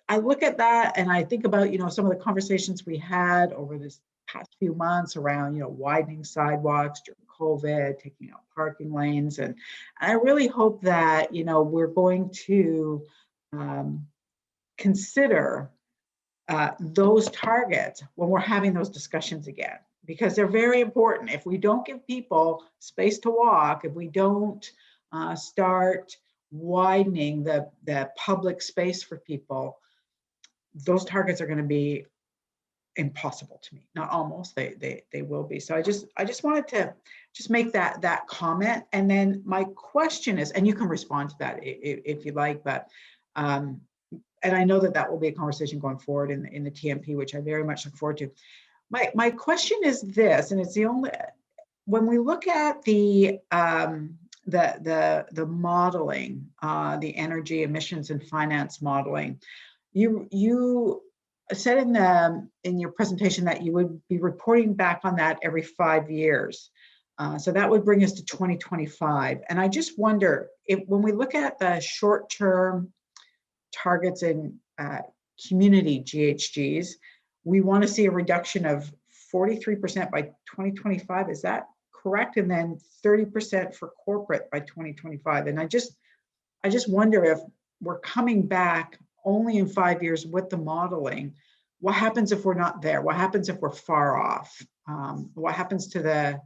I look at that and I think about, you know, some of the conversations we had over this past few months around, you know, widening sidewalks during COVID, taking out parking lanes, and I really hope that, you know, we're going to consider those targets when we're having those discussions again, because they're very important. If we don't give people space to walk, if we don't start widening the public space for people, those targets are going to be impossible to meet. Not almost, they will be. So I just wanted to just make that comment. And then my question is, and you can respond to that if you like, but and I know that will be a conversation going forward in the TMP, which I very much look forward to. My question is this, and it's the only, when we look at the modeling, the energy emissions and finance modeling, you said in your presentation that you would be reporting back on that every 5 years. So that would bring us to 2025. And I just wonder if, when we look at the short-term targets in community GHGs, we want to see a reduction of 43% by 2025. Is that correct? And then 30% for corporate by 2025. And I just wonder if we're coming back only in 5 years with the modeling. What happens if we're not there? What happens if we're far off? What happens to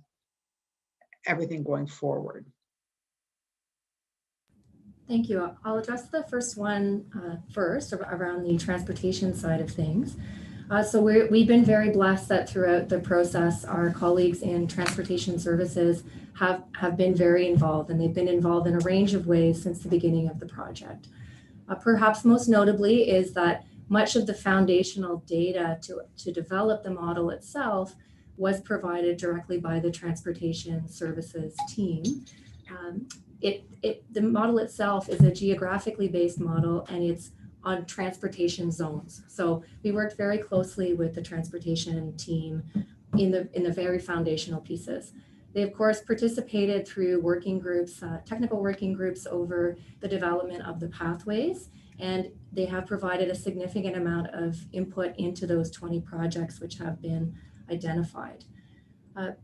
everything going forward? Thank you. I'll address the first one first, around the transportation side of things. So we've been very blessed that throughout the process, our colleagues in transportation services have been very involved, and they've been involved in a range of ways since the beginning of the project. Perhaps most notably is that much of the foundational data to develop the model itself was provided directly by the transportation services team. The model itself is a geographically based model, and it's on transportation zones. So we worked very closely with the transportation team in the very foundational pieces. They of course participated through working groups, technical working groups over the development of the pathways, and they have provided a significant amount of input into those 20 projects which have been identified.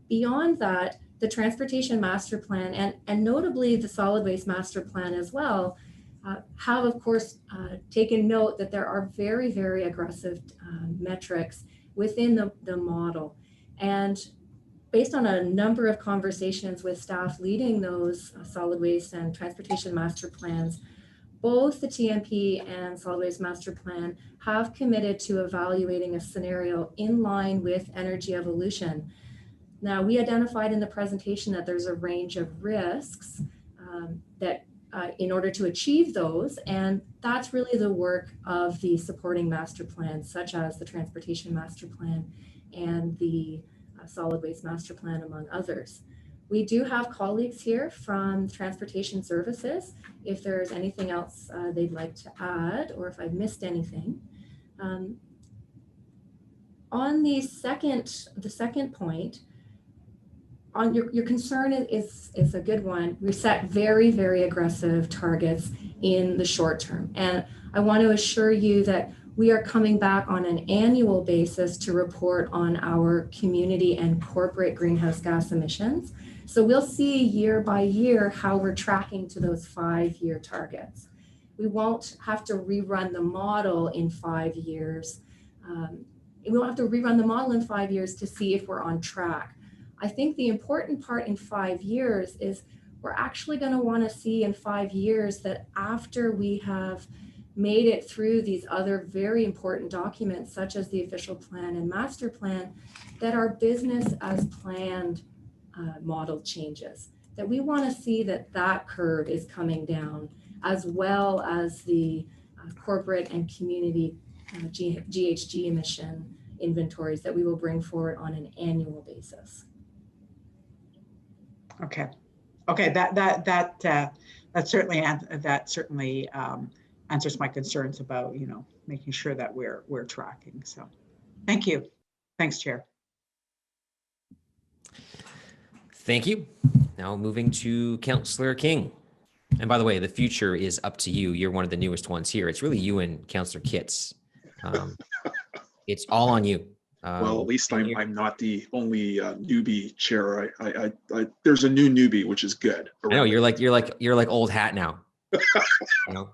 Beyond that, the Transportation Master Plan and notably the Solid Waste Master Plan as well have of course taken note that there are very, very aggressive metrics within the model. And based on a number of conversations with staff leading those solid waste and transportation master plans, both the TMP and Solid Waste Master Plan have committed to evaluating a scenario in line with energy evolution. Now, we identified in the presentation that there's a range of risks that in order to achieve those, and that's really the work of the supporting master plans, such as the Transportation Master Plan and the Solid Waste Master Plan, among others. We do have colleagues here from Transportation Services, if there's anything else they'd like to add, or if I've missed anything. On the second point, on your concern is a good one. We set very, very aggressive targets in the short term. And I want to assure you that we are coming back on an annual basis to report on our community and corporate greenhouse gas emissions. So we'll see year by year how we're tracking to those 5-year targets. we won't have to rerun the model in 5 years. We won't have to rerun the model in 5 years to see if we're on track. I think the important part in 5 years is we're actually going to want to see in 5 years that after we have made it through these other very important documents, such as the official plan and master plan, that our business as planned model changes, that we want to see that that curve is coming down, as well as the corporate and community GHG emission inventories that we will bring forward on an annual basis. Okay. Okay, that certainly answers my concerns about, you know, making sure that we're tracking. So thank you. Thanks, Chair. Thank you. Now moving to Councillor King. And by the way, the future is up to you. You're one of the newest ones here. It's really you and Councillor Kitts. It's all on you. Well, at least I'm not the only newbie chair. I there's a new newbie, which is good. I know you're like old hat now. You know?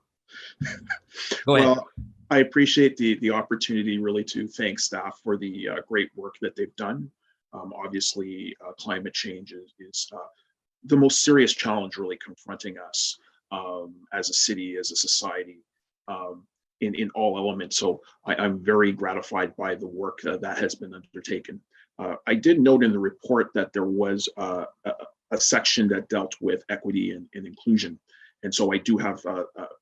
Go ahead. Well, I appreciate the opportunity really to thank staff for the great work that they've done. Obviously, climate change is the most serious challenge really confronting us as a city, as a society. In all elements. So I'm very gratified by the work that has been undertaken. I did note in the report that there was a section that dealt with equity and inclusion. And so I do have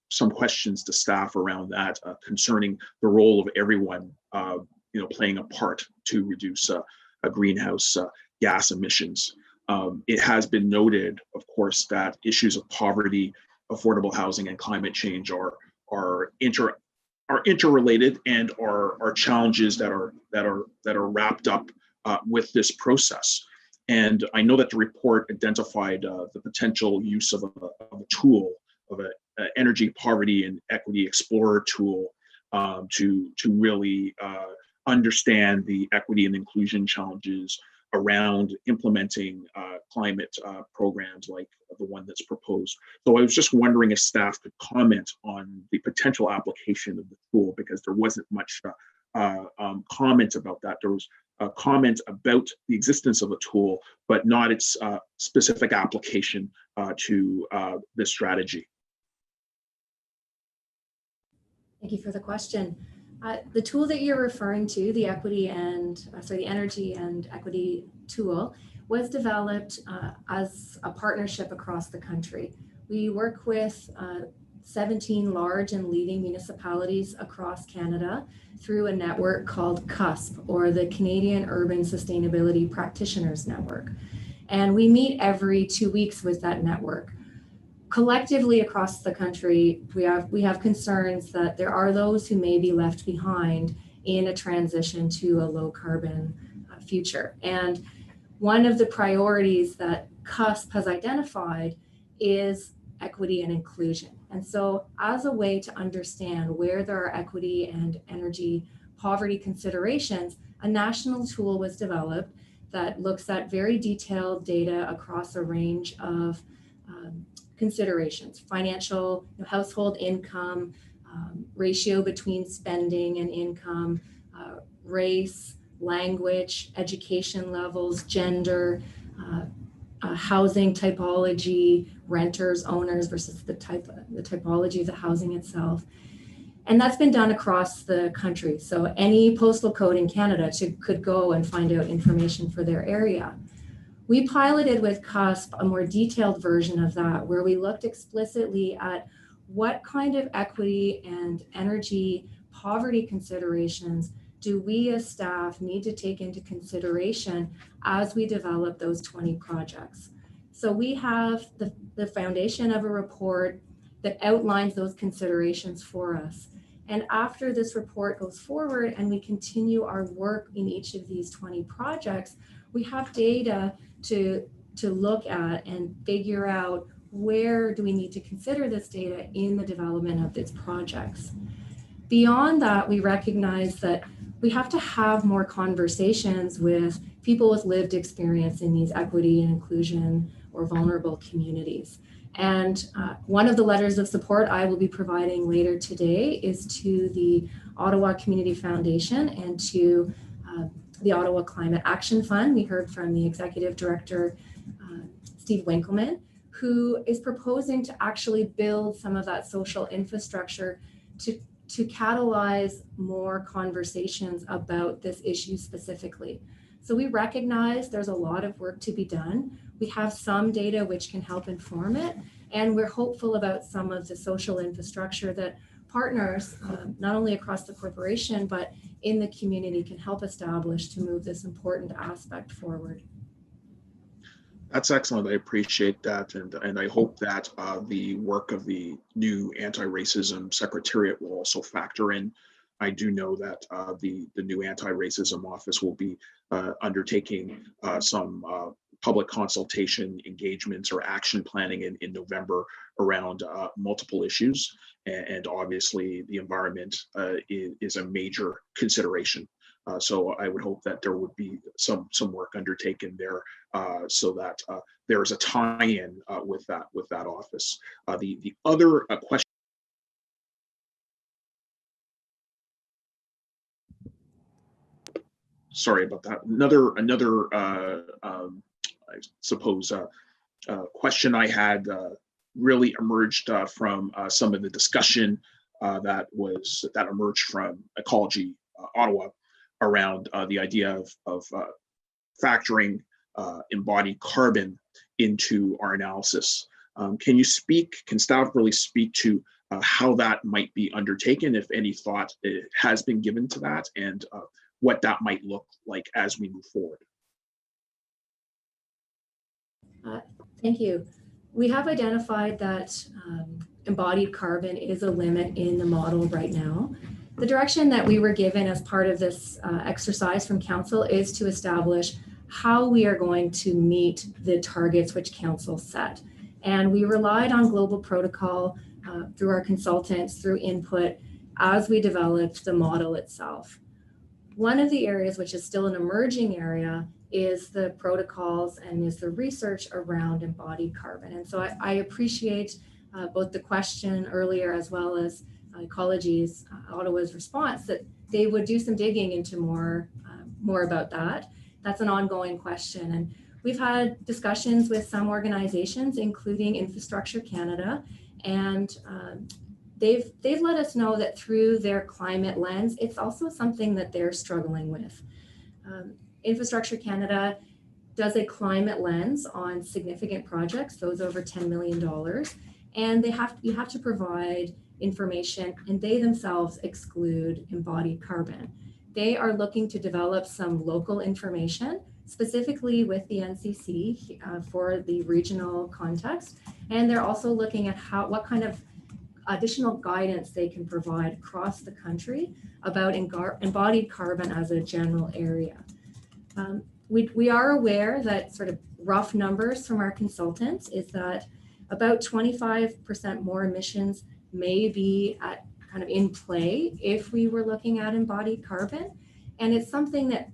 some questions to staff around that concerning the role of everyone, you know, playing a part to reduce greenhouse gas emissions. It has been noted, of course, that issues of poverty, affordable housing, and climate change are interrelated and are challenges that are wrapped up with this process. And I know that the report identified the potential use of a tool, of an energy poverty and equity explorer tool, to really understand the equity and inclusion challenges around implementing climate programs like the one that's proposed. So I was just wondering if staff could comment on the potential application of the tool, because there wasn't much comment about that. There was a comment about the existence of a tool, but not its specific application to this strategy. Thank you for the question. The tool that you're referring to, the equity and the energy and equity tool, was developed as a partnership across the country. We work with 17 large and leading municipalities across Canada through a network called CUSP, or the Canadian Urban Sustainability Practitioners Network. And we meet every 2 weeks with that network. Collectively across the country, we have concerns that there are those who may be left behind in a transition to a low carbon future. And one of the priorities that CUSP has identified is equity and inclusion. And so as a way to understand where there are equity and energy poverty considerations, a national tool was developed that looks at very detailed data across a range of considerations: financial, household income, ratio between spending and income, race, language, education levels, gender, housing typology, renters, owners versus the typology of the housing itself. And that's been done across the country. So any postal code in Canada could go and find out information for their area. We piloted with CUSP a more detailed version of that, where we looked explicitly at what kind of equity and energy poverty considerations do we as staff need to take into consideration as we develop those 20 projects. So we have the foundation of a report that outlines those considerations for us. And after this report goes forward and we continue our work in each of these 20 projects, we have data to look at and figure out where do we need to consider this data in the development of these projects. Beyond that, we recognize that we have to have more conversations with people with lived experience in these equity and inclusion or vulnerable communities. And one of the letters of support I will be providing later today is to the Ottawa Community Foundation and to the Ottawa Climate Action Fund. We heard from the Executive Director, Steve Winkleman, who is proposing to actually build some of that social infrastructure to catalyze more conversations about this issue specifically. So we recognize there's a lot of work to be done. We have some data which can help inform it, and we're hopeful about some of the social infrastructure that partners, not only across the corporation, but in the community can help establish to move this important aspect forward. That's excellent. I appreciate that. And I hope that the work of the new anti-racism secretariat will also factor in. I do know that the new anti-racism office will be undertaking some public consultation engagements or action planning in November around multiple issues. And obviously the environment is a major consideration. So I would hope that there would be some work undertaken there so that there is a tie-in with that office. The other question. Sorry about that. Another I suppose question I had really emerged from some of the discussion that emerged from Ecology Ottawa around the idea of factoring embodied carbon into our analysis. Can staff really speak to how that might be undertaken, if any thought has been given to that, and what that might look like as we move forward? Thank you. We have identified that embodied carbon is a limit in the model right now. The direction that we were given as part of this exercise from Council is to establish how we are going to meet the targets which Council set. And we relied on global protocol through our consultants, through input, as we developed the model itself. One of the areas which is still an emerging area is the protocols and is the research around embodied carbon. And so I appreciate both the question earlier as well as Ecology's, Ottawa's response that they would do some digging into more about that. That's an ongoing question. And we've had discussions with some organizations, including Infrastructure Canada, and they've let us know that through their climate lens, it's also something that they're struggling with. Infrastructure Canada does a climate lens on significant projects, those over $10 million, and you have to provide information, and they themselves exclude embodied carbon. They are looking to develop some local information, specifically with the NCC for the regional context, and they're also looking at what kind of additional guidance they can provide across the country about embodied carbon as a general area. We are aware that sort of rough numbers from our consultants is that about 25% more emissions may be kind of in play if we were looking at embodied carbon. And it's something that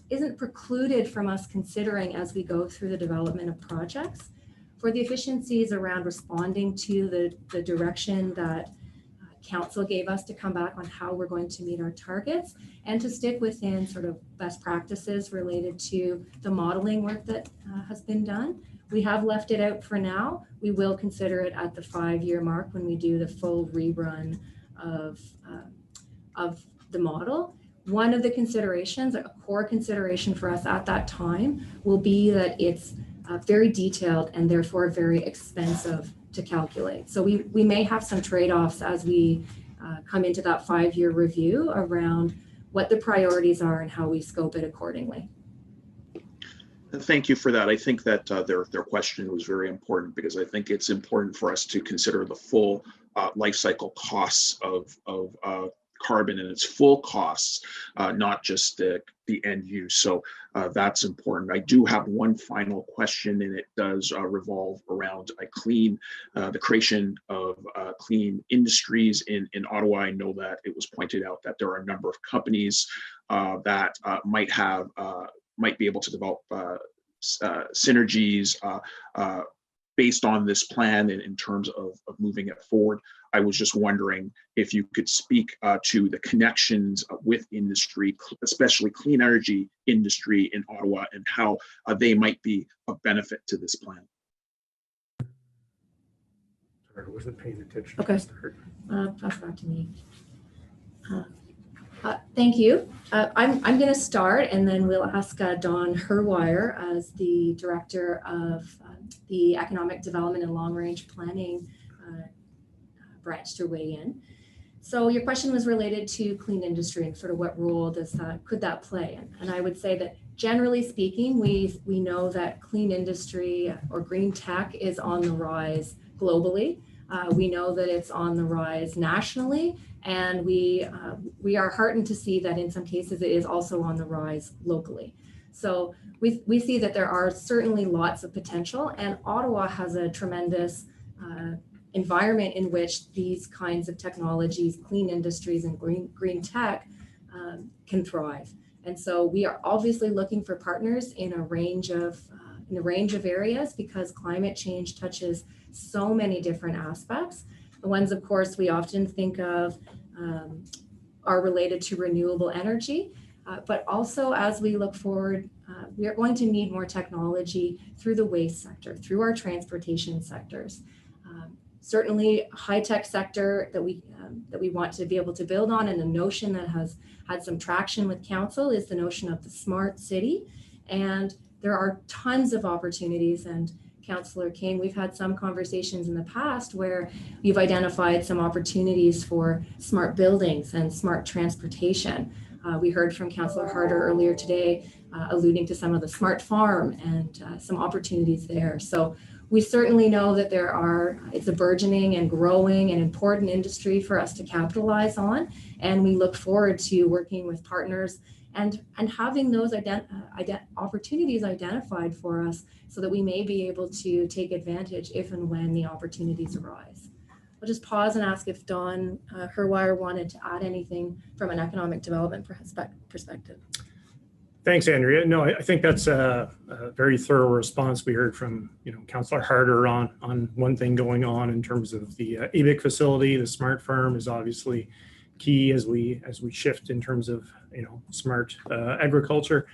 isn't precluded from us considering as we go through the development of projects for the efficiencies around responding to the direction that Council gave us to come back on how we're going to meet our targets and to stick within sort of best practices related to the modeling work that has been done. We have left it out for now. We will consider it at the 5-year mark when we do the full rerun of the model. One of the considerations, a core consideration for us at that time, will be that it's very detailed and therefore very expensive to calculate. So we may have some trade-offs as we come into that 5-year review around what the priorities are and how we scope it accordingly. Thank you for that. I think that their question was very important because I think it's important for us to consider the full life cycle costs of carbon and its full costs, not just the end use. So that's important. I do have one final question, and it does revolve around the creation of clean industries in Ottawa. I know that it was pointed out that there are a number of companies that might be able to develop synergies based on this plan and in terms of moving it forward. I was just wondering if you could speak to the connections with industry, especially clean energy industry in Ottawa, and how they might be of benefit to this plan. Sorry, I wasn't paying attention. Okay. Pass that to me. Thank you. I'm going to start, and then we'll ask Dawn Herwire as the Director of the Economic Development and Long Range Planning branch to weigh in. So your question was related to clean industry and sort of what role could that play? And I would say that generally speaking, we know that clean industry or green tech is on the rise globally. We know that it's on the rise nationally, and we are heartened to see that in some cases it is also on the rise locally. So we see that there are certainly lots of potential, and Ottawa has a tremendous environment in which these kinds of technologies, clean industries and green tech can thrive. And so we are obviously looking for partners in a range of areas, because climate change touches so many different aspects. The ones, of course, we often think of are related to renewable energy, but also as we look forward, we are going to need more technology through the waste sector, through our transportation sectors. Certainly high-tech sector that we want to be able to build on, and the notion that has had some traction with council is the notion of the smart city. And there are tons of opportunities, and Councillor King, we've had some conversations in the past where we've identified some opportunities for smart buildings and smart transportation. We heard from Councillor Harder earlier today, alluding to some of the smart farm and some opportunities there. So we certainly know that it's a burgeoning and growing and important industry for us to capitalize on. And we look forward to working with partners and having those opportunities identified for us so that we may be able to take advantage if and when the opportunities arise. I'll just pause and ask if Dawn Herwire wanted to add anything from an economic development perspective. Thanks, Andrea. No, I think that's a very thorough response. We heard from Councillor Harder on one thing going on in terms of the ABIC facility. The smart farm is obviously key as we shift in terms of smart agriculture.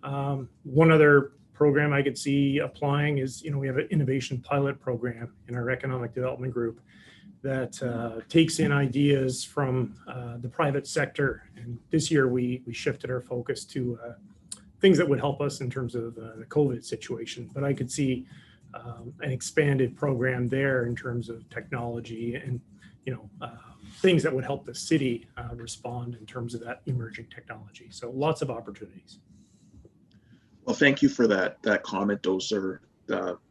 One other program I could see applying is we have an innovation pilot program in our economic development group that takes in ideas from the private sector. And this year we shifted our focus to things that would help us in terms of the COVID situation. But I could see an expanded program there in terms of technology and things that would help the city respond in terms of that emerging technology. So lots of opportunities. Well, thank you for that comment. Those are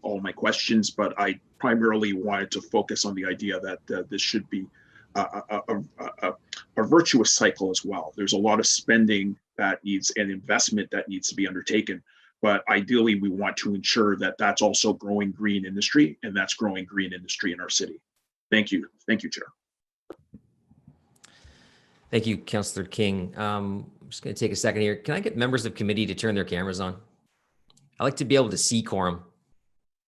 all my questions, but I primarily wanted to focus on the idea that this should be a virtuous cycle as well. There's a lot of spending that needs and investment that needs to be undertaken, but ideally we want to ensure that that's also growing green industry, and that's growing green industry in our city. Thank you, Chair. Thank you, Councillor King. I'm just going to take a second here. Can I get members of committee to turn their cameras on? I like to be able to see quorum.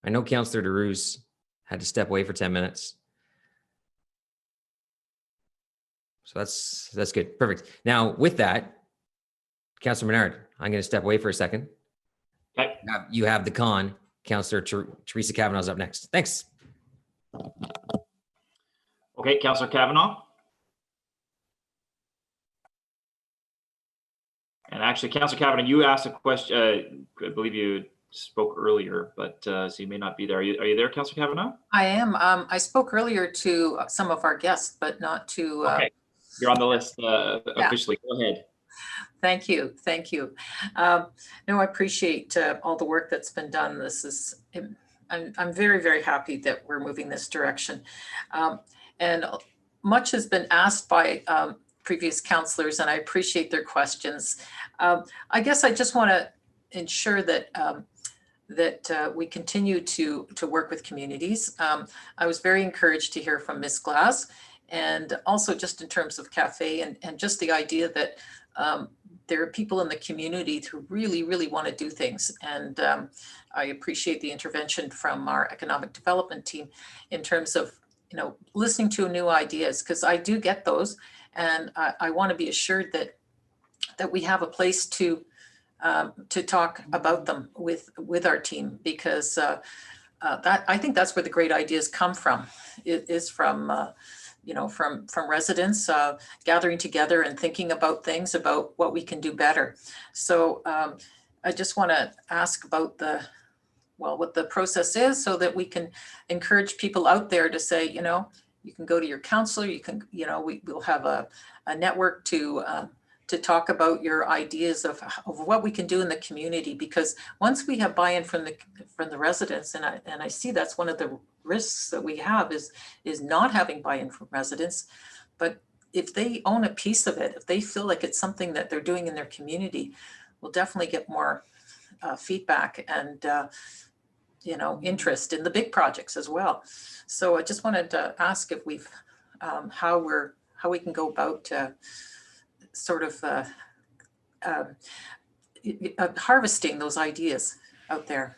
I know Councillor DeRuse had to step away for 10 minutes. So that's good. Perfect. Now with that, Councillor Menard, I'm going to step away for a second. Okay. You have the con. Councillor Teresa Kavanaugh's up next. Thanks. Okay, Councillor Kavanaugh. And actually, Councillor Kavanaugh, you asked a question. I believe you spoke earlier, but so you may not be there. Are you there, Councillor Kavanaugh? I am. I spoke earlier to some of our guests, but not to. Okay, you're on the list officially. Go ahead. Thank you. No, I appreciate all the work that's been done. This is. I'm very, very happy that we're moving this direction, and much has been asked by previous councillors, and I appreciate their questions. I guess I just want to ensure that we continue to work with communities. I was very encouraged to hear from Ms. Glass, and also just in terms of cafe and just the idea that there are people in the community who really, really want to do things. And I appreciate the intervention from our economic development team in terms of, listening to new ideas, because I do get those. And I want to be assured that we have a place to talk about them with our team, because that I think that's where the great ideas come from. It is from from residents gathering together and thinking about things, about what we can do better. So I just want to ask about what the process is, so that we can encourage people out there to say, you can go to your counselor, you can, we'll have a network to talk about your ideas of what we can do in the community. Because once we have buy-in from the residents, and I see that's one of the risks that we have is not having buy-in from residents. But if they own a piece of it, if they feel like it's something that they're doing in their community, we'll definitely get more feedback and interest in the big projects as well. So I just wanted to ask if we've how we can go about harvesting those ideas out there.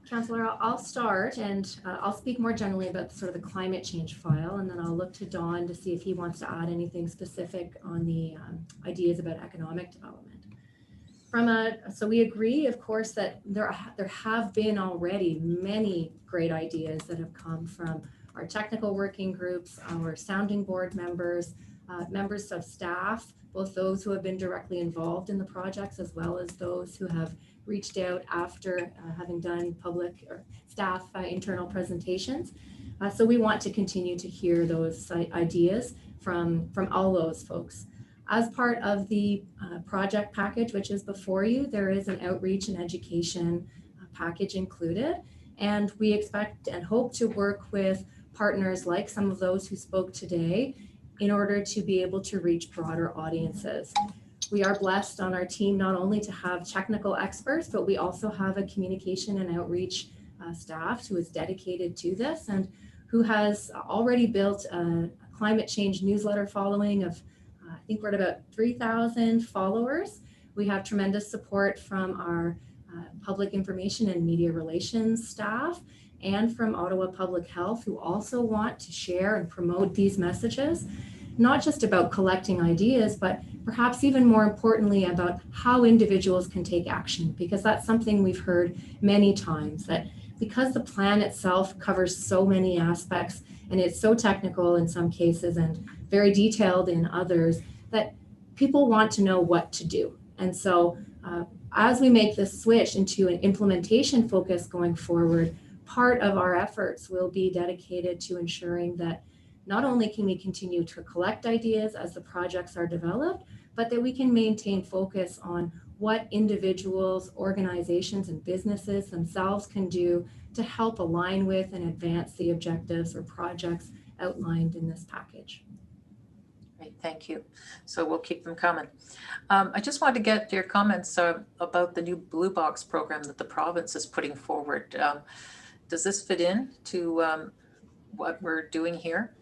Councillor, I'll start, and I'll speak more generally about sort of the climate change file, and then I'll look to Don to see if he wants to add anything specific on the ideas about economic development. So we agree, of course, that there have been already many great ideas that have come from our technical working groups, our sounding board members, members of staff, both those who have been directly involved in the projects, as well as those who have reached out after having done public or staff internal presentations. So we want to continue to hear those ideas from all those folks. As part of the project package, which is before you, there is an outreach and education package included. And we expect and hope to work with partners like some of those who spoke today in order to be able to reach broader audiences. We are blessed on our team not only to have technical experts, but we also have a communication and outreach staff who is dedicated to this and who has already built a climate change newsletter following of, I think we're at about 3,000 followers. We have tremendous support from our public information and media relations staff and from Ottawa Public Health, who also want to share and promote these messages, not just about collecting ideas, but perhaps even more importantly about how individuals can take action, because that's something we've heard many times, that because the plan itself covers so many aspects and it's so technical in some cases and very detailed in others, that people want to know what to do. And so as we make this switch into an implementation focus going forward, part of our efforts will be dedicated to ensuring that not only can we continue to collect ideas as the projects are developed, but that we can maintain focus on what individuals, organizations, and businesses themselves can do to help align with and advance the objectives or projects outlined in this package. Great, thank you. So we'll keep them coming. I just wanted to get your comments about the new Blue Box program that the province is putting forward. Does this fit in to what we're doing here?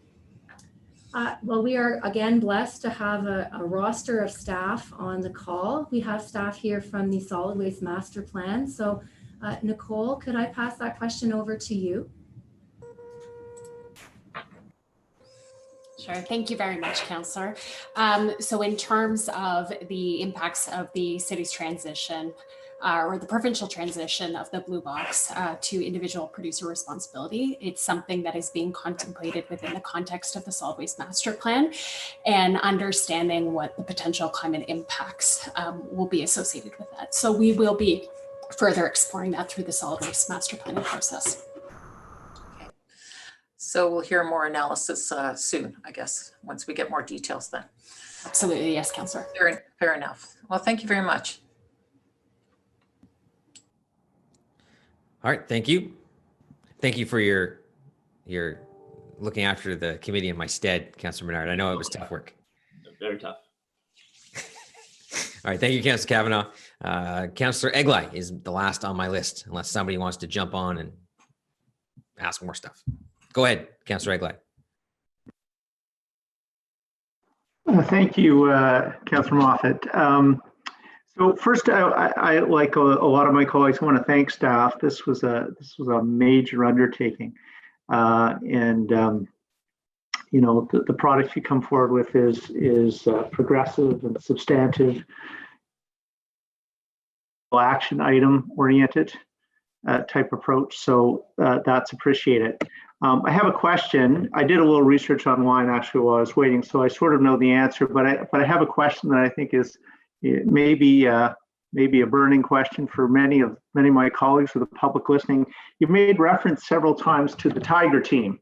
Well, we are again blessed to have a roster of staff on the call. We have staff here from the Solid Waste Master Plan. So Nicole, could I pass that question over to you? Sure. Thank you very much, Councillor. So in terms of the impacts of the city's transition or the provincial transition of the Blue Box to individual producer responsibility, it's something that is being contemplated within the context of the Solid Waste Master Plan and understanding what the potential climate impacts will be associated with that. So we will be further exploring that through the Solid Waste Master Planning process. So we'll hear more analysis soon, I guess, once we get more details then. Absolutely, yes, Councillor. Fair enough. Well, thank you very much. All right, thank you. Thank you for your looking after the committee in my stead, Councillor Bernard. I know it was tough work. Very tough. All right, thank you, Councillor Kavanagh. Councillor Eglai is the last on my list, unless somebody wants to jump on and ask more stuff. Go ahead, Councillor Eglai. Thank you, Councillor Moffat. So first, I like a lot of my colleagues, want to thank staff. This was a major undertaking, you know, the product you come forward with is progressive and substantive, action item oriented type approach. So that's appreciated. I have a question. I did a little research online actually while I was waiting, so I sort of know the answer. But I have a question that I think is maybe a burning question for many of my colleagues or the public listening. You've made reference several times to the Tiger team,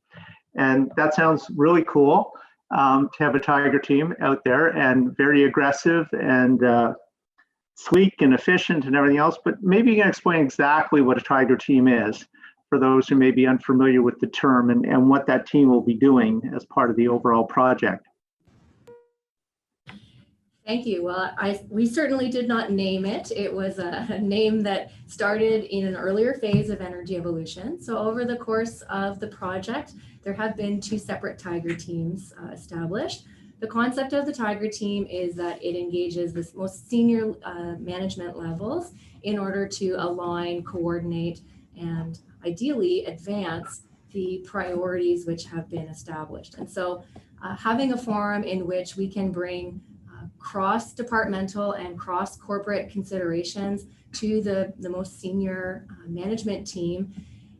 and that sounds really cool to have a Tiger team out there and very aggressive and sleek and efficient and everything else. But maybe you can explain exactly what a Tiger team is for those who may be unfamiliar with the term, and what that team will be doing as part of the overall project. Thank you. Well, we certainly did not name it. It was a name that started in an earlier phase of energy evolution. So over the course of the project, there have been 2 separate Tiger teams established. The concept of the Tiger team is that it engages the most senior management levels in order to align, coordinate, and ideally advance the priorities which have been established. And so having a forum in which we can bring cross-departmental and cross-corporate considerations to the most senior management team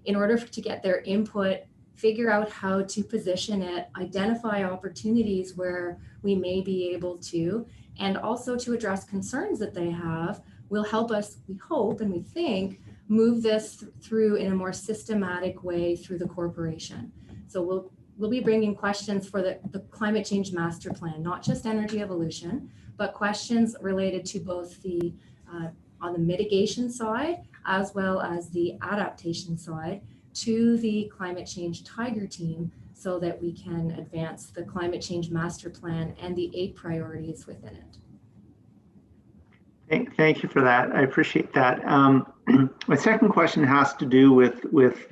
in order to get their input, figure out how to position it, identify opportunities where we may be able to, and also to address concerns that they have, will help us, we hope and we think, move this through in a more systematic way through the corporation. So we'll be bringing questions for the climate change master plan, not just energy evolution, but questions related to both the on the mitigation side as well as the adaptation side to the climate change Tiger team, so that we can advance the climate change master plan and the 8 priorities within it. Thank you for that. I appreciate that. My second question has to do with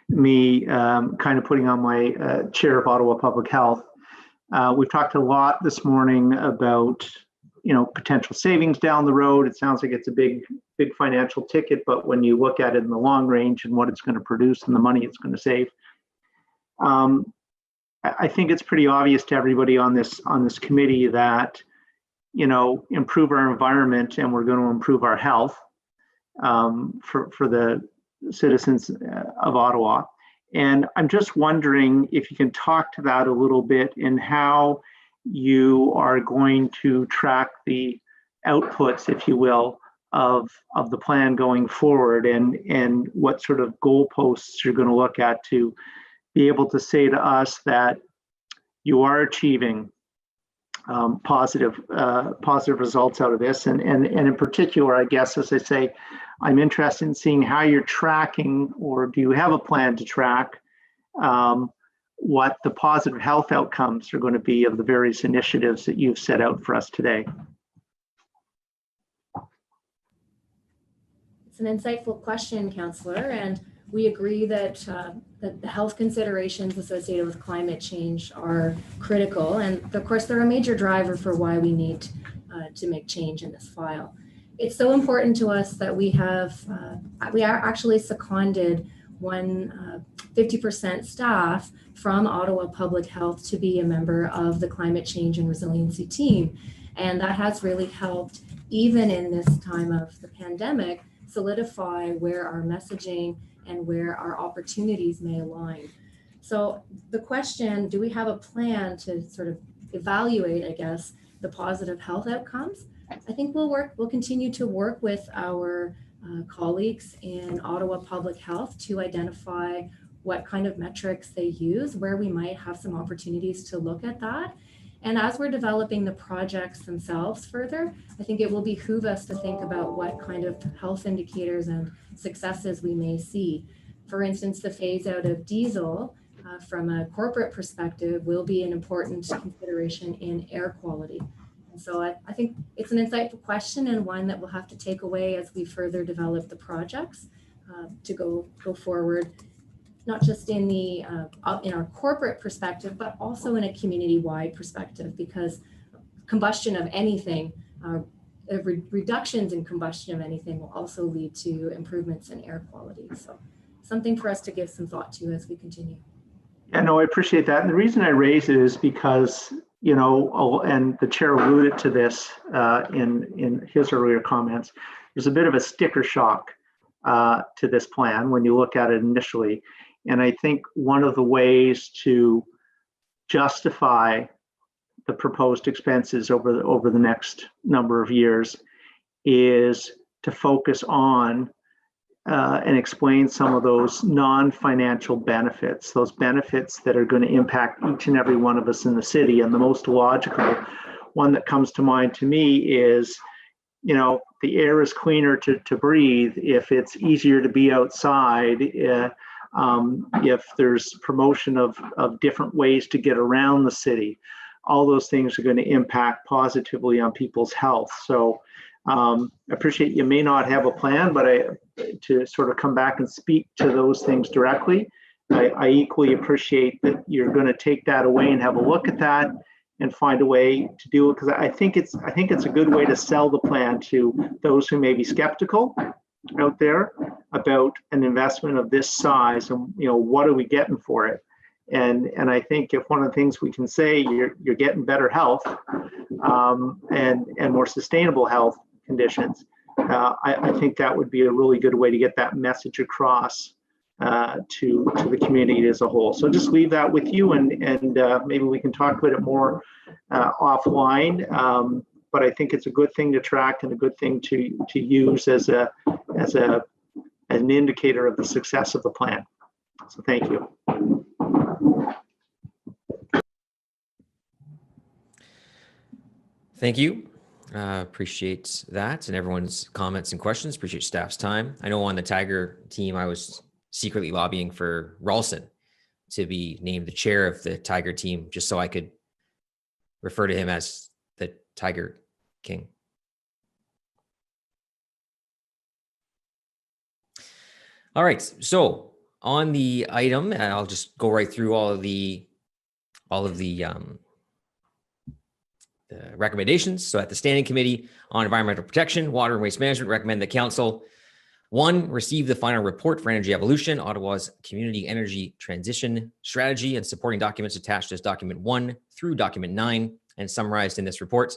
me kind of putting on my chair of Ottawa Public Health. We've talked a lot this morning about, you know, potential savings down the road. It sounds like it's a big financial ticket, but when you look at it in the long range and what it's going to produce and the money it's going to save, I think it's pretty obvious to everybody on this committee that, you know, improve our environment and we're going to improve our health for the citizens of Ottawa. And I'm just wondering if you can talk to that a little bit, and how you are going to track the outputs, if you will, of the plan going forward, and what sort of goalposts you're going to look at to be able to say to us that you are achieving positive results out of this. And in particular, I guess, as I say, I'm interested in seeing how you're tracking, or do you have a plan to track what the positive health outcomes are going to be of the various initiatives that you've set out for us today? It's an insightful question, Councillor, and we agree that that the health considerations associated with climate change are critical, and of course they're a major driver for why we need to make change in this file. It's so important to us that we are actually seconded 50% staff from Ottawa Public Health to be a member of the climate change and resiliency team, and that has really helped, even in this time of the pandemic, solidify where our messaging and where our opportunities may align. So the question, do we have a plan to sort of evaluate, I guess, the positive health outcomes? I think we'll continue to work with our colleagues in Ottawa Public Health to identify what kind of metrics they use, where we might have some opportunities to look at that. And as we're developing the projects themselves further, I think it will behoove us to think about what kind of health indicators and successes we may see. For instance, the phase out of diesel from a corporate perspective will be an important consideration in air quality. And so I think it's an insightful question, and one that we'll have to take away as we further develop the projects to go forward, not just in the in our corporate perspective, but also in a community-wide perspective, because combustion of anything, reductions in combustion of anything will also lead to improvements in air quality. So something for us to give some thought to as we continue. Yeah, no, I appreciate that. And the reason I raise it is because, you know, and the chair alluded to this in his earlier comments, there's a bit of a sticker shock to this plan when you look at it initially. And I think one of the ways to justify the proposed expenses over the next number of years is to focus on and explain some of those non-financial benefits, those benefits that are going to impact each and every one of us in the city. And the most logical one that comes to mind to me is, you know, the air is cleaner to breathe if it's easier to be outside, if there's promotion of different ways to get around the city. All those things are going to impact positively on people's health. So I appreciate you may not have a plan, but to sort of come back and speak to those things directly, I equally appreciate that you're going to take that away and have a look at that and find a way to do it, because I think it's a good way to sell the plan to those who may be skeptical out there about an investment of this size, and you know, what are we getting for it? And I think if one of the things we can say, you're getting better health and more sustainable health conditions, I think that would be a really good way to get that message across to the community as a whole. So just leave that with you, and maybe we can talk about it more offline. But I think it's a good thing to track and a good thing to use as an indicator of the success of the plan. So thank you. Thank you. Appreciate that and everyone's comments and questions. Appreciate staff's time. I know on the Tiger team, I was secretly lobbying for Ralston to be named the chair of the Tiger team, just so I could refer to him as the Tiger King. All right. So on the item, and I'll just go right through all of the recommendations. So at the Standing Committee on Environmental Protection, Water and Waste Management, recommend that Council, 1, receive the final report for Energy Evolution, Ottawa's Community Energy Transition Strategy, and supporting documents attached as Document 1 through Document 9 and summarized in this report.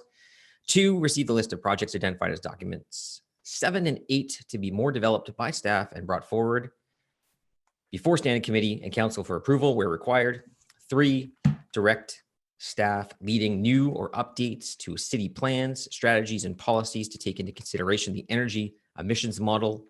2, receive the list of projects identified as Documents 7 and 8 to be more developed by staff and brought forward before Standing Committee and Council for approval where required. 3, direct staff leading new or updates to city plans, strategies, and policies to take into consideration the energy emissions model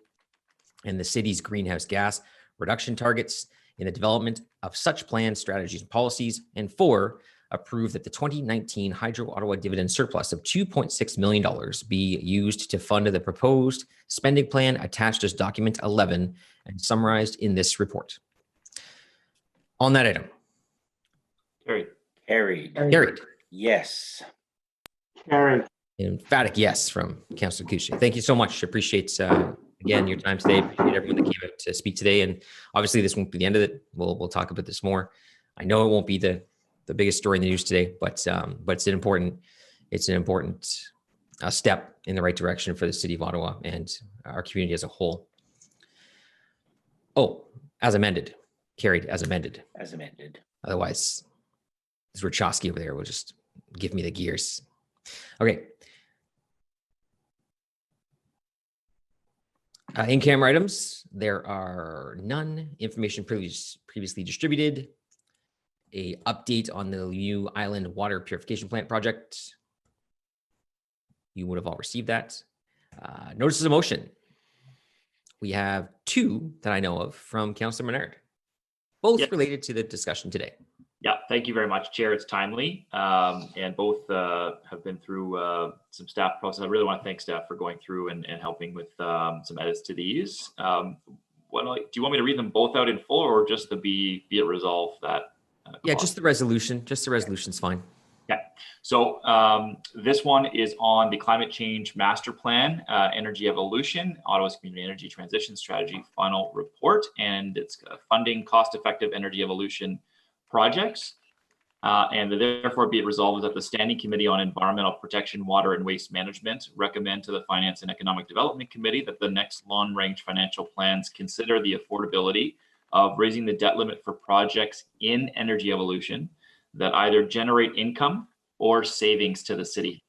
and the city's greenhouse gas reduction targets in the development of such plans, strategies, and policies. And 4, approve that the 2019 Hydro Ottawa dividend surplus of $2.6 million be used to fund the proposed spending plan attached as Document 11 and summarized in this report. On that item. Carried. Yes. Carried. Emphatic yes from Councillor Cucci. Thank you so much. Appreciate again your time today. Appreciate everyone that came out to speak today. And obviously this won't be the end of it. We'll talk about this more. I know it won't be the biggest story in the news today, but it's an important step in the right direction for the city of Ottawa and our community as a whole. Oh, as amended. Carried as amended. As amended. Otherwise, this Rachowski over there will just give me the gears. Okay. In-camera items, there are none. Information previously distributed. A update on the new Island Water Purification Plant project. You would have all received that. Notices of motion. We have 2 that I know of from Councillor Menard, both related to the discussion today. Yeah, thank you very much, Chair. It's timely, and both have been through some staff process. I really want to thank staff for going through and helping with some edits to these. Do you want me to read them both out in full, or just the be it resolved that? Yeah, just the resolution. Just the resolution's fine. Yeah. So this one is on the climate change master plan, energy evolution, Ottawa's community energy transition strategy final report, and it's funding cost-effective energy evolution projects. And therefore be it resolved that the Standing Committee on Environmental Protection, Water and Waste Management recommend to the Finance and Economic Development Committee that the next long-range financial plans consider the affordability of raising the debt limit for projects in energy evolution that either generate income or savings to the city.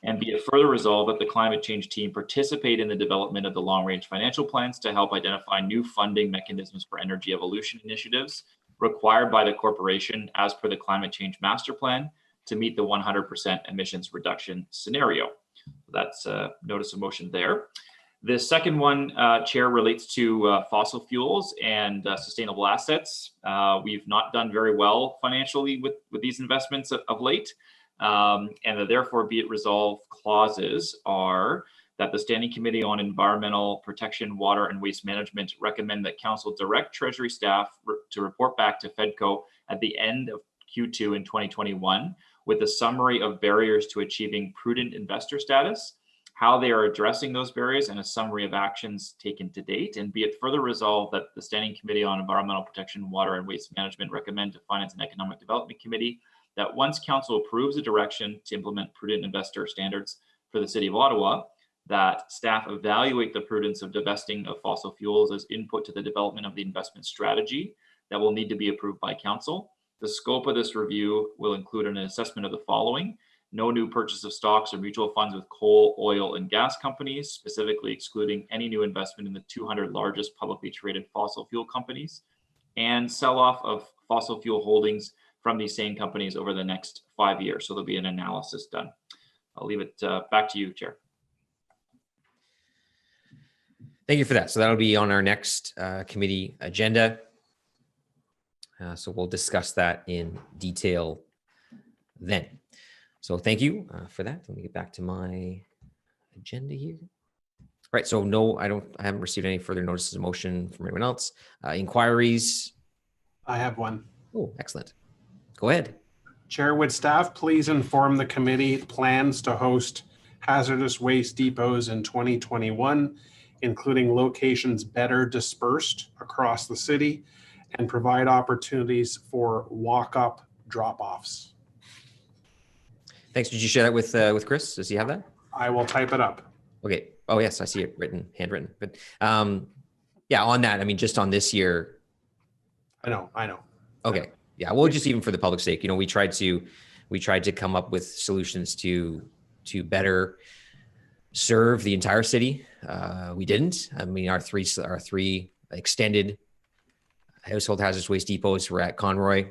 And be it further resolved that the climate change team participate in the development of the long-range financial plans to help identify new funding mechanisms for energy evolution initiatives required by the corporation as per the climate change master plan to meet the 100% emissions reduction scenario. That's a notice of motion there. The second one, Chair, relates to fossil fuels and sustainable assets. We've not done very well financially with these investments of late. And the therefore be it resolved clauses are that the Standing Committee on Environmental Protection, Water and Waste Management recommend that Council direct Treasury staff to report back to FEDCO at the end of Q2 in 2021 with a summary of barriers to achieving prudent investor status, how they are addressing those barriers, and a summary of actions taken to date. And be it further resolved that the Standing Committee on Environmental Protection, Water and Waste Management recommend to Finance and Economic Development Committee that once Council approves a direction to implement prudent investor standards for the City of Ottawa, that staff evaluate the prudence of divesting of fossil fuels as input to the development of the investment strategy that will need to be approved by Council. The scope of this review will include an assessment of the following: no new purchase of stocks or mutual funds with coal, oil, and gas companies, specifically excluding any new investment in the 200 largest publicly traded fossil fuel companies, and sell-off of fossil fuel holdings from these same companies over the next 5 years. So there'll be an analysis done. I'll leave it back to you, Chair. Thank you for that. So that'll be on our next committee agenda. So we'll discuss that in detail then. So thank you for that. Let me get back to my agenda here. All right. So no, I haven't received any further notices of motion from anyone else. Inquiries. I have one. Oh, excellent. Go ahead. Chair, would staff please inform the committee plans to host hazardous waste depots in 2021, including locations better dispersed across the city, and provide opportunities for walk-up drop-offs? Thanks. Did you share that with Chris? Does he have that? I will type it up. Okay. Oh yes, I see it written, handwritten. But yeah, on that, I mean, just on this year. I know. Okay. Yeah. Well, just even for the public sake, we tried to come up with solutions to better serve the entire city. We didn't. I mean, our three extended household hazardous waste depots were at Conroy,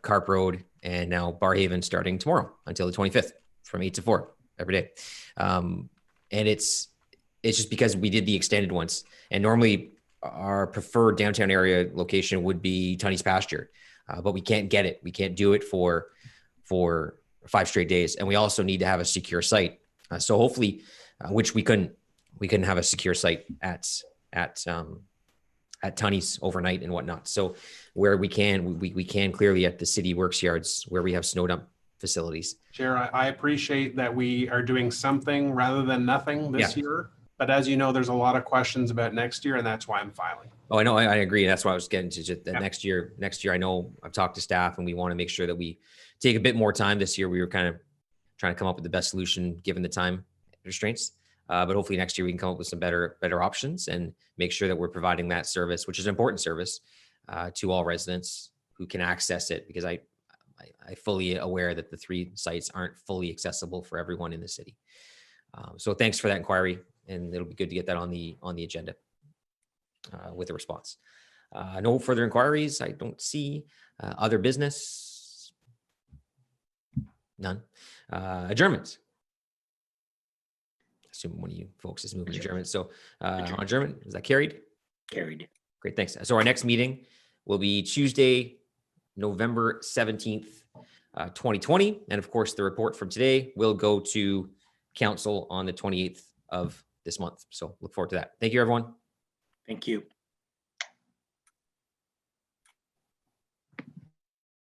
Carp Road, and now Barhaven starting tomorrow until the 25th from 8 to 4 every day. And it's just because we did the extended ones, and normally our preferred downtown area location would be Tunney's Pasture, but we can't get it. We can't do it for 5 straight days. And we also need to have a secure site. So hopefully, which we couldn't have a secure site at Tunney's overnight and whatnot. So where we can, we can clearly at the city works yards where we have snow dump facilities. Chair, I appreciate that we are doing something rather than nothing this year. But as you know, there's a lot of questions about next year, and that's why I'm filing. Oh, I know. I agree. That's why I was getting to just next year. Next year, I know I've talked to staff, and we want to make sure that we take a bit more time. This year, we were kind of trying to come up with the best solution given the time restraints. But hopefully next year we can come up with some better options and make sure that we're providing that service, which is an important service, to all residents who can access it. Because I fully aware that the 3 sites aren't fully accessible for everyone in the city. So thanks for that inquiry, and it'll be good to get that on the agenda with a response. No further inquiries. I don't see other business. None. Adjournments. Assume one of you folks is moving to adjournment. So on adjournment, is that carried? Carried. Great, thanks. So our next meeting will be Tuesday, November 17th, 2020. And of course, the report from today will go to council on the 28th of this month. So look forward to that. Thank you, everyone. Thank you.